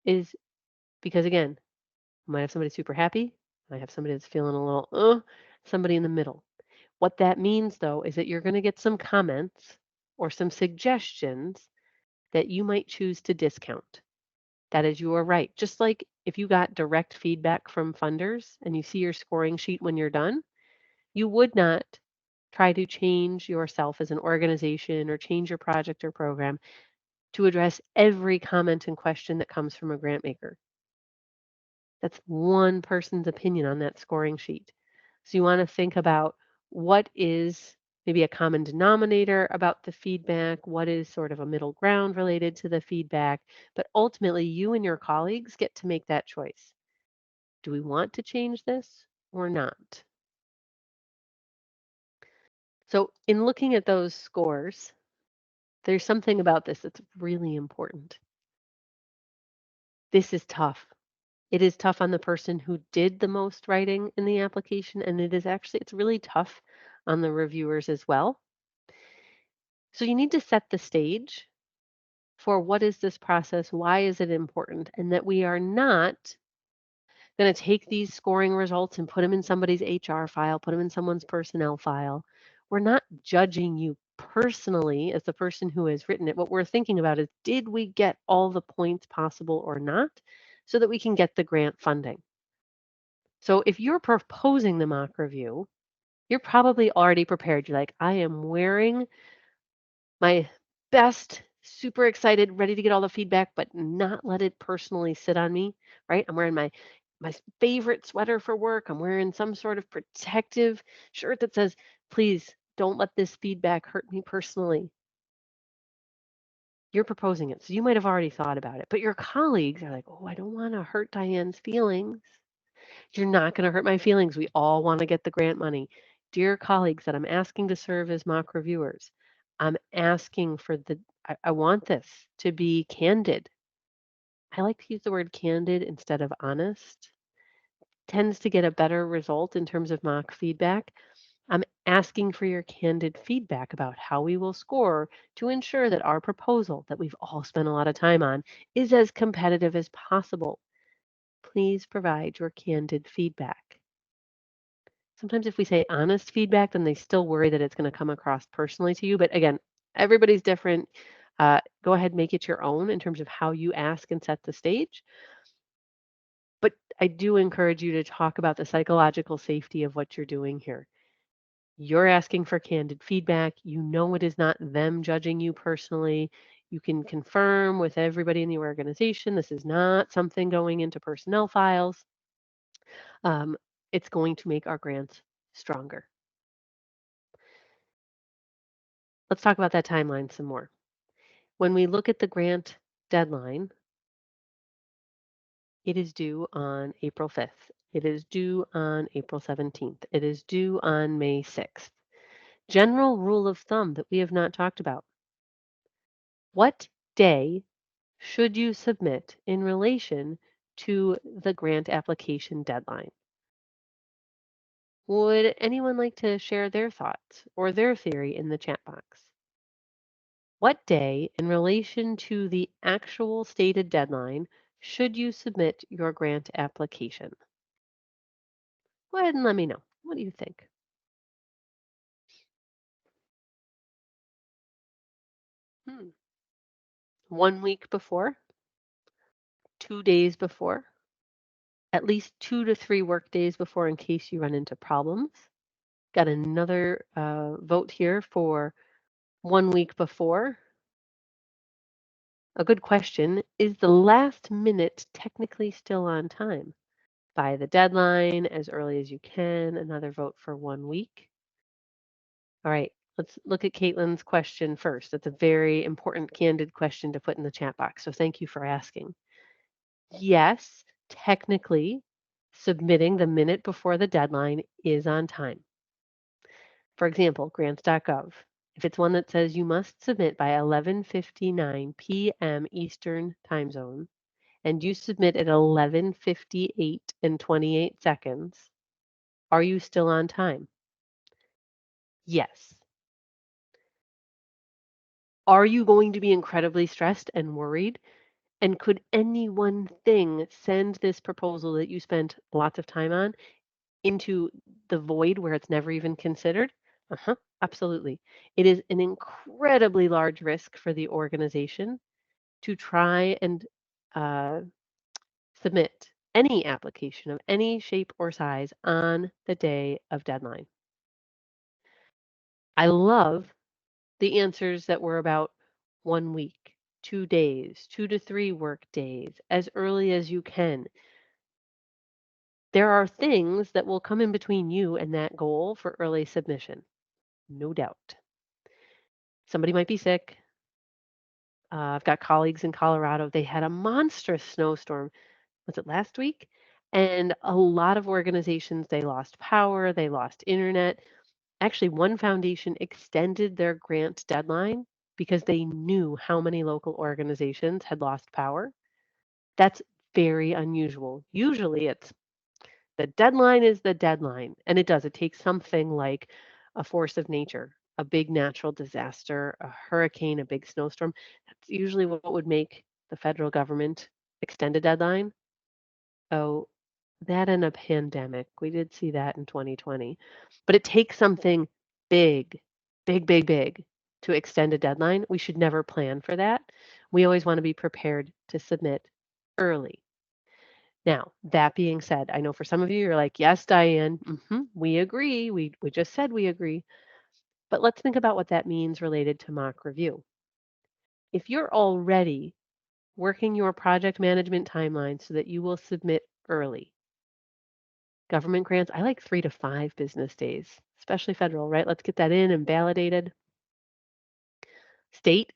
is because, again, we might have somebody super happy, might have somebody that's feeling a little, somebody in the middle. What that means, though, is that you're going to get some comments or some suggestions that you might choose to discount. That is your right. Just like if you got direct feedback from funders and you see your scoring sheet when you're done, you would not try to change yourself as an organization or change your project or program to address every comment and question that comes from a grant maker. That's one person's opinion on that scoring sheet. So you want to think about what is maybe a common denominator about the feedback, what is sort of a middle ground related to the feedback, but ultimately you and your colleagues get to make that choice. Do we want to change this or not? So in looking at those scores, there's something about this that's really important. This is tough. It is tough on the person who did the most writing in the application, and it's really tough on the reviewers as well. So you need to set the stage for what is this process, why is it important, and that we are not going to take these scoring results and put them in somebody's HR file, put them in someone's personnel file. We're not judging you personally as the person who has written it. What we're thinking about is, did we get all the points possible or not, so that we can get the grant funding? So if you're proposing the mock review, you're probably already prepared. You're like, I am wearing my best, super excited, ready to get all the feedback, but not let it personally sit on me, right? I'm wearing my favorite sweater for work. I'm wearing some sort of protective shirt that says, please don't let this feedback hurt me personally. You're proposing it. So you might have already thought about it, but your colleagues are like, oh, I don't want to hurt Diane's feelings. You're not going to hurt my feelings. We all want to get the grant money. Dear colleagues that I'm asking to serve as mock reviewers, I'm asking for I want this to be candid. I like to use the word candid instead of honest. Tends to get a better result in terms of mock feedback. I'm asking for your candid feedback about how we will score to ensure that our proposal that we've all spent a lot of time on is as competitive as possible. Please provide your candid feedback. Sometimes if we say honest feedback, then they still worry that it's going to come across personally to you. But again, everybody's different. Go ahead, make it your own in terms of how you ask and set the stage. But I do encourage you to talk about the psychological safety of what you're doing here. You're asking for candid feedback. You know it is not them judging you personally. You can confirm with everybody in the organization this is not something going into personnel files. Um, it's going to make our grants stronger. Let's talk about that timeline some more. When we look at the grant deadline, it is due on April 5th. It is due on April 17th. It is due on May 6th. General rule of thumb that we have not talked about. What day should you submit in relation to the grant application deadline? Would anyone like to share their thoughts or their theory in the chat box? What day, in relation to the actual stated deadline, should you submit your grant application? Go ahead and let me know. What do you think? Hmm. 1 week before, 2 days before, at least 2 to 3 work days before in case you run into problems. Got another vote here for 1 week before. A good question. Is the last minute technically still on time? by the deadline as early as you can. Another vote for 1 week. All right, let's look at Caitlin's question first. That's a very important, candid question to put in the chat box. So thank you for asking. Yes, technically, submitting the minute before the deadline is on time. For example, grants.gov. If it's one that says you must submit by 11:59 p.m. Eastern Time Zone, and you submit at 11:58 and 28 seconds, are you still on time? Yes. Are you going to be incredibly stressed and worried? And could any one thing send this proposal that you spent lots of time on into the void where it's never even considered? Absolutely. It is an incredibly large risk for the organization to try and uh, submit any application of any shape or size on the day of deadline. I love the answers that were about 1 week, 2 days, 2 to 3 work days, as early as you can. There are things that will come in between you and that goal for early submission, no doubt. Somebody might be sick. I've got colleagues in Colorado. They had a monstrous snowstorm. Was it last week? And a lot of organizations, they lost power, they lost internet. Actually, one foundation extended their grant deadline because they knew how many local organizations had lost power. That's very unusual. Usually it's the deadline is the deadline, and it does. It takes something like a force of nature, a big natural disaster, a hurricane, a big snowstorm. That's usually what would make the federal government extend a deadline. Oh, that and a pandemic. We did see that in 2020. But it takes something big, big, big, big to extend a deadline. We should never plan for that. We always want to be prepared to submit early. Now, that being said, I know for some of you, you're like, yes, Diane, we agree. We just said we agree. But let's think about what that means related to mock review. If you're already working your project management timeline so that you will submit early, government grants, I like 3 to 5 business days, especially federal, right? Let's get that in and validated. State,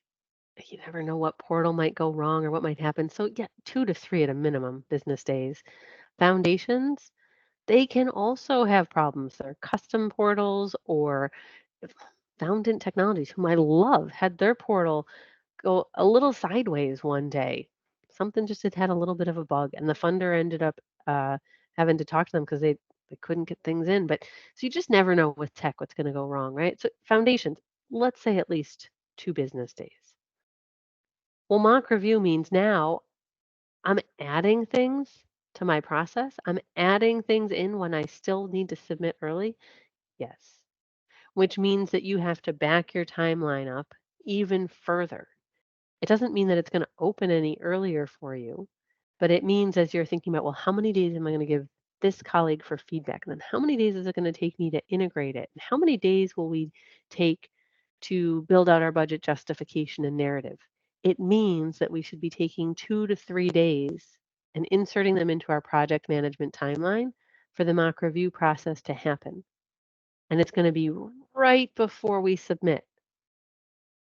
you never know what portal might go wrong or what might happen. So, yeah, 2 to 3 at a minimum business days. Foundations, they can also have problems. They're custom portals or Foundant Technologies, whom I love, had their portal go a little sideways one day. Something just had a little bit of a bug, and the funder ended up having to talk to them because they couldn't get things in. But so you just never know with tech what's going to go wrong, right? So foundations, let's say at least 2 business days. Well, mock review means now I'm adding things to my process. I'm adding things in when I still need to submit early. Yes, which means that you have to back your timeline up even further. It doesn't mean that it's going to open any earlier for you, but it means as you're thinking about, well, how many days am I going to give this colleague for feedback? And then how many days is it going to take me to integrate it? And how many days will we take to build out our budget justification and narrative? It means that we should be taking 2 to 3 days and inserting them into our project management timeline for the mock review process to happen. And it's going to be right before we submit.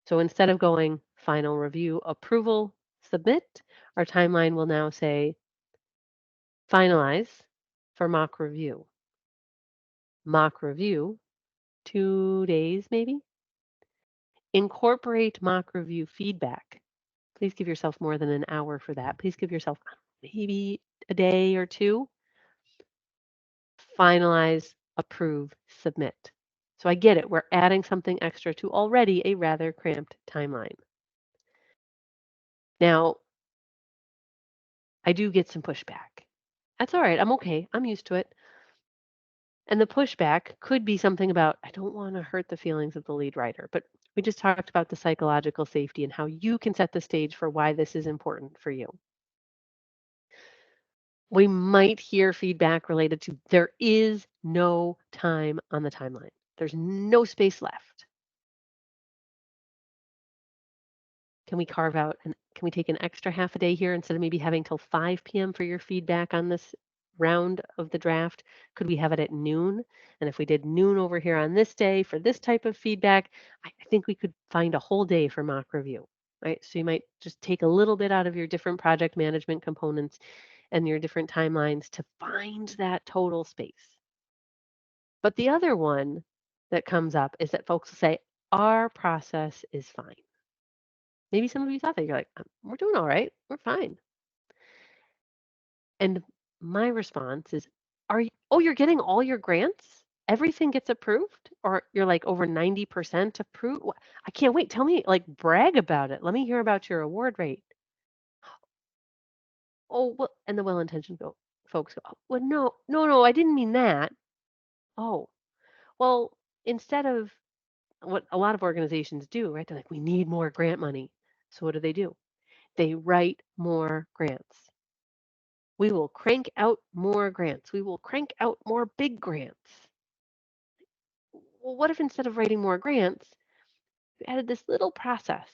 So instead of going final review, approval, submit, our timeline will now say finalize for mock review. Mock review, 2 days maybe. Incorporate mock review feedback. Please give yourself more than an hour for that. Please give yourself maybe a day or two. Finalize, approve, submit. So I get it. We're adding something extra to already a rather cramped timeline. Now, I do get some pushback. That's all right. I'm okay. I'm used to it. And the pushback could be something about, I don't want to hurt the feelings of the lead writer, but we just talked about the psychological safety and how you can set the stage for why this is important for you. We might hear feedback related to there is no time on the timeline. There's no space left. Can we carve out and can we take an extra half a day here instead of maybe having till 5 p.m. for your feedback on this round of the draft, could we have it at noon? And if we did noon over here on this day for this type of feedback, I think we could find a whole day for mock review, right? So you might just take a little bit out of your different project management components and your different timelines to find that total space. But the other one that comes up is that folks will say, our process is fine. Maybe some of you thought that. You're like, we're doing all right. We're fine. And my response is, you're getting all your grants? Everything gets approved? Or you're like over 90% approved? I can't wait. Tell me, like, brag about it. Let me hear about your award rate. Oh, well, and the well-intentioned folks go, "Oh, well, no, no, no, I didn't mean that. Oh, well, instead of what a lot of organizations do, right? They're like, we need more grant money. So what do? They write more grants. We will crank out more grants. We will crank out more big grants. Well, what if instead of writing more grants, you added this little process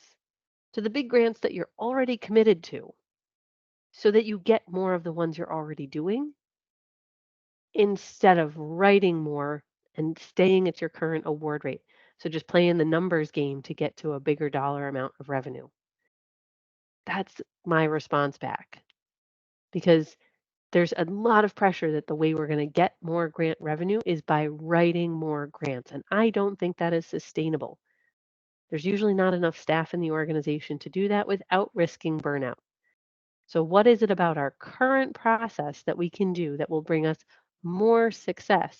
to the big grants that you're already committed to so that you get more of the ones you're already doing instead of writing more and staying at your current award rate? So just playing the numbers game to get to a bigger dollar amount of revenue. That's my response back because there's a lot of pressure that the way we're going to get more grant revenue is by writing more grants. And I don't think that is sustainable. There's usually not enough staff in the organization to do that without risking burnout. So, what is it about our current process that we can do that will bring us more success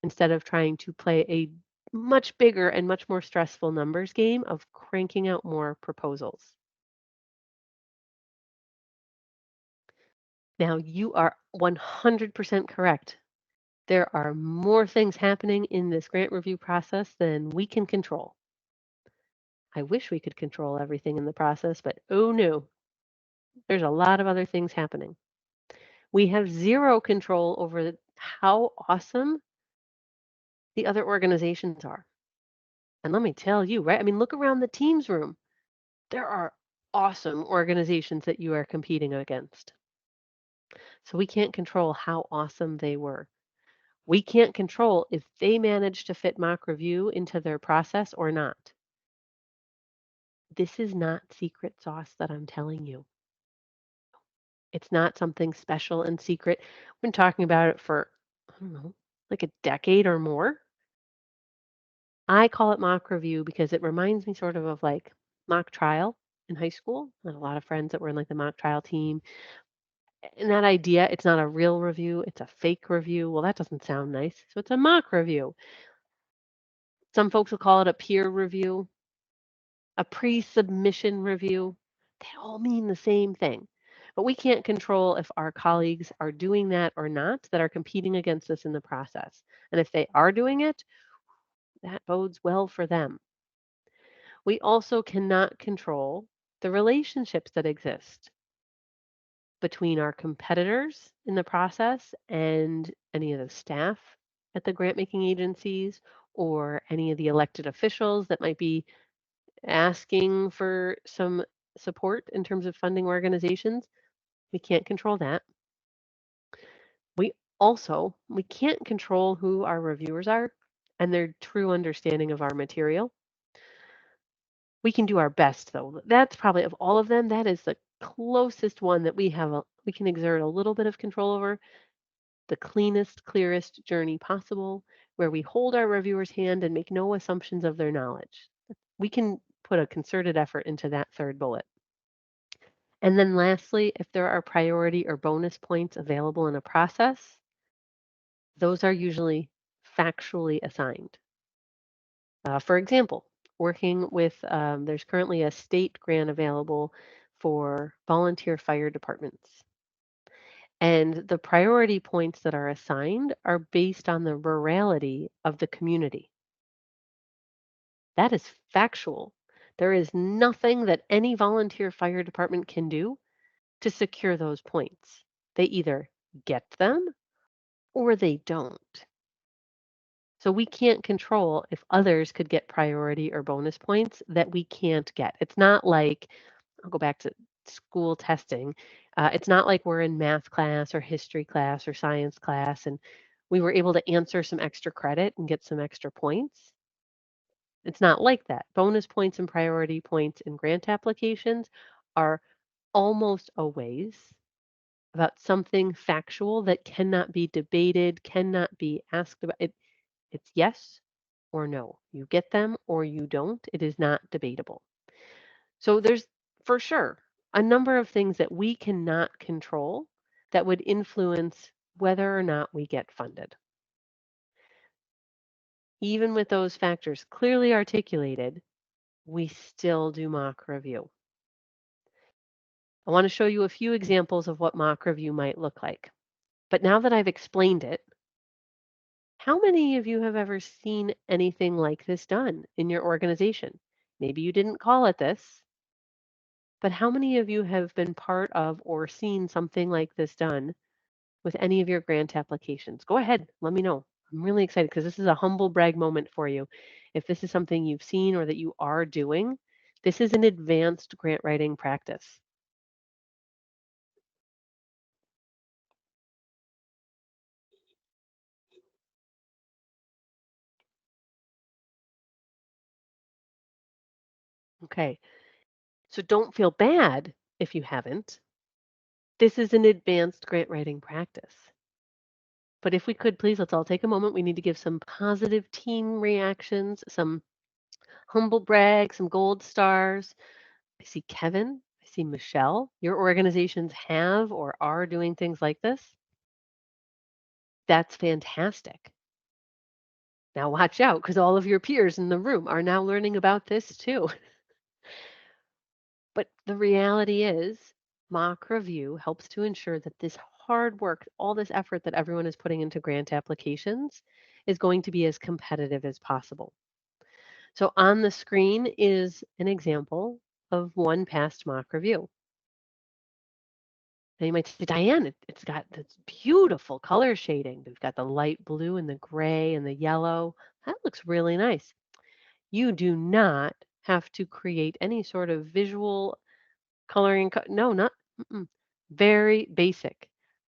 instead of trying to play a much bigger and much more stressful numbers game of cranking out more proposals? Now, you are 100% correct. There are more things happening in this grant review process than we can control. I wish we could control everything in the process, but oh no, there's a lot of other things happening. We have zero control over how awesome the other organizations are. And let me tell you, right? I mean, look around the Teams room. There are awesome organizations that you are competing against. So we can't control how awesome they were. We can't control if they manage to fit mock review into their process or not. This is not secret sauce that I'm telling you. It's not something special and secret. I've been talking about it for, I don't know, like a decade or more. I call it mock review because it reminds me sort of like mock trial in high school. I had a lot of friends that were in like the mock trial team. And that idea, it's not a real review, it's a fake review. Well, that doesn't sound nice. So it's a mock review. Some folks will call it a peer review, a pre-submission review. They all mean the same thing. But we can't control if our colleagues are doing that or not, that are competing against us in the process. And if they are doing it, that bodes well for them. We also cannot control the relationships that exist between our competitors in the process and any of the staff at the grant making agencies or any of the elected officials that might be asking for some support in terms of funding organizations. We can't control that. We can't control who our reviewers are and their true understanding of our material. We can do our best though. That's probably of all of them, that is the closest one that we can exert a little bit of control over, the cleanest, clearest journey possible, where we hold our reviewer's hand and make no assumptions of their knowledge. We can put a concerted effort into that third bullet. And then lastly, if there are priority or bonus points available in a process, those are usually factually assigned. For example, working with, there's currently a state grant available for volunteer fire departments. And the priority points that are assigned are based on the rurality of the community. That is factual. There is nothing that any volunteer fire department can do to secure those points. They either get them or they don't. So we can't control if others could get priority or bonus points that we can't get. It's not like, I'll go back to school testing. It's not like we're in math class or history class or science class and we were able to answer some extra credit and get some extra points. It's not like that. Bonus points and priority points in grant applications are almost always about something factual that cannot be debated, cannot be asked about. It's yes or no. You get them or you don't. It is not debatable. So there's for sure a number of things that we cannot control that would influence whether or not we get funded. Even with those factors clearly articulated, we still do mock review. I want to show you a few examples of what mock review might look like. But now that I've explained it, how many of you have ever seen anything like this done in your organization? Maybe you didn't call it this, but how many of you have been part of or seen something like this done with any of your grant applications? Go ahead, let me know. I'm really excited because this is a humble brag moment for you. If this is something you've seen or that you are doing, this is an advanced grant writing practice. Okay, so don't feel bad if you haven't. This is an advanced grant writing practice. But if we could, please, let's all take a moment. We need to give some positive team reactions, some humble brag, some gold stars. I see Kevin. I see Michelle. Your organizations have or are doing things like this. That's fantastic. Now watch out because all of your peers in the room are now learning about this too. But the reality is, mock review helps to ensure that this hard work, all this effort that everyone is putting into grant applications, is going to be as competitive as possible. So on the screen is an example of one past mock review. Now you might say, Diane, it's got this beautiful color shading. We've got the light blue and the gray and the yellow. That looks really nice. You do not have to create any sort of visual coloring. No, not very basic.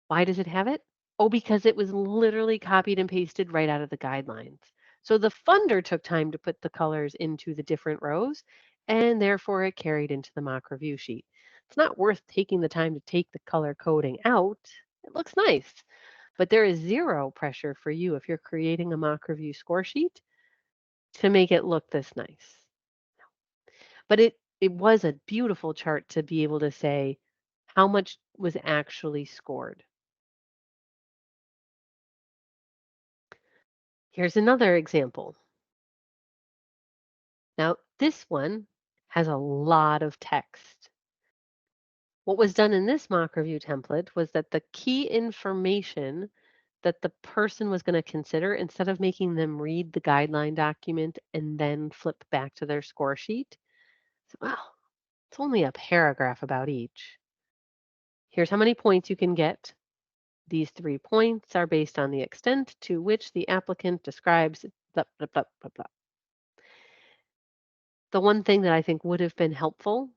Why does it have it? Oh, because it was literally copied and pasted right out of the guidelines. So the funder took time to put the colors into the different rows, and therefore it carried into the mock review sheet. It's not worth taking the time to take the color coding out. It looks nice, but there is zero pressure for you if you're creating a mock review score sheet to make it look this nice. But it was a beautiful chart to be able to say how much was actually scored. Here's another example. Now, this one has a lot of text. What was done in this mock review template was that the key information that the person was going to consider, instead of making them read the guideline document and then flip back to their score sheet, well, it's only a paragraph about each. Here's how many points you can get. These 3 points are based on the extent to which the applicant describes blah, blah, blah, blah, blah. The one thing that I think would have been helpful,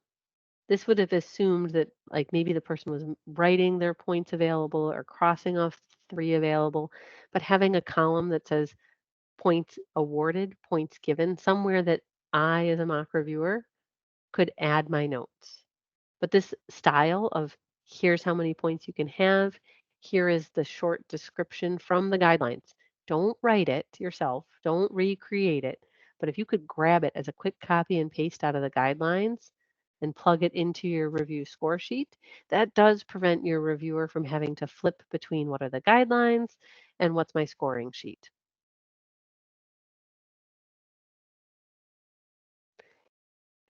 this would have assumed that like maybe the person was writing their points available or crossing off 3 available, but having a column that says points awarded, points given, somewhere that I as a mock reviewer could add my notes. But this style of here's how many points you can have, here is the short description from the guidelines. Don't write it yourself, don't recreate it. But if you could grab it as a quick copy and paste out of the guidelines and plug it into your review score sheet, that does prevent your reviewer from having to flip between what are the guidelines and what's my scoring sheet.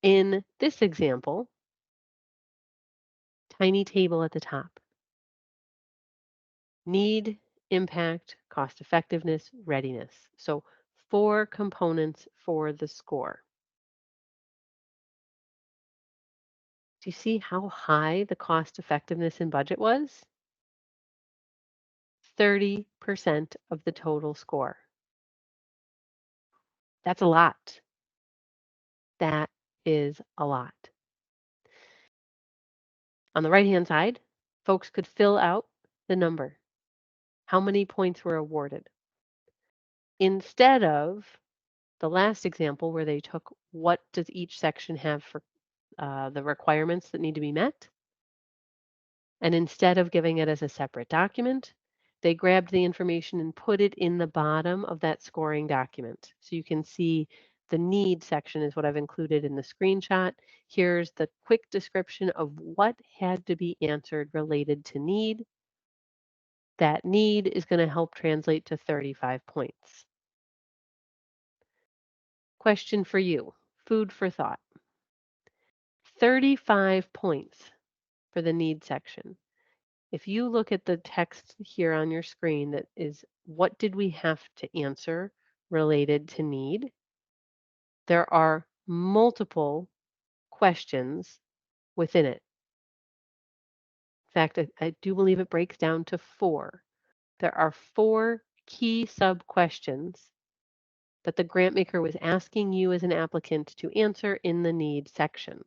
In this example, tiny table at the top. Need, impact, cost effectiveness, readiness. So 4 components for the score. Do you see how high the cost effectiveness and budget was? 30% of the total score. That's a lot. That is a lot. On the right-hand side, folks could fill out the number, how many points were awarded, instead of the last example where they took what does each section have for the requirements that need to be met, and instead of giving it as a separate document, they grabbed the information and put it in the bottom of that scoring document. So you can see the need section is what I've included in the screenshot. Here's the quick description of what had to be answered related to need. That need is going to help translate to 35 points. Question for you, food for thought. 35 points for the need section. If you look at the text here on your screen that is what did we have to answer related to need, there are multiple questions within it. In fact, I do believe it breaks down to 4. There are 4 key sub-questions that the grant maker was asking you as an applicant to answer in the need section.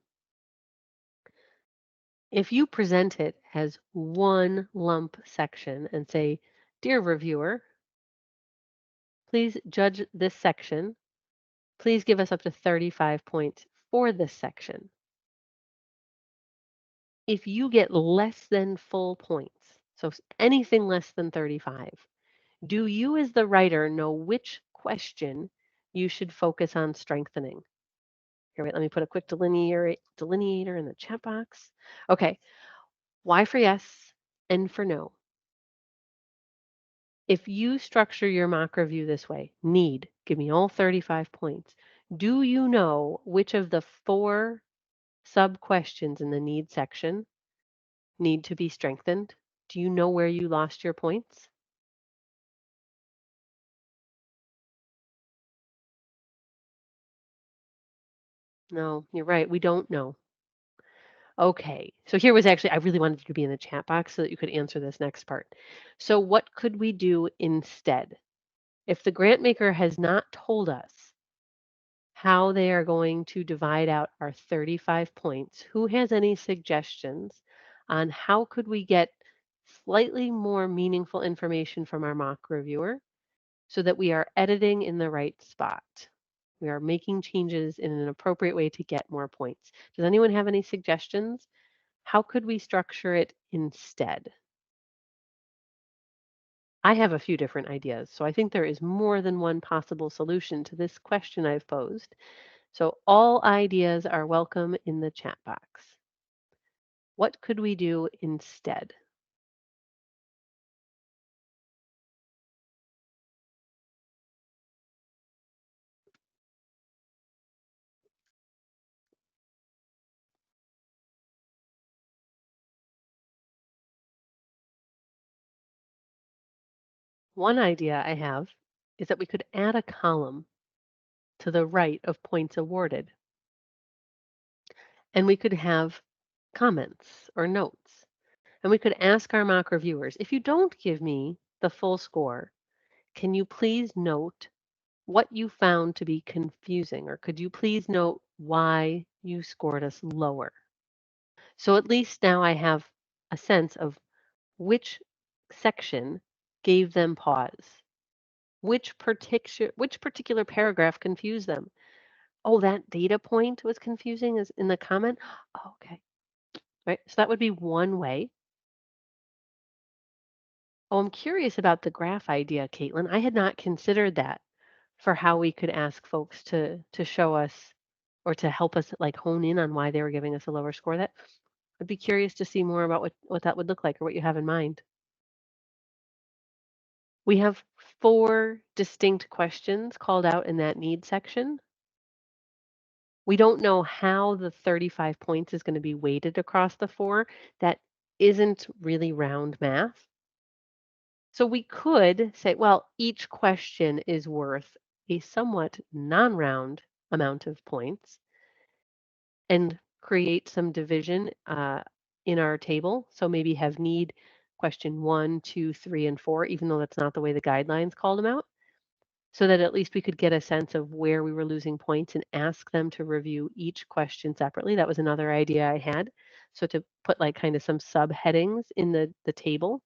If you present it as one lump section and say, "Dear reviewer, please judge this section. Please give us up to 35 points for this section." If you get less than full points, so anything less than 35, do you as the writer know which question you should focus on strengthening? Here, wait, let me put a quick delineator in the chat box. Okay, Y for yes, N for no. If you structure your mock review this way, need, give me all 35 points. Do you know which of the 4 sub-questions in the need section need to be strengthened? Do you know where you lost your points? No, you're right. We don't know. Okay, so here was actually, I really wanted you to be in the chat box so that you could answer this next part. So what could we do instead? If the grant maker has not told us how they are going to divide out our 35 points, who has any suggestions on how could we get slightly more meaningful information from our mock reviewer so that we are editing in the right spot? We are making changes in an appropriate way to get more points. Does anyone have any suggestions? How could we structure it instead? I have a few different ideas, so I think there is more than one possible solution to this question I've posed. So all ideas are welcome in the chat box. What could we do instead? One idea I have is that we could add a column to the right of points awarded, and we could have comments or notes. And we could ask our mock reviewers, if you don't give me the full score, can you please note what you found to be confusing, or could you please note why you scored us lower? So at least now I have a sense of which section gave them pause, which particular paragraph confused them. Oh, that data point was confusing is in the comment. Oh, okay. Right. So that would be one way. Oh, I'm curious about the graph idea, Caitlin. I had not considered that for how we could ask folks to show us or to help us like hone in on why they were giving us a lower score. That I'd be curious to see more about what that would look like or what you have in mind. We have 4 distinct questions called out in that need section. We don't know how the 35 points is going to be weighted across the 4. That isn't really round math. So we could say, well, each question is worth a somewhat non-round amount of points and create some division in our table. So maybe have need question 1, 2, 3, and 4, even though that's not the way the guidelines called them out, so that at least we could get a sense of where we were losing points and ask them to review each question separately. That was another idea I had. So to put like kind of some subheadings in the table.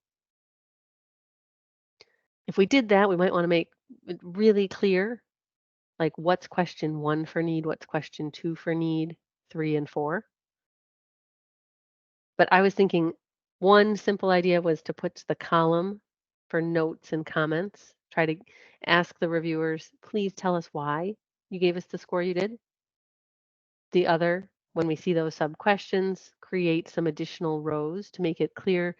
If we did that, we might want to make it really clear, like what's question 1 for need, what's question 2 for need, 3 and 4. But I was thinking one simple idea was to put the column for notes and comments. Try to ask the reviewers, please tell us why you gave us the score you did. The other, when we see those sub questions, create some additional rows to make it clear.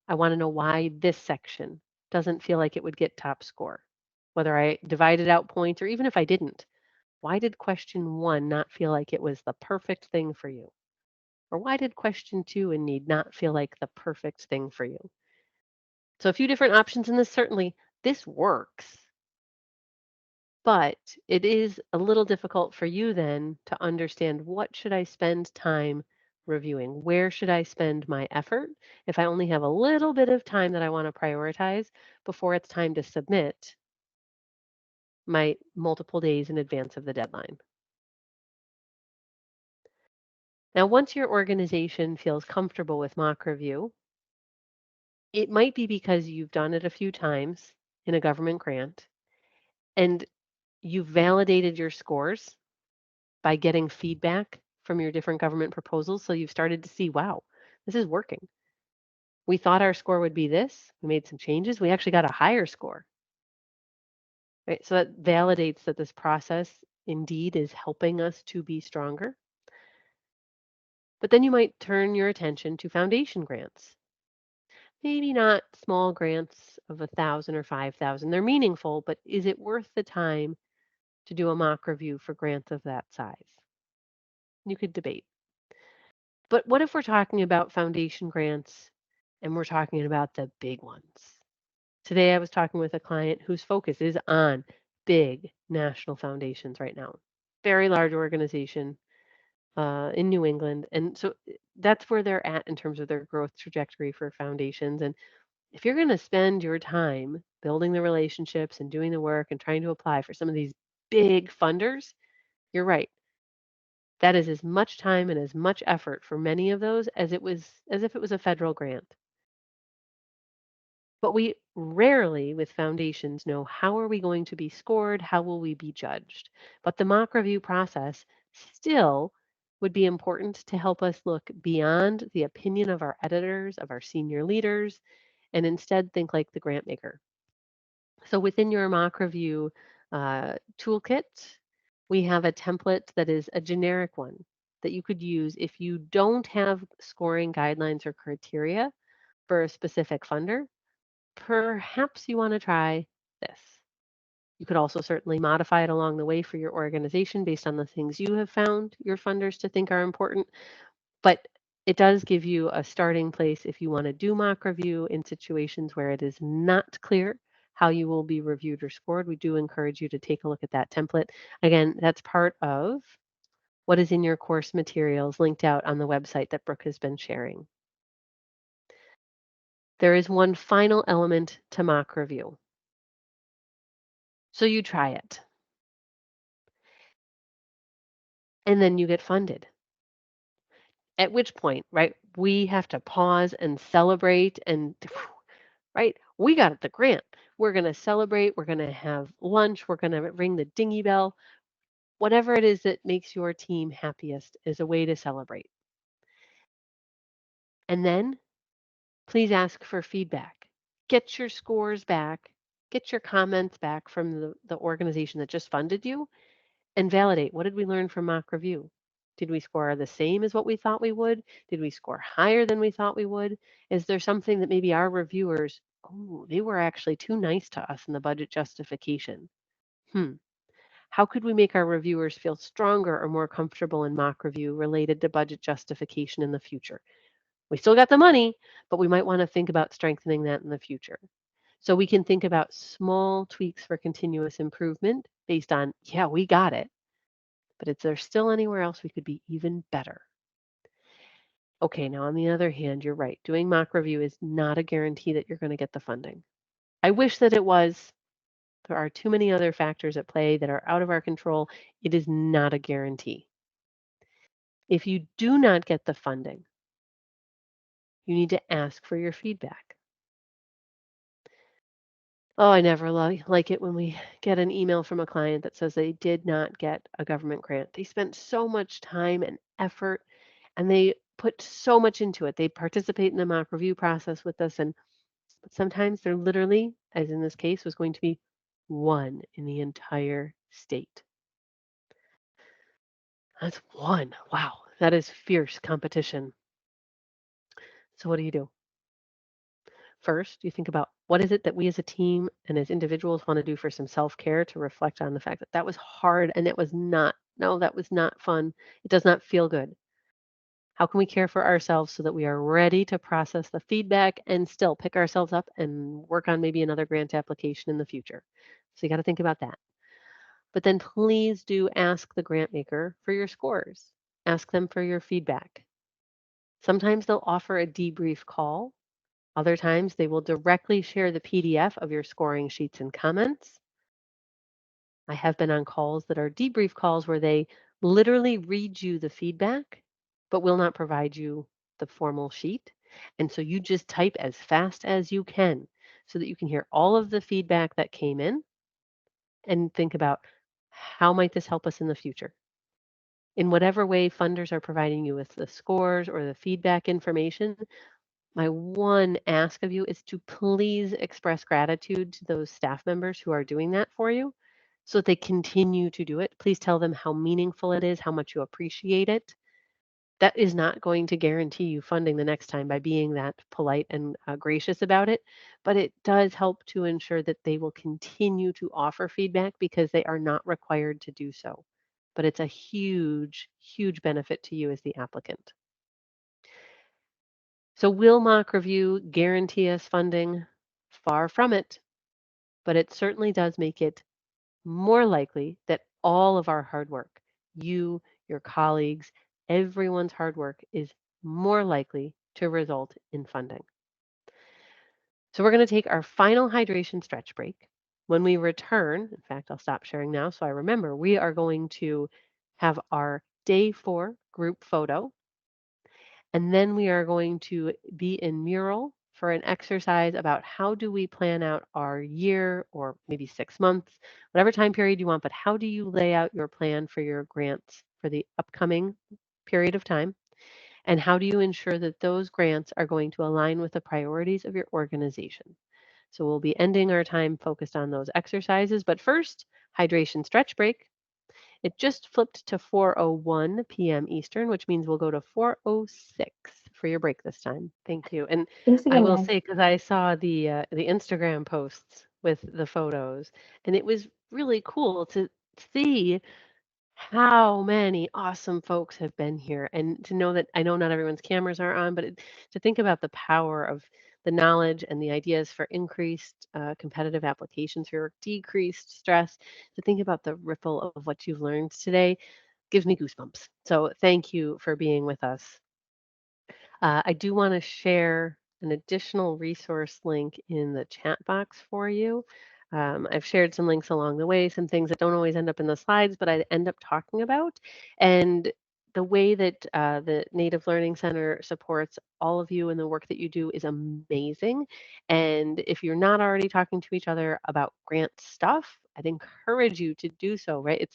I want to know why this section doesn't feel like it would get top score. Whether I divided out points or even if I didn't, why did question 1 not feel like it was the perfect thing for you? Or why did question 2 and need not feel like the perfect thing for you? So a few different options in this. Certainly, this works, but it is a little difficult for you then to understand what should I spend time reviewing? Where should I spend my effort if I only have a little bit of time that I want to prioritize before it's time to submit my multiple days in advance of the deadline? Now, once your organization feels comfortable with mock review, it might be because you've done it a few times in a government grant and you've validated your scores by getting feedback from your different government proposals. So you've started to see, wow, this is working. We thought our score would be this. We made some changes. We actually got a higher score. Right? So that validates that this process indeed is helping us to be stronger. But then you might turn your attention to foundation grants. Maybe not small grants of 1,000 or 5,000. They're meaningful, but is it worth the time to do a mock review for grants of that size? You could debate. But what if we're talking about foundation grants and we're talking about the big ones? Today I was talking with a client whose focus is on big national foundations right now. Very large organization in New England. And so that's where they're at in terms of their growth trajectory for foundations. And if you're going to spend your time building the relationships and doing the work and trying to apply for some of these big funders, you're right. That is as much time and as much effort for many of those as if it was a federal grant. But we rarely with foundations know how are we going to be scored, how will we be judged. But the mock review process still would be important to help us look beyond the opinion of our editors, of our senior leaders, and instead think like the grant maker. So within your mock review toolkit, we have a template that is a generic one that you could use if you don't have scoring guidelines or criteria for a specific funder. Perhaps you want to try this. You could also certainly modify it along the way for your organization based on the things you have found your funders to think are important. But it does give you a starting place if you want to do mock review in situations where it is not clear how you will be reviewed or scored. We do encourage you to take a look at that template. Again, that's part of what is in your course materials linked out on the website that Brooke has been sharing. There is one final element to mock review. So you try it. And then you get funded. At which point, right, we have to pause and celebrate and right? We got the grant. We're going to celebrate. We're going to have lunch. We're going to ring the dingy bell. Whatever it is that makes your team happiest is a way to celebrate. And then please ask for feedback. Get your scores back. Get your comments back from the organization that just funded you and validate what did we learn from mock review? Did we score the same as what we thought we would? Did we score higher than we thought we would? Is there something that maybe our reviewers, oh, they were actually too nice to us in the budget justification? How could we make our reviewers feel stronger or more comfortable in mock review related to budget justification in the future? We still got the money, but we might want to think about strengthening that in the future. So we can think about small tweaks for continuous improvement based on, yeah, we got it. But is there still anywhere else we could be even better? Okay, now on the other hand, you're right. Doing mock review is not a guarantee that you're going to get the funding. I wish that it was. There are too many other factors at play that are out of our control. It is not a guarantee. If you do not get the funding, You need to ask for your feedback. Oh, I never like it when we get an email from a client that says they did not get a government grant. They spent so much time and effort and they put so much into it. They participate in the mock review process with us, and but sometimes there literally, as in this case, was going to be one in the entire state. That's one. Wow, that is fierce competition. So what do you do? First, you think about what is it that we as a team and as individuals want to do for some self-care to reflect on the fact that that was hard and it was not, no, that was not fun. It does not feel good. How can we care for ourselves so that we are ready to process the feedback and still pick ourselves up and work on maybe another grant application in the future? So you got to think about that. But then please do ask the grant maker for your scores. Ask them for your feedback. Sometimes they'll offer a debrief call. Other times they will directly share the PDF of your scoring sheets and comments. I have been on calls that are debrief calls where they literally read you the feedback, but will not provide you the formal sheet. And so you just type as fast as you can so that you can hear all of the feedback that came in and think about how might this help us in the future? In whatever way funders are providing you with the scores or the feedback information, my one ask of you is to please express gratitude to those staff members who are doing that for you so that they continue to do it. Please tell them how meaningful it is, how much you appreciate it. That is not going to guarantee you funding the next time by being that polite and gracious about it, but it does help to ensure that they will continue to offer feedback because they are not required to do so. But it's a huge, huge benefit to you as the applicant. So will mock review guarantee us funding? Far from it, but it certainly does make it more likely that all of our hard work, you, your colleagues, everyone's hard work is more likely to result in funding. So we're going to take our final hydration stretch break. When we return, in fact, I'll stop sharing now so I remember, we are going to have our day 4 group photo. And then we are going to be in mural for an exercise about how do we plan out our year or maybe 6 months, whatever time period you want, but how do you lay out your plan for your grants for the upcoming period of time? And how do you ensure that those grants are going to align with the priorities of your organization? So we'll be ending our time focused on those exercises. But first, hydration stretch break. It just flipped to 4:01 p.m. Eastern, which means we'll go to 4:06 for your break this time. Thank you. And I will say, because I saw the Instagram posts with the photos, and it was really cool to see how many awesome folks have been here, and to know that I know not everyone's cameras are on, but to think about the power of the knowledge and the ideas for increased competitive applications for decreased stress, to think about the ripple of what you've learned today gives me goosebumps. So thank you for being with us. I do want to share an additional resource link in the chat box for you. I've shared some links along the way, some things that don't always end up in the slides, but I end up talking about. And the way that the Native Learning Center supports all of you and the work that you do is amazing. And if you're not already talking to each other about grant stuff, I'd encourage you to do so, right? It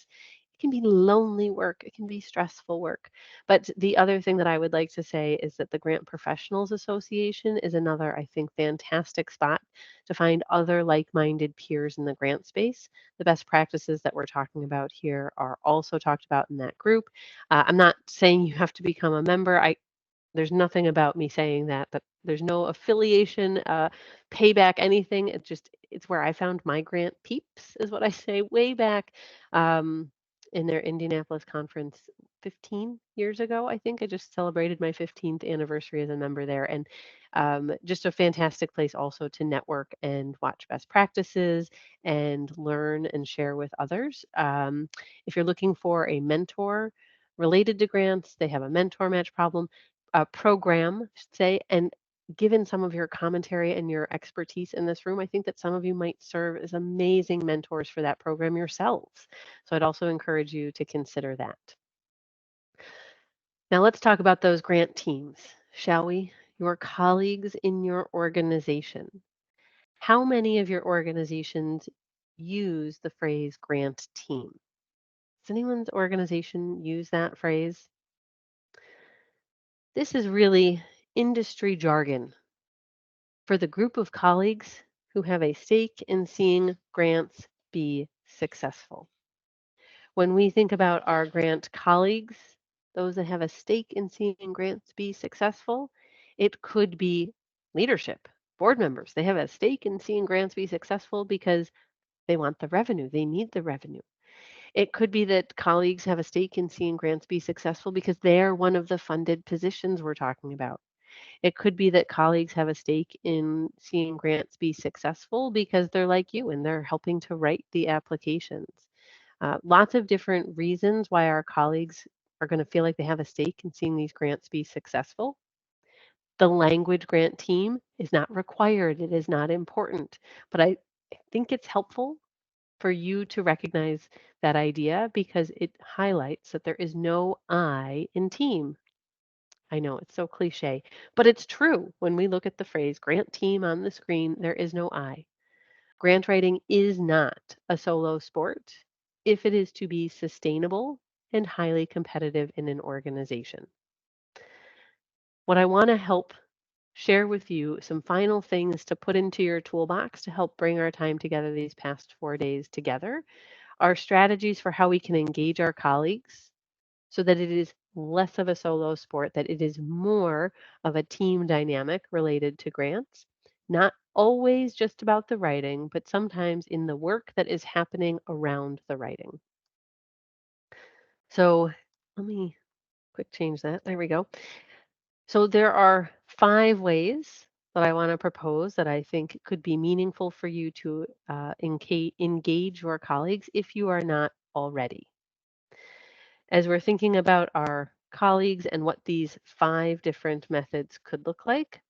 can be lonely work, it can be stressful work. But the other thing that I would like to say is that the Grant Professionals Association is another, I think, fantastic spot to find other like-minded peers in the grant space. The best practices that we're talking about here are also talked about in that group. I'm not saying you have to become a member. There's nothing about me saying that, but there's no affiliation, payback, anything. It's where I found my grant peeps, is what I say, way back in their Indianapolis conference 15 years ago. I think I just celebrated my 15th anniversary as a member there, and just a fantastic place also to network and watch best practices and learn and share with others. If you're looking for a mentor related to grants, they have a mentor match program, I should say, and given some of your commentary and your expertise in this room, I think that some of you might serve as amazing mentors for that program yourselves. So I'd also encourage you to consider that. Now let's talk about those grant teams, shall we? your colleagues in your organization. How many of your organizations use the phrase grant team? Does anyone's organization use that phrase? This is really industry jargon for the group of colleagues who have a stake in seeing grants be successful. When we think about our grant colleagues, those that have a stake in seeing grants be successful, it could be leadership, board members. They have a stake in seeing grants be successful because they want the revenue, they need the revenue. It could be that colleagues have a stake in seeing grants be successful because they're one of the funded positions we're talking about. It could be that colleagues have a stake in seeing grants be successful because they're like you and they're helping to write the applications. Lots of different reasons why our colleagues are going to feel like they have a stake in seeing these grants be successful. The language grant team is not required, it is not important, but I think it's helpful for you to recognize that idea because it highlights that there is no I in team. I know it's so cliche, but it's true. When we look at the phrase grant team on the screen, there is no I. Grant writing is not a solo sport if it is to be sustainable and highly competitive in an organization. What I want to help share with you some final things to put into your toolbox to help bring our time together these past 4 days together are strategies for how we can engage our colleagues so that it is less of a solo sport, that it is more of a team dynamic related to grants. Not always just about the writing, but sometimes in the work that is happening around the writing. So let me quick change that. There we go. So there are 5 ways that I want to propose that I think could be meaningful for you to engage your colleagues if you are not already. As we're thinking about our colleagues and what these 5 different methods could look like,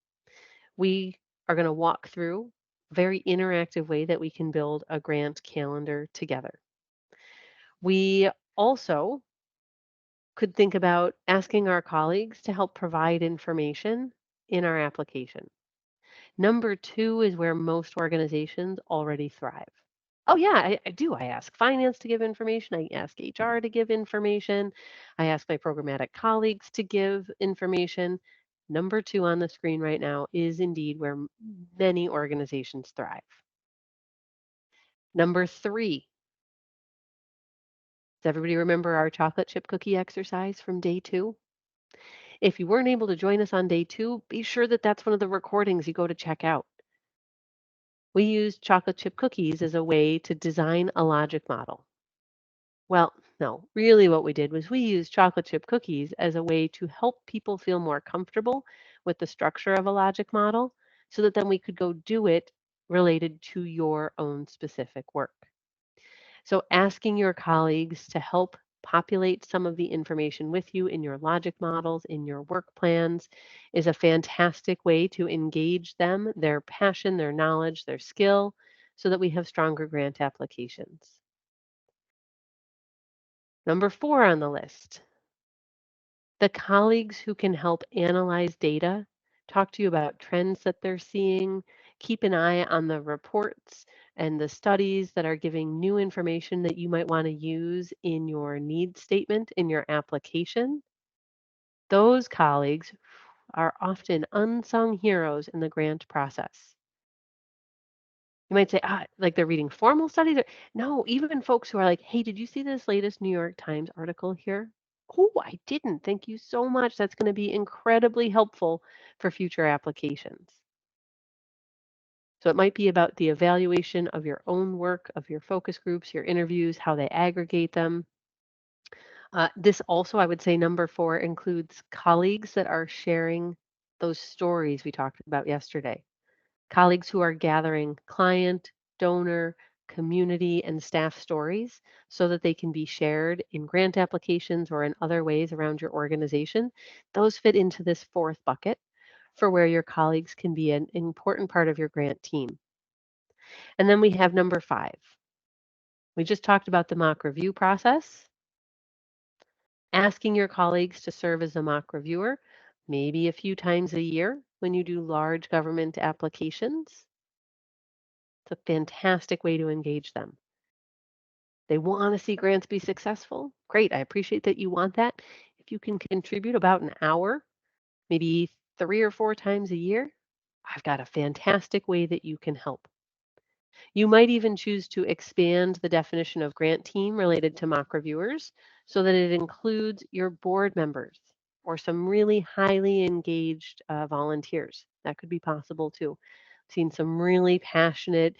we are going to walk through a very interactive way that we can build a grant calendar together. We also could think about asking our colleagues to help provide information in our application. Number 2 is where most organizations already thrive. Oh, yeah, I do. I ask finance to give information. I ask HR to give information. I ask my programmatic colleagues to give information. Number 2 on the screen right now is indeed where many organizations thrive. Number 3, does everybody remember our chocolate chip cookie exercise from day 2? If you weren't able to join us on day 2, be sure that that's one of the recordings you go to check out. We used chocolate chip cookies as a way to design a logic model. Well, no, really what we did was we used chocolate chip cookies as a way to help people feel more comfortable with the structure of a logic model so that then we could go do it related to your own specific work. So asking your colleagues to help populate some of the information with you in your logic models, in your work plans, is a fantastic way to engage them, their passion, their knowledge, their skill, so that we have stronger grant applications. Number 4 on the list, the colleagues who can help analyze data, talk to you about trends that they're seeing, keep an eye on the reports and the studies that are giving new information that you might want to use in your needs statement, in your application. Those colleagues are often unsung heroes in the grant process. You might say, like they're reading formal studies. Or, no, even folks who are like, hey, did you see this latest New York Times article here? Oh, I didn't. Thank you so much. That's going to be incredibly helpful for future applications. So it might be about the evaluation of your own work, of your focus groups, your interviews, how they aggregate them. This also, I would say, number 4 includes colleagues that are sharing those stories we talked about yesterday. Colleagues who are gathering client, donor, community, and staff stories so that they can be shared in grant applications or in other ways around your organization. Those fit into this 4th bucket for where your colleagues can be an important part of your grant team. And then we have number 5. We just talked about the mock review process. Asking your colleagues to serve as a mock reviewer, maybe a few times a year, when you do large government applications. It's a fantastic way to engage them. They want to see grants be successful. Great. I appreciate that you want that. If you can contribute about an hour, maybe 3 or 4 times a year, I've got a fantastic way that you can help. You might even choose to expand the definition of grant team related to mock reviewers so that it includes your board members or some really highly engaged volunteers. That could be possible too. Seen some really passionate,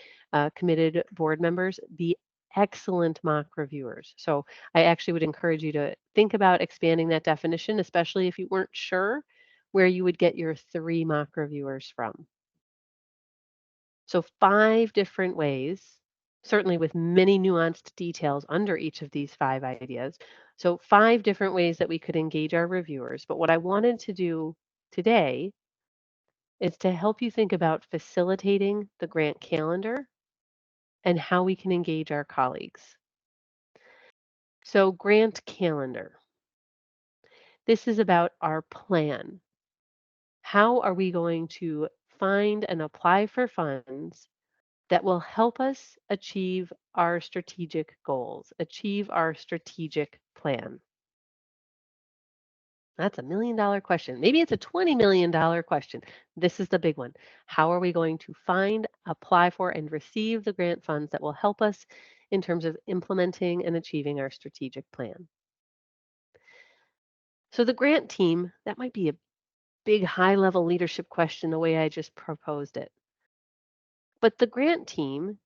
committed board members be excellent mock reviewers. So I actually would encourage you to think about expanding that definition, especially if you weren't sure where you would get your 3 mock reviewers from. So 5 different ways, certainly with many nuanced details under each of these 5 ideas. So 5 different ways that we could engage our reviewers. But what I wanted to do today is to help you think about facilitating the grant calendar and how we can engage our colleagues. So grant calendar. This is about our plan. How are we going to find and apply for funds that will help us achieve our strategic goals, achieve our strategic plan? That's a $1 million question. Maybe it's a $20 million question. This is the big one. How are we going to find, apply for, and receive the grant funds that will help us in terms of implementing and achieving our strategic plan? So, the grant team, that might be a big high level leadership question the way I just proposed it. But the grant team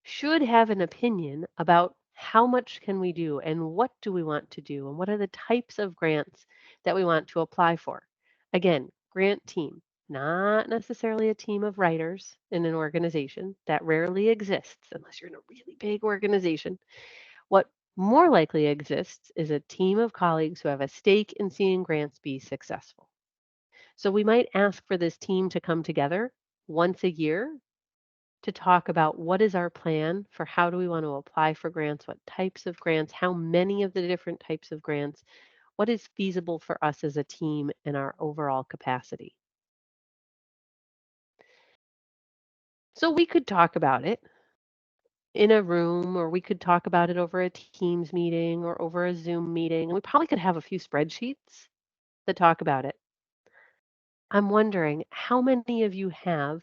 should have an opinion about how much can we do and what do we want to do and what are the types of grants that we want to apply for. Again, grant team, not necessarily a team of writers in an organization. That rarely exists unless you're in a really big organization. What more likely exists is a team of colleagues who have a stake in seeing grants be successful. So we might ask for this team to come together once a year to talk about what is our plan for how do we want to apply for grants, what types of grants, how many of the different types of grants, what is feasible for us as a team and our overall capacity. So we could talk about it in a room, or we could talk about it over a Teams meeting or over a Zoom meeting. We probably could have a few spreadsheets that talk about it. I'm wondering how many of you have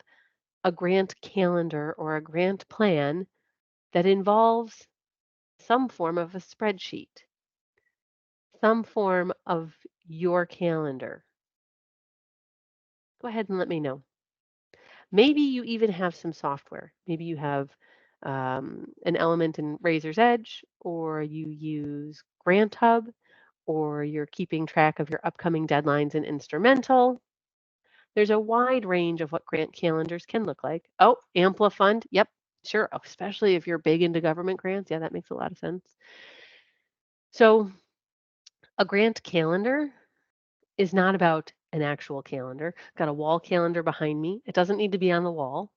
a grant calendar or a grant plan that involves some form of a spreadsheet, some form of your calendar? Go ahead and let me know. Maybe you even have some software. Maybe you have an element in Razor's Edge, or you use Grant Hub, or you're keeping track of your upcoming deadlines in Instrumental. There's a wide range of what grant calendars can look like. Oh, Amplifund. Yep, sure. Especially if you're big into government grants. Yeah, that makes a lot of sense. So a grant calendar is not about an actual calendar. I've got a wall calendar behind me. It doesn't need to be on the wall.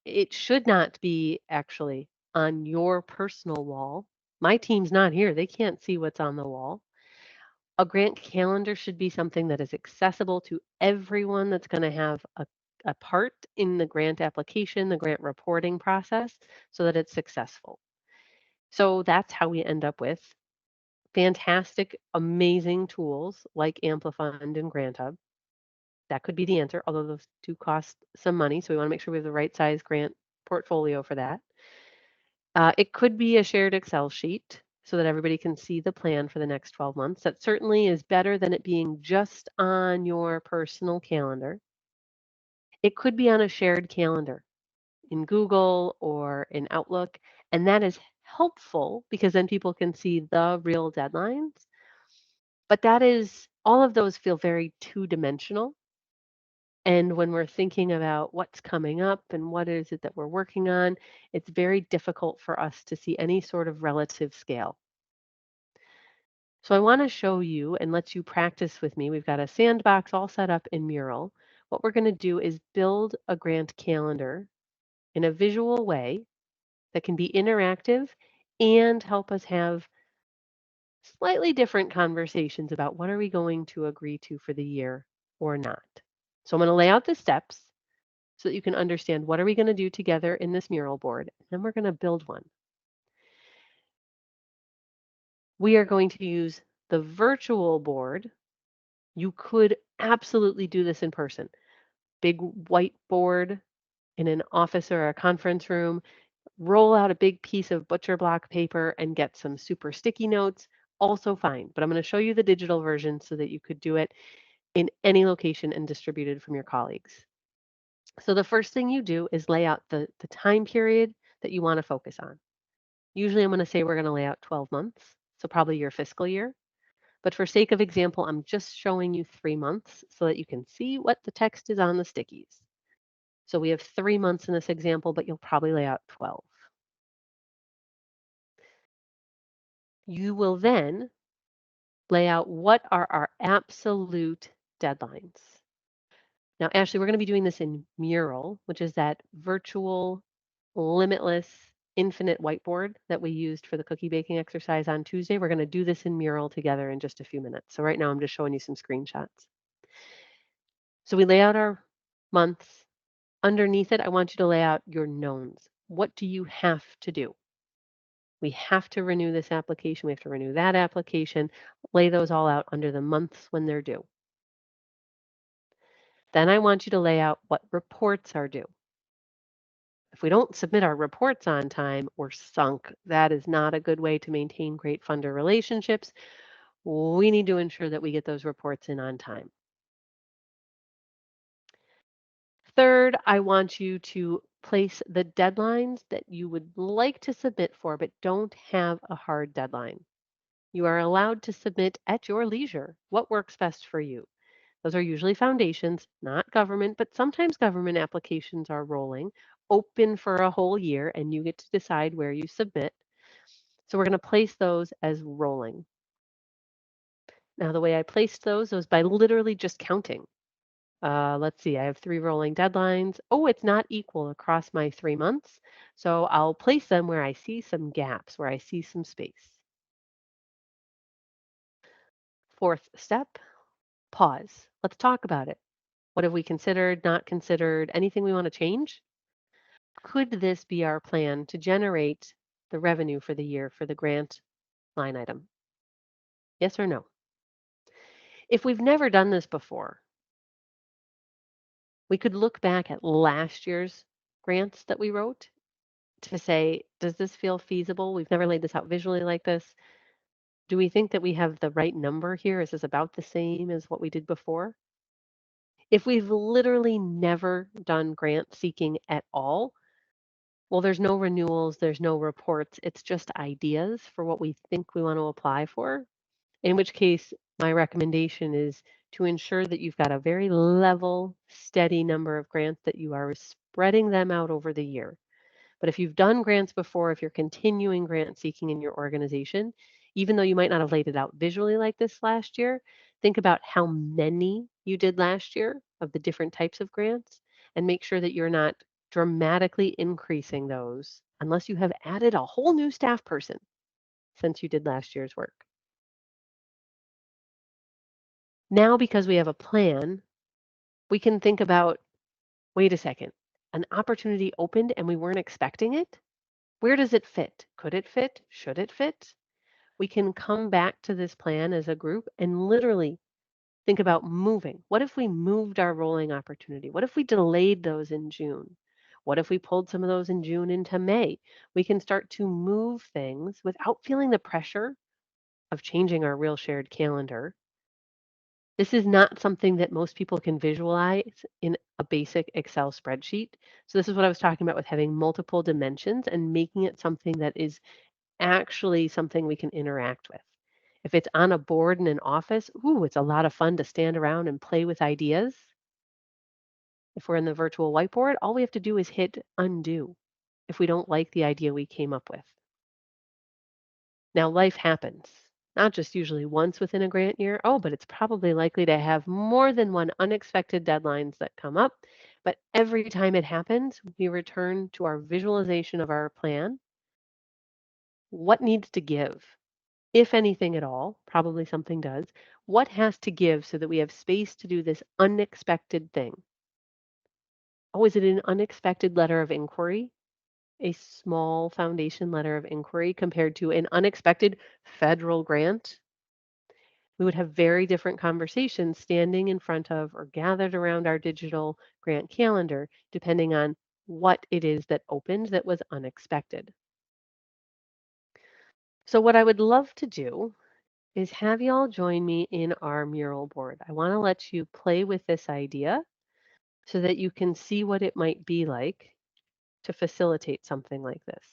It should not be actually on your personal wall. My team's not here. They can't see what's on the wall. A grant calendar should be something that is accessible to everyone that's going to have a part in the grant application, the grant reporting process, so that it's successful. So that's how we end up with fantastic, amazing tools like Amplifund and GrantHub. That could be the answer, although those do cost some money. So we want to make sure we have the right size grant portfolio for that. It could be a shared Excel sheet so that everybody can see the plan for the next 12 months. That certainly is better than it being just on your personal calendar. It could be on a shared calendar in Google or in Outlook, and that is helpful because then people can see the real deadlines. But that is, all of those feel very two-dimensional. And when we're thinking about what's coming up and what is it that we're working on, it's very difficult for us to see any sort of relative scale. So I want to show you and let you practice with me. We've got a sandbox all set up in Mural. What we're going to do is build a grant calendar in a visual way that can be interactive and help us have slightly different conversations about what are we going to agree to for the year or not. So I'm going to lay out the steps so that you can understand what are we going to do together in this mural board. And then we're going to build one. We are going to use the virtual board. You could absolutely do this in person. Big whiteboard in an office or a conference room, roll out a big piece of butcher block paper and get some super sticky notes, also fine. But I'm going to show you the digital version so that you could do it in any location and distributed from your colleagues. So the first thing you do is lay out the time period that you want to focus on. Usually I'm going to say we're going to lay out 12 months, so probably your fiscal year. But for sake of example, I'm just showing you 3 months so that you can see what the text is on the stickies. So we have 3 months in this example, but you'll probably lay out 12. You will then lay out what are our absolute deadlines. Now, Ashley, we're going to be doing this in Mural, which is that virtual, limitless, infinite whiteboard that we used for the cookie baking exercise on Tuesday. We're going to do this in Mural together in just a few minutes. So right now I'm just showing you some screenshots. So we lay out our months. Underneath it, I want you to lay out your knowns. What do you have to do? We have to renew this application. We have to renew that application. Lay those all out under the months when they're due. Then I want you to lay out what reports are due. If we don't submit our reports on time, we're sunk. That is not a good way to maintain great funder relationships. We need to ensure that we get those reports in on time. Third, I want you to place the deadlines that you would like to submit for, but don't have a hard deadline. You are allowed to submit at your leisure. What works best for you? Those are usually foundations, not government, but sometimes government applications are rolling, open for a whole year, and you get to decide where you submit. So we're going to place those as rolling. Now, the way I placed those was by literally just counting. Let's see, I have 3 rolling deadlines. Oh, it's not equal across my 3 months. So I'll place them where I see some gaps, where I see some space. Fourth step, pause. Let's talk about it. What have we considered, not considered, anything we want to change? Could this be our plan to generate the revenue for the year for the grant line item? Yes or no? If we've never done this before, we could look back at last year's grants that we wrote to say, does this feel feasible? We've never laid this out visually like this. Do we think that we have the right number here? Is this about the same as what we did before? If we've literally never done grant seeking at all, well, there's no renewals, there's no reports. It's just ideas for what we think we want to apply for. In which case, my recommendation is to ensure that you've got a very level, steady number of grants that you are spreading them out over the year. But if you've done grants before, if you're continuing grant seeking in your organization, even though you might not have laid it out visually like this last year, think about how many you did last year of the different types of grants and make sure that you're not dramatically increasing those unless you have added a whole new staff person since you did last year's work. Now, because we have a plan, we can think about, wait a second, an opportunity opened and we weren't expecting it? Where does it fit? Could it fit? Should it fit? We can come back to this plan as a group and literally think about moving. What if we moved our rolling opportunity? What if we delayed those in June? What if we pulled some of those in June into May? We can start to move things without feeling the pressure of changing our real shared calendar. This is not something that most people can visualize in a basic Excel spreadsheet. So this is what I was talking about with having multiple dimensions and making it something that is actually something we can interact with. If it's on a board in an office, ooh, it's a lot of fun to stand around and play with ideas. If we're in the virtual whiteboard, all we have to do is hit undo if we don't like the idea we came up with. Now, life happens, not just usually once within a grant year. Oh, but it's probably likely to have more than one unexpected deadlines that come up. But every time it happens, we return to our visualization of our plan. What needs to give? If anything at all, probably something does. What has to give so that we have space to do this unexpected thing? Oh, is it an unexpected letter of inquiry? A small foundation letter of inquiry compared to an unexpected federal grant? We would have very different conversations standing in front of or gathered around our digital grant calendar, depending on what it is that opened that was unexpected. So, what I would love to do is have you all join me in our mural board. I want to let you play with this idea so that you can see what it might be like to facilitate something like this.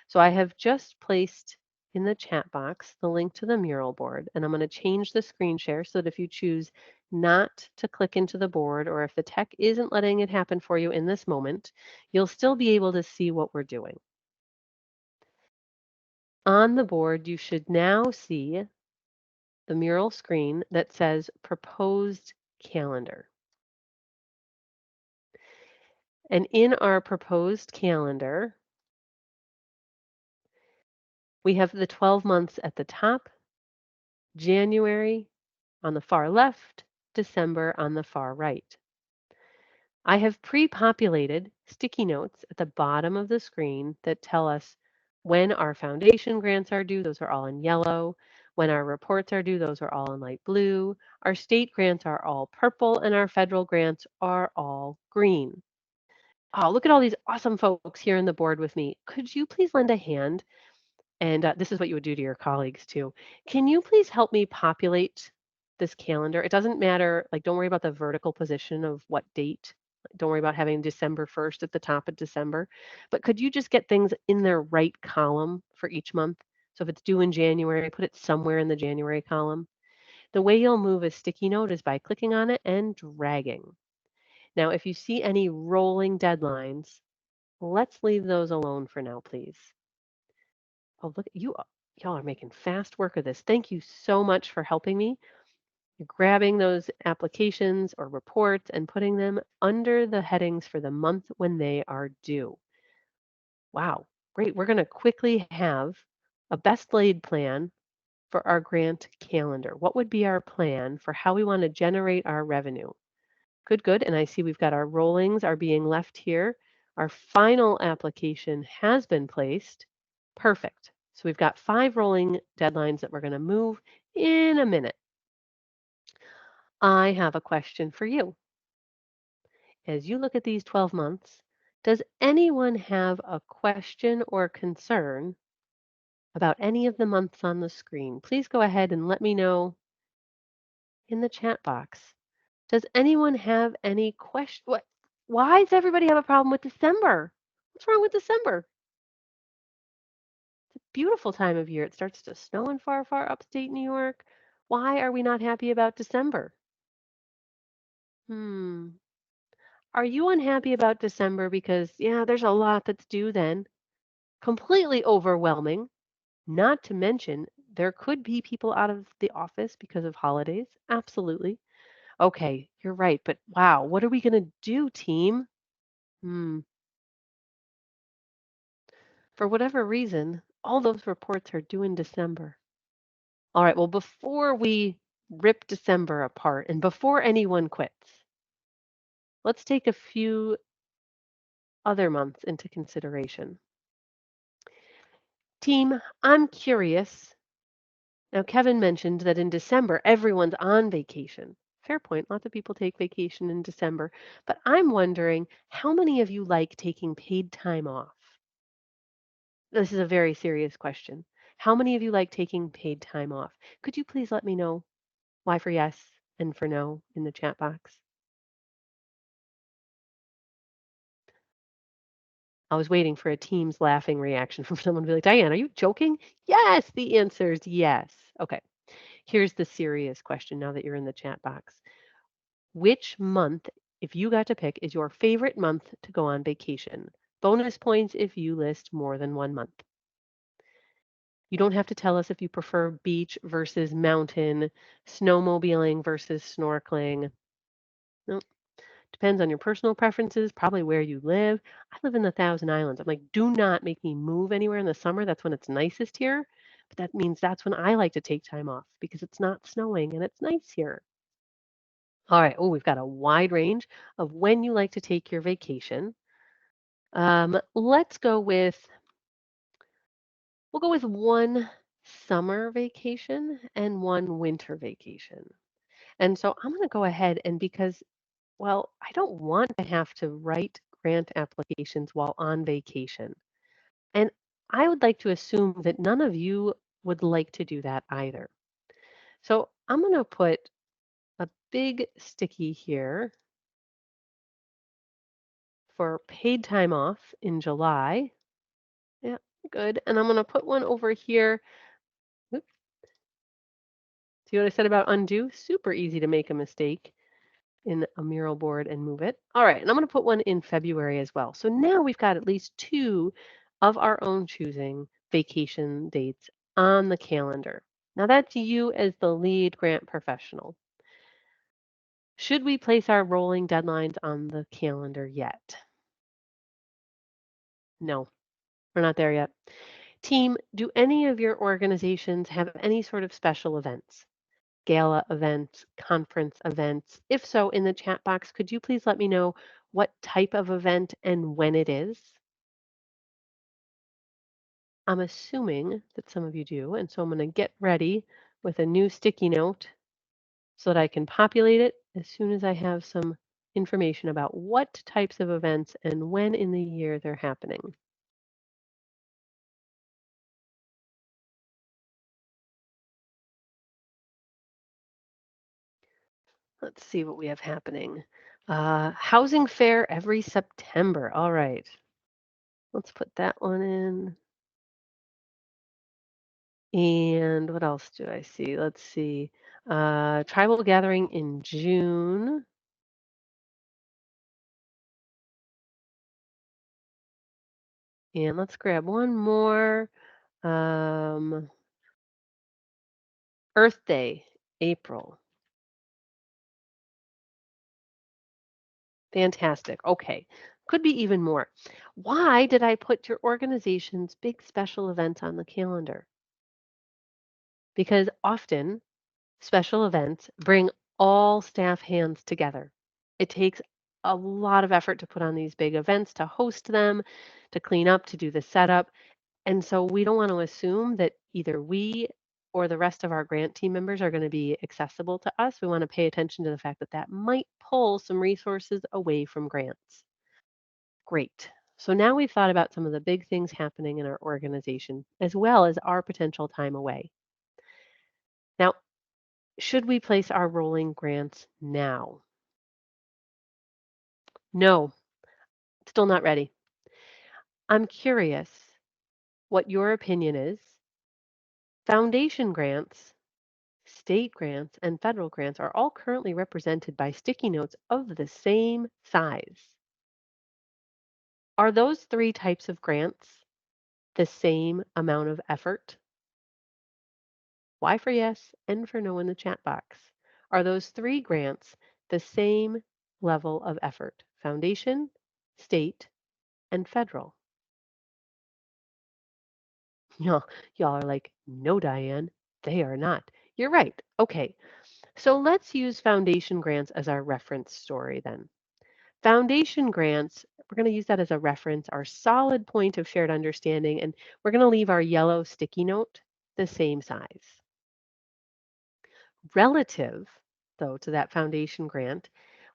So I have just placed in the chat box the link to the mural board, and I'm going to change the screen share so that if you choose not to click into the board or if the tech isn't letting it happen for you in this moment, you'll still be able to see what we're doing. On the board, you should now see the mural screen that says proposed calendar. And in our proposed calendar, we have the 12 months at the top, January on the far left, December on the far right. I have pre-populated sticky notes at the bottom of the screen that tell us when our foundation grants are due, those are all in yellow. When our reports are due, those are all in light blue. Our state grants are all purple, and our federal grants are all green. Oh, look at all these awesome folks here on the board with me. Could you please lend a hand? And this is what you would do to your colleagues too. Can you please help me populate this calendar? It doesn't matter, like, don't worry about the vertical position of what date. Don't worry about having December 1st at the top of December. But could you just get things in their right column for each month? So if it's due in January, put it somewhere in the January column. The way you'll move a sticky note is by clicking on it and dragging. Now, if you see any rolling deadlines, let's leave those alone for now, please. Oh, look, y'all are making fast work of this. Thank you so much for helping me. You're grabbing those applications or reports and putting them under the headings for the month when they are due. Wow, great. We're going to quickly have a best laid plan for our grant calendar. What would be our plan for how we want to generate our revenue? Good, good. And I see we've got our rollings are being left here. Our final application has been placed. Perfect. So we've got 5 rolling deadlines that we're going to move in a minute. I have a question for you. As you look at these 12 months, does anyone have a question or concern about any of the months on the screen? Please go ahead and let me know in the chat box. Does anyone have any question? What? Why does everybody have a problem with December? What's wrong with December? It's a beautiful time of year. It starts to snow in far, far upstate New York. Why are we not happy about December? Hmm. Are you unhappy about December because, yeah, there's a lot that's due then? Completely overwhelming. Not to mention, there could be people out of the office because of holidays. Absolutely. Okay, you're right. But wow, what are we going to do, team? Hmm. For whatever reason, all those reports are due in December. All right, well, before we rip December apart and before anyone quits, let's take a few other months into consideration. Team, I'm curious. Now, Kevin mentioned that in December, everyone's on vacation. Fair point. Lots of people take vacation in December. But I'm wondering how many of you like taking paid time off? This is a very serious question. How many of you like taking paid time off? Could you please let me know why for yes and for no in the chat box? I was waiting for a team's laughing reaction from someone to be like, Diane, are you joking? Yes, the answer is yes. Okay, here's the serious question now that you're in the chat box. Which month, if you got to pick, is your favorite month to go on vacation? Bonus points if you list more than one month. You don't have to tell us if you prefer beach versus mountain, snowmobiling versus snorkeling. No, depends on your personal preferences, probably where you live. I live in the Thousand Islands. I'm like, do not make me move anywhere in the summer. That's when it's nicest here. But that means that's when I like to take time off because it's not snowing and it's nice here. All right. Oh, we've got a wide range of when you like to take your vacation. Let's go with we'll go with one summer vacation and one winter vacation. And so I'm going to go ahead and because, well, I don't want to have to write grant applications while on vacation. And I would like to assume that none of you would like to do that either. So I'm going to put a big sticky here for paid time off in July. Yeah, good. And I'm going to put one over here. Oops, see what I said about undo? Super easy to make a mistake in a mural board and move it. All right, and I'm going to put one in February as well. So now we've got at least two of our own choosing vacation dates on the calendar. Now that's you as the lead grant professional. Should we place our rolling deadlines on the calendar yet? No, we're not there yet. Team, do any of your organizations have any sort of special events? Gala events, conference events? If so, in the chat box, could you please let me know what type of event and when it is? I'm assuming that some of you do, and so I'm going to get ready with a new sticky note so that I can populate it as soon as I have some information about what types of events and when in the year they're happening. Let's see what we have happening. Housing fair every September. All right. Let's put that one in. And what else do I see? Let's see. Tribal gathering in June. And let's grab one more. Um, Earth Day, April. Fantastic. Okay. Could be even more. Why did I put your organization's big special event on the calendar? Because often special events bring all staff hands together. It takes a lot of effort to put on these big events, to host them, to clean up, to do the setup. And so we don't want to assume that either we or the rest of our grant team members are going to be accessible to us. We want to pay attention to the fact that that might pull some resources away from grants. Great. So now we've thought about some of the big things happening in our organization, as well as our potential time away. Now, should we place our rolling grants now? No, still not ready. I'm curious what your opinion is. Foundation grants, state grants, and federal grants are all currently represented by sticky notes of the same size. Are those three types of grants the same amount of effort? Y for yes, N for no in the chat box. Are those three grants the same level of effort? Foundation, state, and federal. Y'all are like, no, Diane, they are not. You're right. Okay, so let's use foundation grants as our reference story then. Foundation grants, we're going to use that as a reference, our solid point of shared understanding, and we're going to leave our yellow sticky note the same size. Relative, though, to that foundation grant,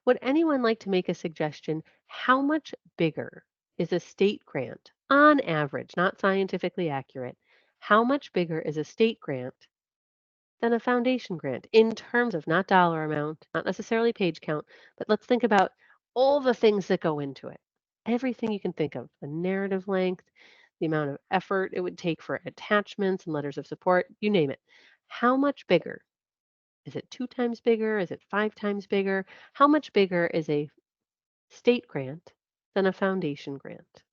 would anyone like to make a suggestion? How much bigger is a state grant on average, not scientifically accurate? How much bigger is a state grant than a foundation grant in terms of not dollar amount, not necessarily page count, but let's think about all the things that go into it. Everything you can think of, the narrative length, the amount of effort it would take for attachments and letters of support, you name it. How much bigger? Is it 2 times bigger? Is it 5 times bigger? How much bigger is a state grant than a foundation grant?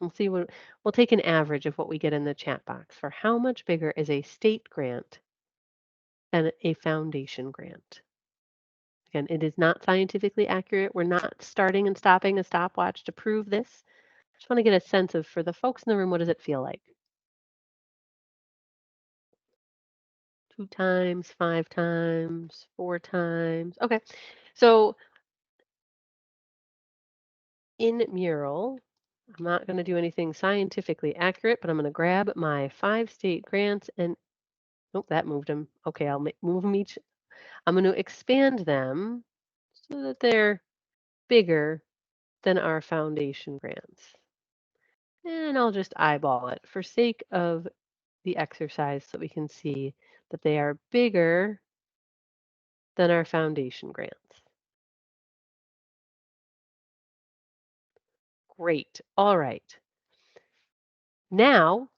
We'll take an average of what we get in the chat box for how much bigger is a state grant than a foundation grant. Again, it is not scientifically accurate. We're not starting and stopping a stopwatch to prove this. I just want to get a sense of, for the folks in the room, what does it feel like? 2 times, 5 times, 4 times. Okay. So in mural, I'm not going to do anything scientifically accurate, but I'm going to grab my 5 state grants and nope, that moved them. Okay, I'll move them each. I'm going to expand them so that they're bigger than our foundation grants. And I'll just eyeball it for sake of the exercise so we can see that they are bigger than our foundation grants. Great. All right. Now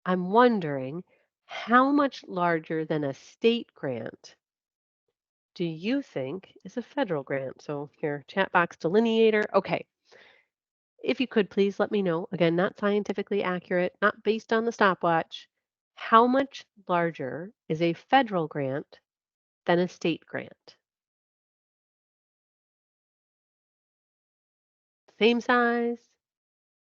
I'm wondering how much larger than a state grant do you think is a federal grant? So here, chat box delineator. Okay. If you could please let me know, again, not scientifically accurate, not based on the stopwatch, how much larger is a federal grant than a state grant? Same size,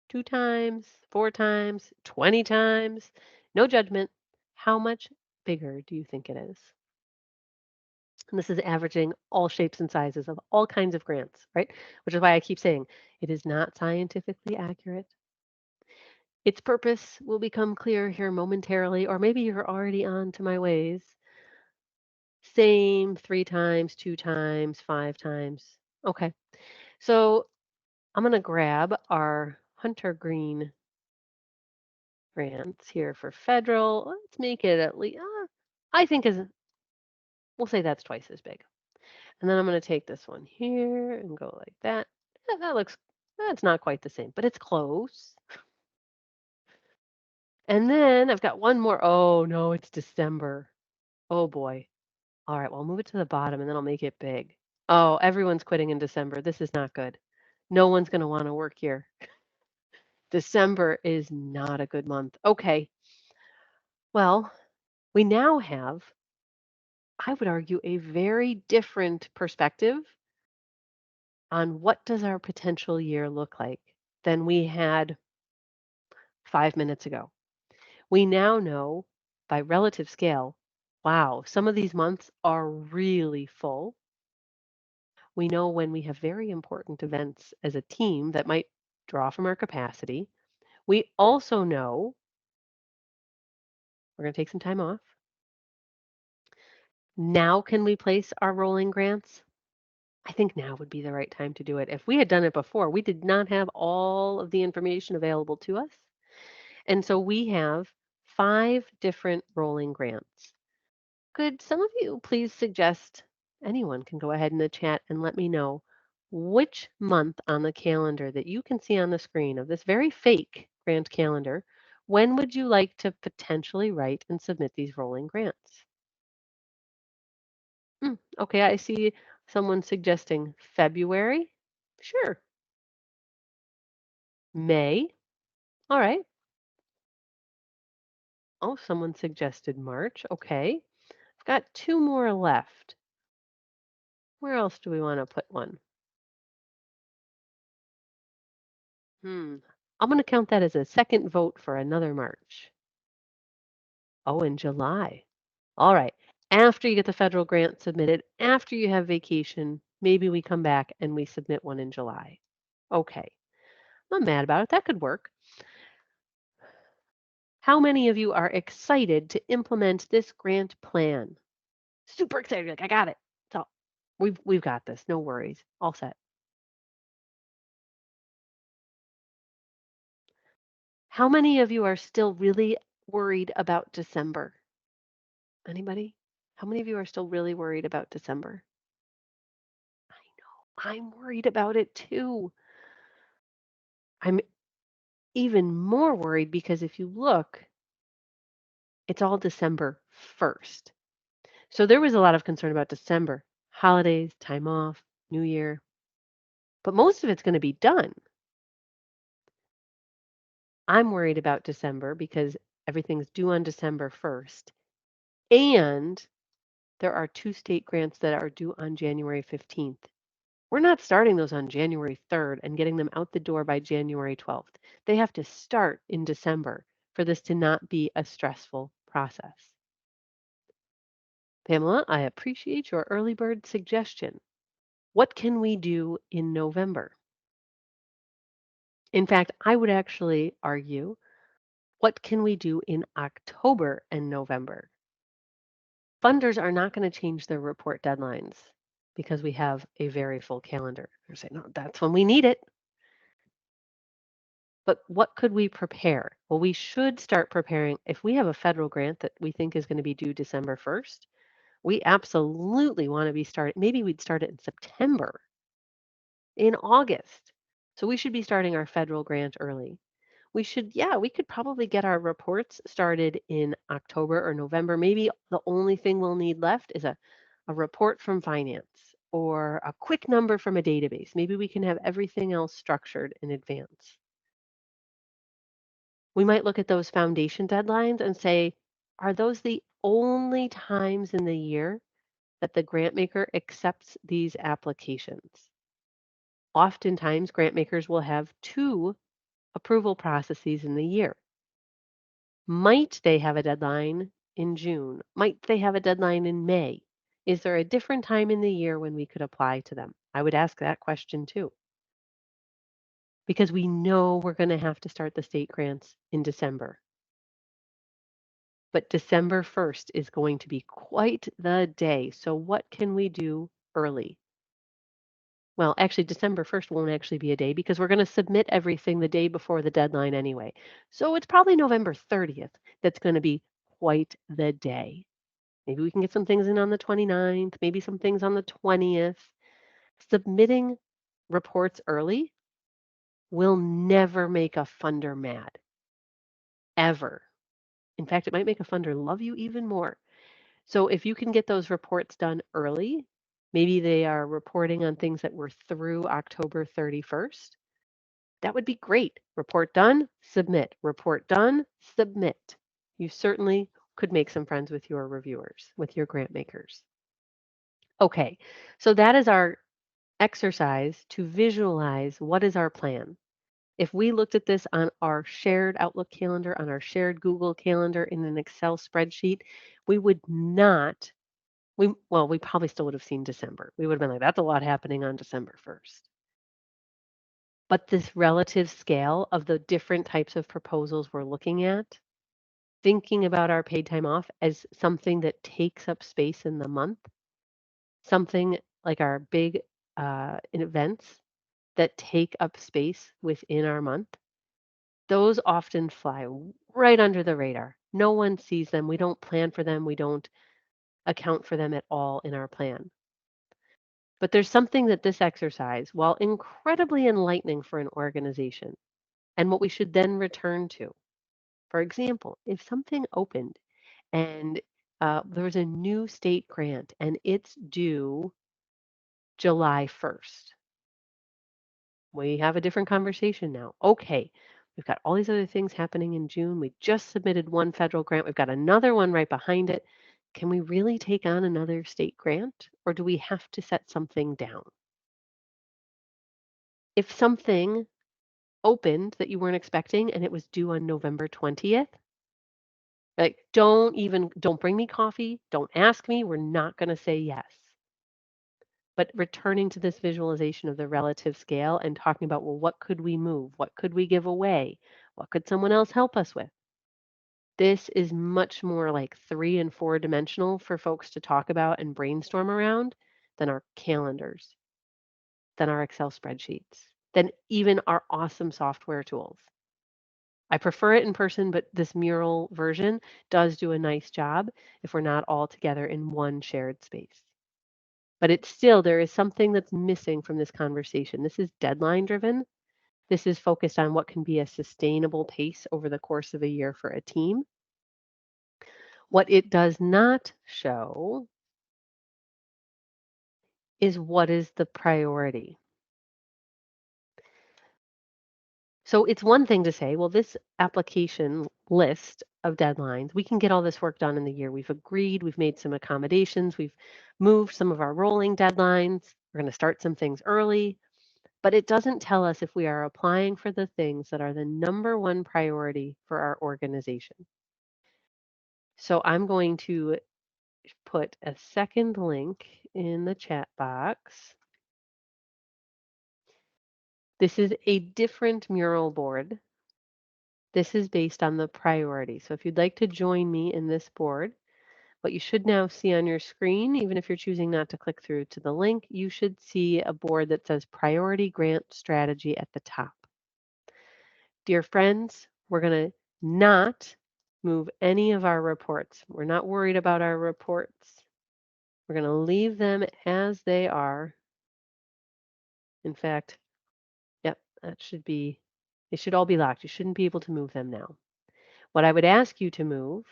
2 times, 4 times, 20 times? No judgment. How much bigger do you think it is? And this is averaging all shapes and sizes of all kinds of grants, right? Which is why I keep saying it is not scientifically accurate. Its purpose will become clear here momentarily, or maybe you're already on to my ways. Same 3 times, 2 times, 5 times. Okay. So I'm going to grab our hunter green grants here for federal. Let's make it at least, I think is, we'll say that's twice as big. And then I'm going to take this one here and go like that. That looks, that's not quite the same, but it's close. And then I've got one more. Oh no, it's December. Oh boy. All right, well, I'll move it to the bottom and then I'll make it big. Oh, everyone's quitting in December. This is not good. No one's going to want to work here. December is not a good month. Okay. Well, we now have, I would argue, a very different perspective on what does our potential year look like than we had 5 minutes ago. We now know by relative scale, wow, some of these months are really full. We know when we have very important events as a team that might draw from our capacity. We also know we're going to take some time off. Now, can we place our rolling grants? I think now would be the right time to do it. If we had done it before, we did not have all of the information available to us. And so we have 5 different rolling grants. Could some of you please suggest, anyone can go ahead in the chat and let me know which month on the calendar that you can see on the screen of this very fake grant calendar, when would you like to potentially write and submit these rolling grants? Okay, I see someone suggesting February. Sure. May. All right. Oh, someone suggested March. Okay. I've got 2 more left. Where else do we want to put one? Hmm. I'm going to count that as a second vote for another March. Oh, in July. All right. After you get the federal grant submitted, after you have vacation, maybe we come back and we submit one in July. Okay. I'm not mad about it. That could work. How many of you are excited to implement this grant plan? Super excited. Like, I got it. So we've got this. No worries. All set. How many of you are still really worried about December? Anybody? How many of you are still really worried about December? I know. I'm worried about it too. I'm even more worried because if you look, it's all December 1st. So there was a lot of concern about December, holidays, time off, New Year, but most of it's going to be done. I'm worried about December because everything's due on December 1st. And there are 2 state grants that are due on January 15th. We're not starting those on January 3rd and getting them out the door by January 12th. They have to start in December for this to not be a stressful process. Pamela, I appreciate your early bird suggestion. What can we do in November? In fact, I would actually argue, what can we do in October and November? Funders are not going to change their report deadlines because we have a very full calendar. They're saying, no, that's when we need it. But what could we prepare? Well, we should start preparing. If we have a federal grant that we think is going to be due December 1st, we absolutely want to be starting. Maybe we'd start it in September, in August. So we should be starting our federal grant early. We could probably get our reports started in October or November. Maybe the only thing we'll need left is a report from finance or a quick number from a database. Maybe we can have everything else structured in advance. We might look at those foundation deadlines and say, are those the only times in the year that the grant maker accepts these applications? Oftentimes, grant makers will have two approval processes in the year. Might they have a deadline in June? Might they have a deadline in May? Is there a different time in the year when we could apply to them? I would ask that question too, because we know we're going to have to start the state grants in December. But December 1st is going to be quite the day. So what can we do early? Well, actually, December 1st won't actually be a day because we're going to submit everything the day before the deadline anyway. So it's probably November 30th that's going to be quite the day. Maybe we can get some things in on the 29th, maybe some things on the 20th. Submitting reports early will never make a funder mad, ever. In fact, it might make a funder love you even more. So if you can get those reports done early, maybe they are reporting on things that were through October 31st. That would be great. Report done, submit. Report done, submit. You certainly could make some friends with your reviewers, with your grant makers. Okay, so that is our exercise to visualize what is our plan. If we looked at this on our shared Outlook calendar, on our shared Google calendar in an Excel spreadsheet, we would not, we probably still would have seen December. We would have been like, that's a lot happening on December 1st. But this relative scale of the different types of proposals we're looking at, thinking about our paid time off as something that takes up space in the month, something like our big events that take up space within our month, those often fly right under the radar. No one sees them. We don't plan for them. We don't account for them at all in our plan. But there's something that this exercise, while incredibly enlightening for an organization, and what we should then return to. For example, if something opened and there was a new state grant and it's due July 1st, we have a different conversation now. Okay, we've got all these other things happening in June. We just submitted one federal grant. We've got another one right behind it. Can we really take on another state grant or do we have to set something down? If something opened that you weren't expecting and it was due on November 20th, like don't bring me coffee, don't ask me, we're not going to say yes. But returning to this visualization of the relative scale and talking about, well, what could we move? What could we give away? What could someone else help us with? This is much more like 3 and 4 dimensional for folks to talk about and brainstorm around than our calendars, than our Excel spreadsheets, than even our awesome software tools. I prefer it in person, but this mural version does do a nice job if we're not all together in one shared space. But it's still, there is something that's missing from this conversation. This is deadline driven. This is focused on what can be a sustainable pace over the course of a year for a team. What it does not show is what is the priority. So it's one thing to say, well, this application list of deadlines, we can get all this work done in the year. We've agreed, we've made some accommodations, we've moved some of our rolling deadlines. We're going to start some things early, but it doesn't tell us if we are applying for the things that are the number one priority for our organization. So I'm going to put a second link in the chat box. This is a different mural board. This is based on the priority. So if you'd like to join me in this board, what you should now see on your screen, even if you're choosing not to click through to the link, you should see a board that says Priority Grant Strategy at the top. Dear friends, we're going to not move any of our reports. We're not worried about our reports. We're going to leave them as they are. In fact, yep, they should all be locked. You shouldn't be able to move them now. What I would ask you to move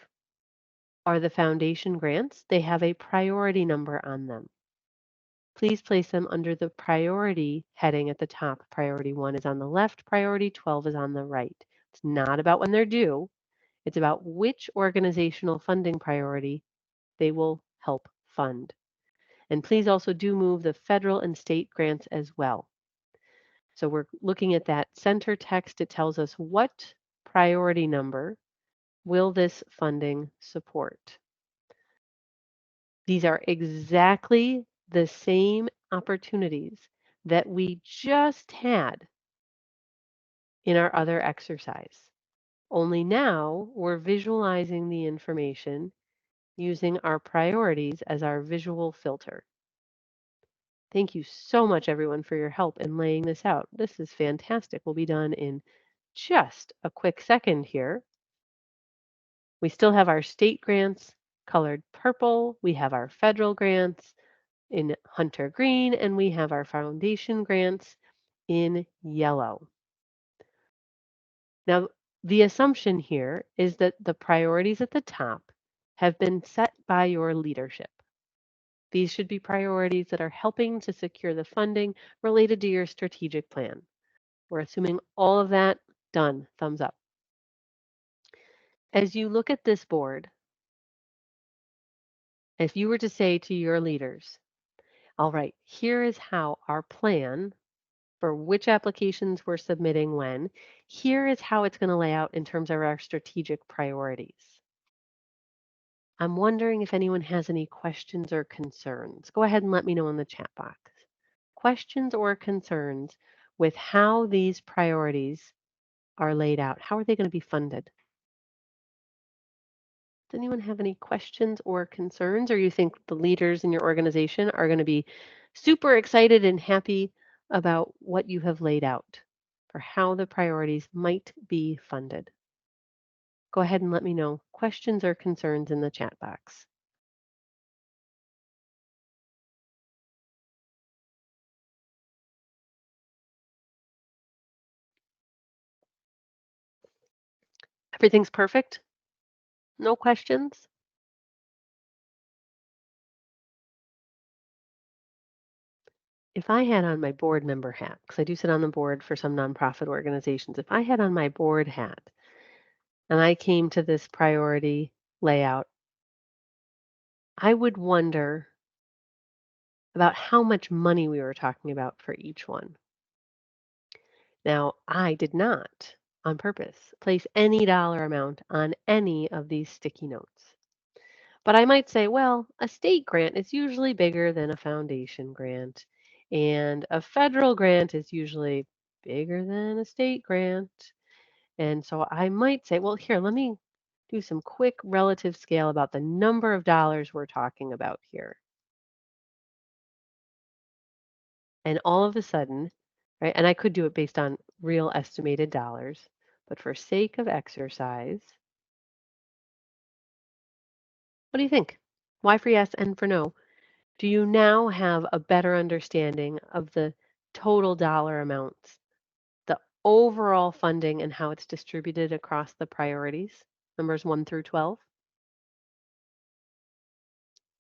are the foundation grants. They have a priority number on them. Please place them under the priority heading at the top. Priority 1 is on the left, priority 12 is on the right. It's not about when they're due. It's about which organizational funding priority they will help fund. And please also do move the federal and state grants as well. So we're looking at that center text. It tells us what priority number will this funding support. These are exactly the same opportunities that we just had in our other exercise. Only now we're visualizing the information using our priorities as our visual filter. Thank you so much, everyone, for your help in laying this out. This is fantastic. We'll be done in just a quick second here. We still have our state grants colored purple. We have our federal grants in hunter green, and we have our foundation grants in yellow. Now, the assumption here is that the priorities at the top have been set by your leadership. These should be priorities that are helping to secure the funding related to your strategic plan. We're assuming all of that done. Thumbs up. As you look at this board, if you were to say to your leaders, all right, here is how our plan for which applications we're submitting when, here is how it's going to lay out in terms of our strategic priorities. I'm wondering if anyone has any questions or concerns. Go ahead and let me know in the chat box. Questions or concerns with how these priorities are laid out? How are they going to be funded? Does anyone have any questions or concerns, or you think the leaders in your organization are going to be super excited and happy about what you have laid out for how the priorities might be funded? Go ahead and let me know questions or concerns in the chat box. Everything's perfect? No questions? If I had on my board member hat, because I do sit on the board for some nonprofit organizations, if I had on my board hat and I came to this priority layout, I would wonder about how much money we were talking about for each one. Now, I did not, on purpose, place any dollar amount on any of these sticky notes. But I might say, well, a state grant is usually bigger than a foundation grant, and a federal grant is usually bigger than a state grant. And so I might say, well, here, let me do some quick relative scale about the number of dollars we're talking about here. And all of a sudden, right, and I could do it based on real estimated dollars, but for sake of exercise, what do you think? Y for yes and for no. Do you now have a better understanding of the total dollar amounts, the overall funding, and how it's distributed across the priorities, numbers 1 through 12?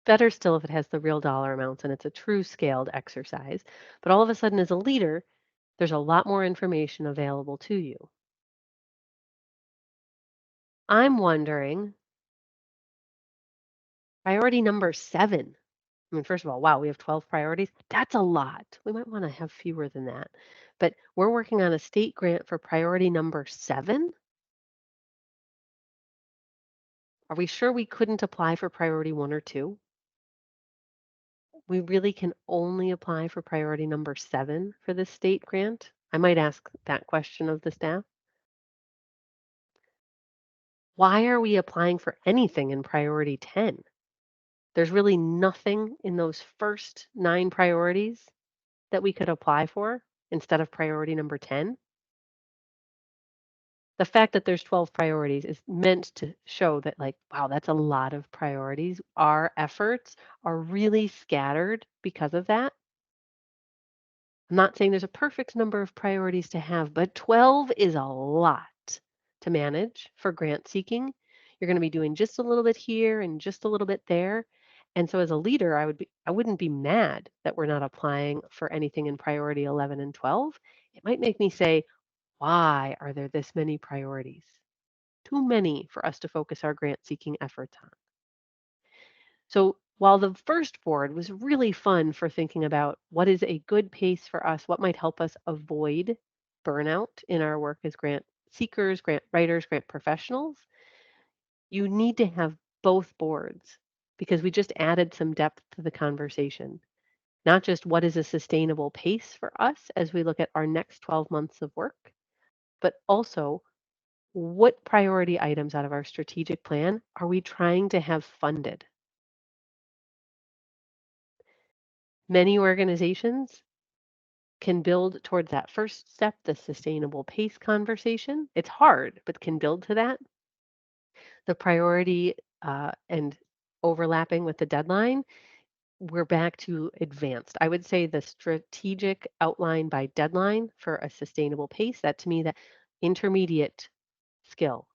Better still if it has the real dollar amounts and it's a true scaled exercise. But all of a sudden, as a leader, there's a lot more information available to you. I'm wondering, priority number 7. I mean, first of all, wow, we have 12 priorities. That's a lot. We might want to have fewer than that. But we're working on a state grant for priority number 7. Are we sure we couldn't apply for priority 1 or 2? We really can only apply for priority number 7 for this state grant? I might ask that question of the staff. Why are we applying for anything in priority 10? There's really nothing in those first 9 priorities that we could apply for instead of priority number 10. The fact that there's 12 priorities is meant to show that, like, wow, that's a lot of priorities. Our efforts are really scattered because of that. I'm not saying there's a perfect number of priorities to have, but 12 is a lot to manage for grant seeking. You're going to be doing just a little bit here and just a little bit there. And so as a leader, I wouldn't be mad that we're not applying for anything in priority 11 and 12. It might make me say, why are there this many priorities? Too many for us to focus our grant seeking efforts on. So while the first board was really fun for thinking about what is a good pace for us, what might help us avoid burnout in our work as grant seekers, grant writers, grant professionals, you need to have both boards because we just added some depth to the conversation. Not just what is a sustainable pace for us as we look at our next 12 months of work, but also what priority items out of our strategic plan are we trying to have funded? Many organizations can build towards that first step, the sustainable pace conversation. It's hard, but can build to that. The priority and overlapping with the deadline, we're back to advanced. I would say the strategic outline by deadline for a sustainable pace, that to me, that intermediate skill.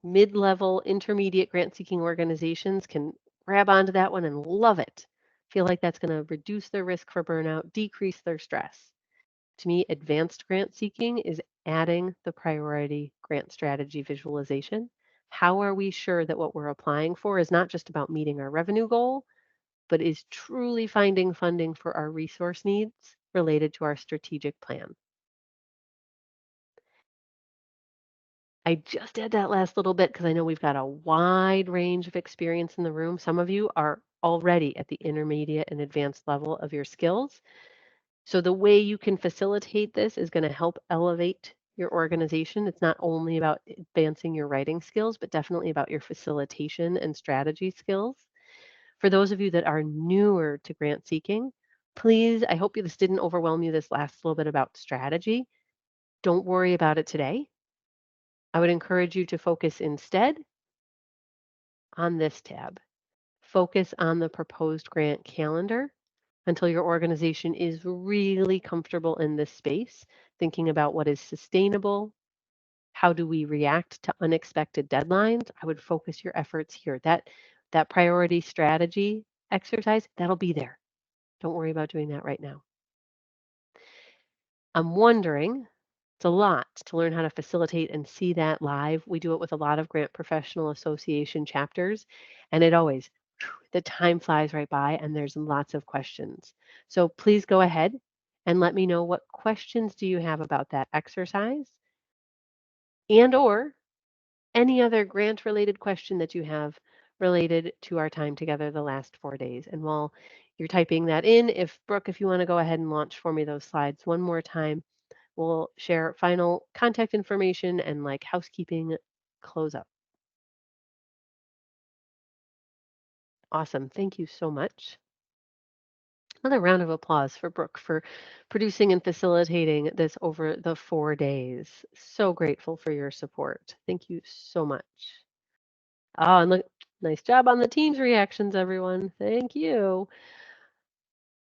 Mid-level, intermediate grant-seeking organizations can grab onto that one and love it. Feel like that's going to reduce their risk for burnout, decrease their stress. To me, advanced grant seeking is adding the priority grant strategy visualization. How are we sure that what we're applying for is not just about meeting our revenue goal, but is truly finding funding for our resource needs related to our strategic plan? I just add that last little bit because I know we've got a wide range of experience in the room. Some of you are already at the intermediate and advanced level of your skills. So the way you can facilitate this is going to help elevate your organization. It's not only about advancing your writing skills, but definitely about your facilitation and strategy skills. For those of you that are newer to grant seeking, please, I hope this didn't overwhelm you, this last little bit about strategy. Don't worry about it today. I would encourage you to focus instead on this tab. Focus on the proposed grant calendar until your organization is really comfortable in this space, thinking about what is sustainable, how do we react to unexpected deadlines. I would focus your efforts here. That priority strategy exercise, that'll be there. Don't worry about doing that right now. I'm wondering, it's a lot to learn how to facilitate and see that live. We do it with a lot of Grant Professional Association chapters, and it always, the time flies right by and there's lots of questions. So please go ahead and let me know what questions do you have about that exercise and or any other grant related question that you have related to our time together the last 4 days. And while you're typing that in, if Brooke, if you want to go ahead and launch for me those slides one more time, we'll share final contact information and like housekeeping close up. Awesome. Thank you so much. Another round of applause for Brooke for producing and facilitating this over the 4 days. So grateful for your support. Thank you so much. Oh, and look, nice job on the team's reactions, everyone. Thank you. So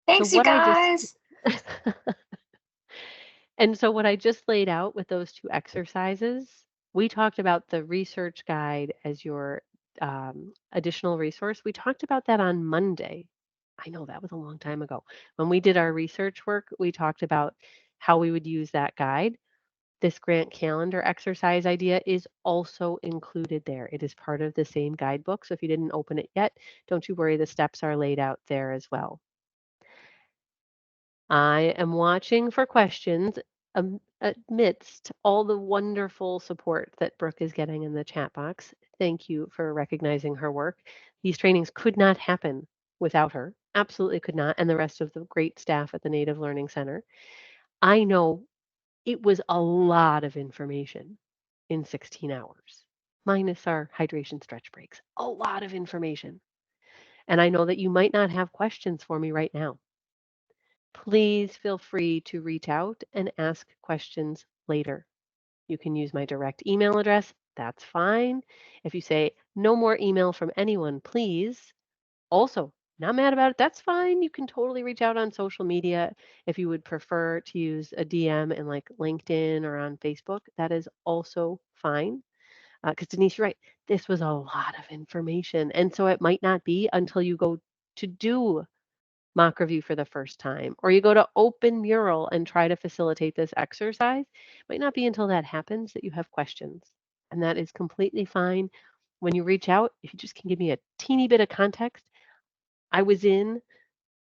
Thanks, you what I just guys. And so what I just laid out with those two exercises, we talked about the research guide as your additional resource. We talked about that on Monday. I know that was a long time ago. When we did our research work, we talked about how we would use that guide. This grant calendar exercise idea is also included there. It is part of the same guidebook. So if you didn't open it yet, don't you worry, the steps are laid out there as well. I am watching for questions. amidst all the wonderful support that Brooke is getting in the chat box, thank you for recognizing her work. These trainings could not happen without her, absolutely could not, and the rest of the great staff at the Native Learning Center. I know it was a lot of information in 16 hours, minus our hydration stretch breaks. A lot of information. And I know that you might not have questions for me right now. Please feel free to reach out and ask questions later. You can use my direct email address. That's fine. If you say no more email from anyone, please. Also, not mad about it. That's fine. You can totally reach out on social media if you would prefer to use a DM in like LinkedIn or on Facebook. That is also fine. Because Denise, you're right. This was a lot of information. And so it might not be until you go to do mock review for the first time, or you go to open mural and try to facilitate this exercise. It might not be until that happens that you have questions. And that is completely fine. When you reach out, if you just can give me a teeny bit of context, I was in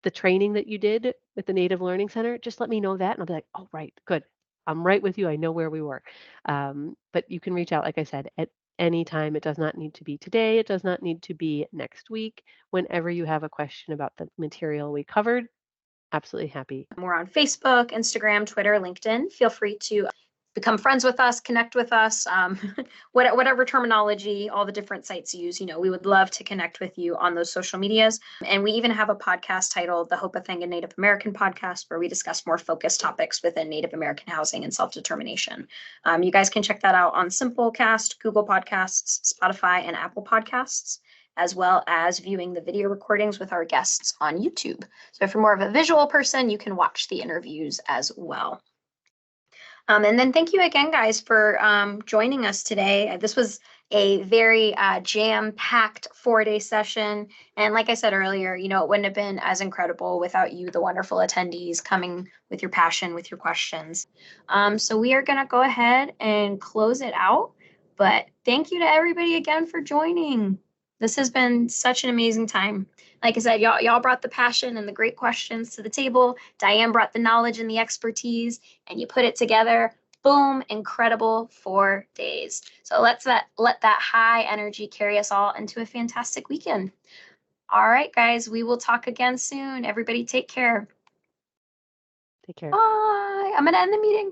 the training that you did with the Native Learning Center, just let me know that and I'll be like, oh, right, good. I'm right with you. I know where we were. But you can reach out, like I said, at any time. It does not need to be today. It does not need to be next week. Whenever you have a question about the material we covered, absolutely happy. We're on Facebook, Instagram, Twitter, LinkedIn. Feel free to become friends with us, connect with us, whatever terminology, all the different sites use. We would love to connect with you on those social medias. And we even have a podcast titled the Hopathanga Native American Podcast, where we discuss more focused topics within Native American housing and self-determination. You guys can check that out on Simplecast, Google Podcasts, Spotify, and Apple Podcasts, as well as viewing the video recordings with our guests on YouTube. So if you're more of a visual person, you can watch the interviews as well. And then thank you again, guys, for joining us today. This was a very jam-packed 4-day session. And like I said earlier, it wouldn't have been as incredible without you, the wonderful attendees, coming with your passion, with your questions. So we are going to go ahead and close it out. But thank you to everybody again for joining. This has been such an amazing time. Like I said, y'all brought the passion and the great questions to the table. Diane brought the knowledge and the expertise, and you put it together. Boom, incredible 4 days. So let that high energy carry us all into a fantastic weekend. All right, guys, we will talk again soon. Everybody take care. Take care. Bye. I'm going to end the meeting.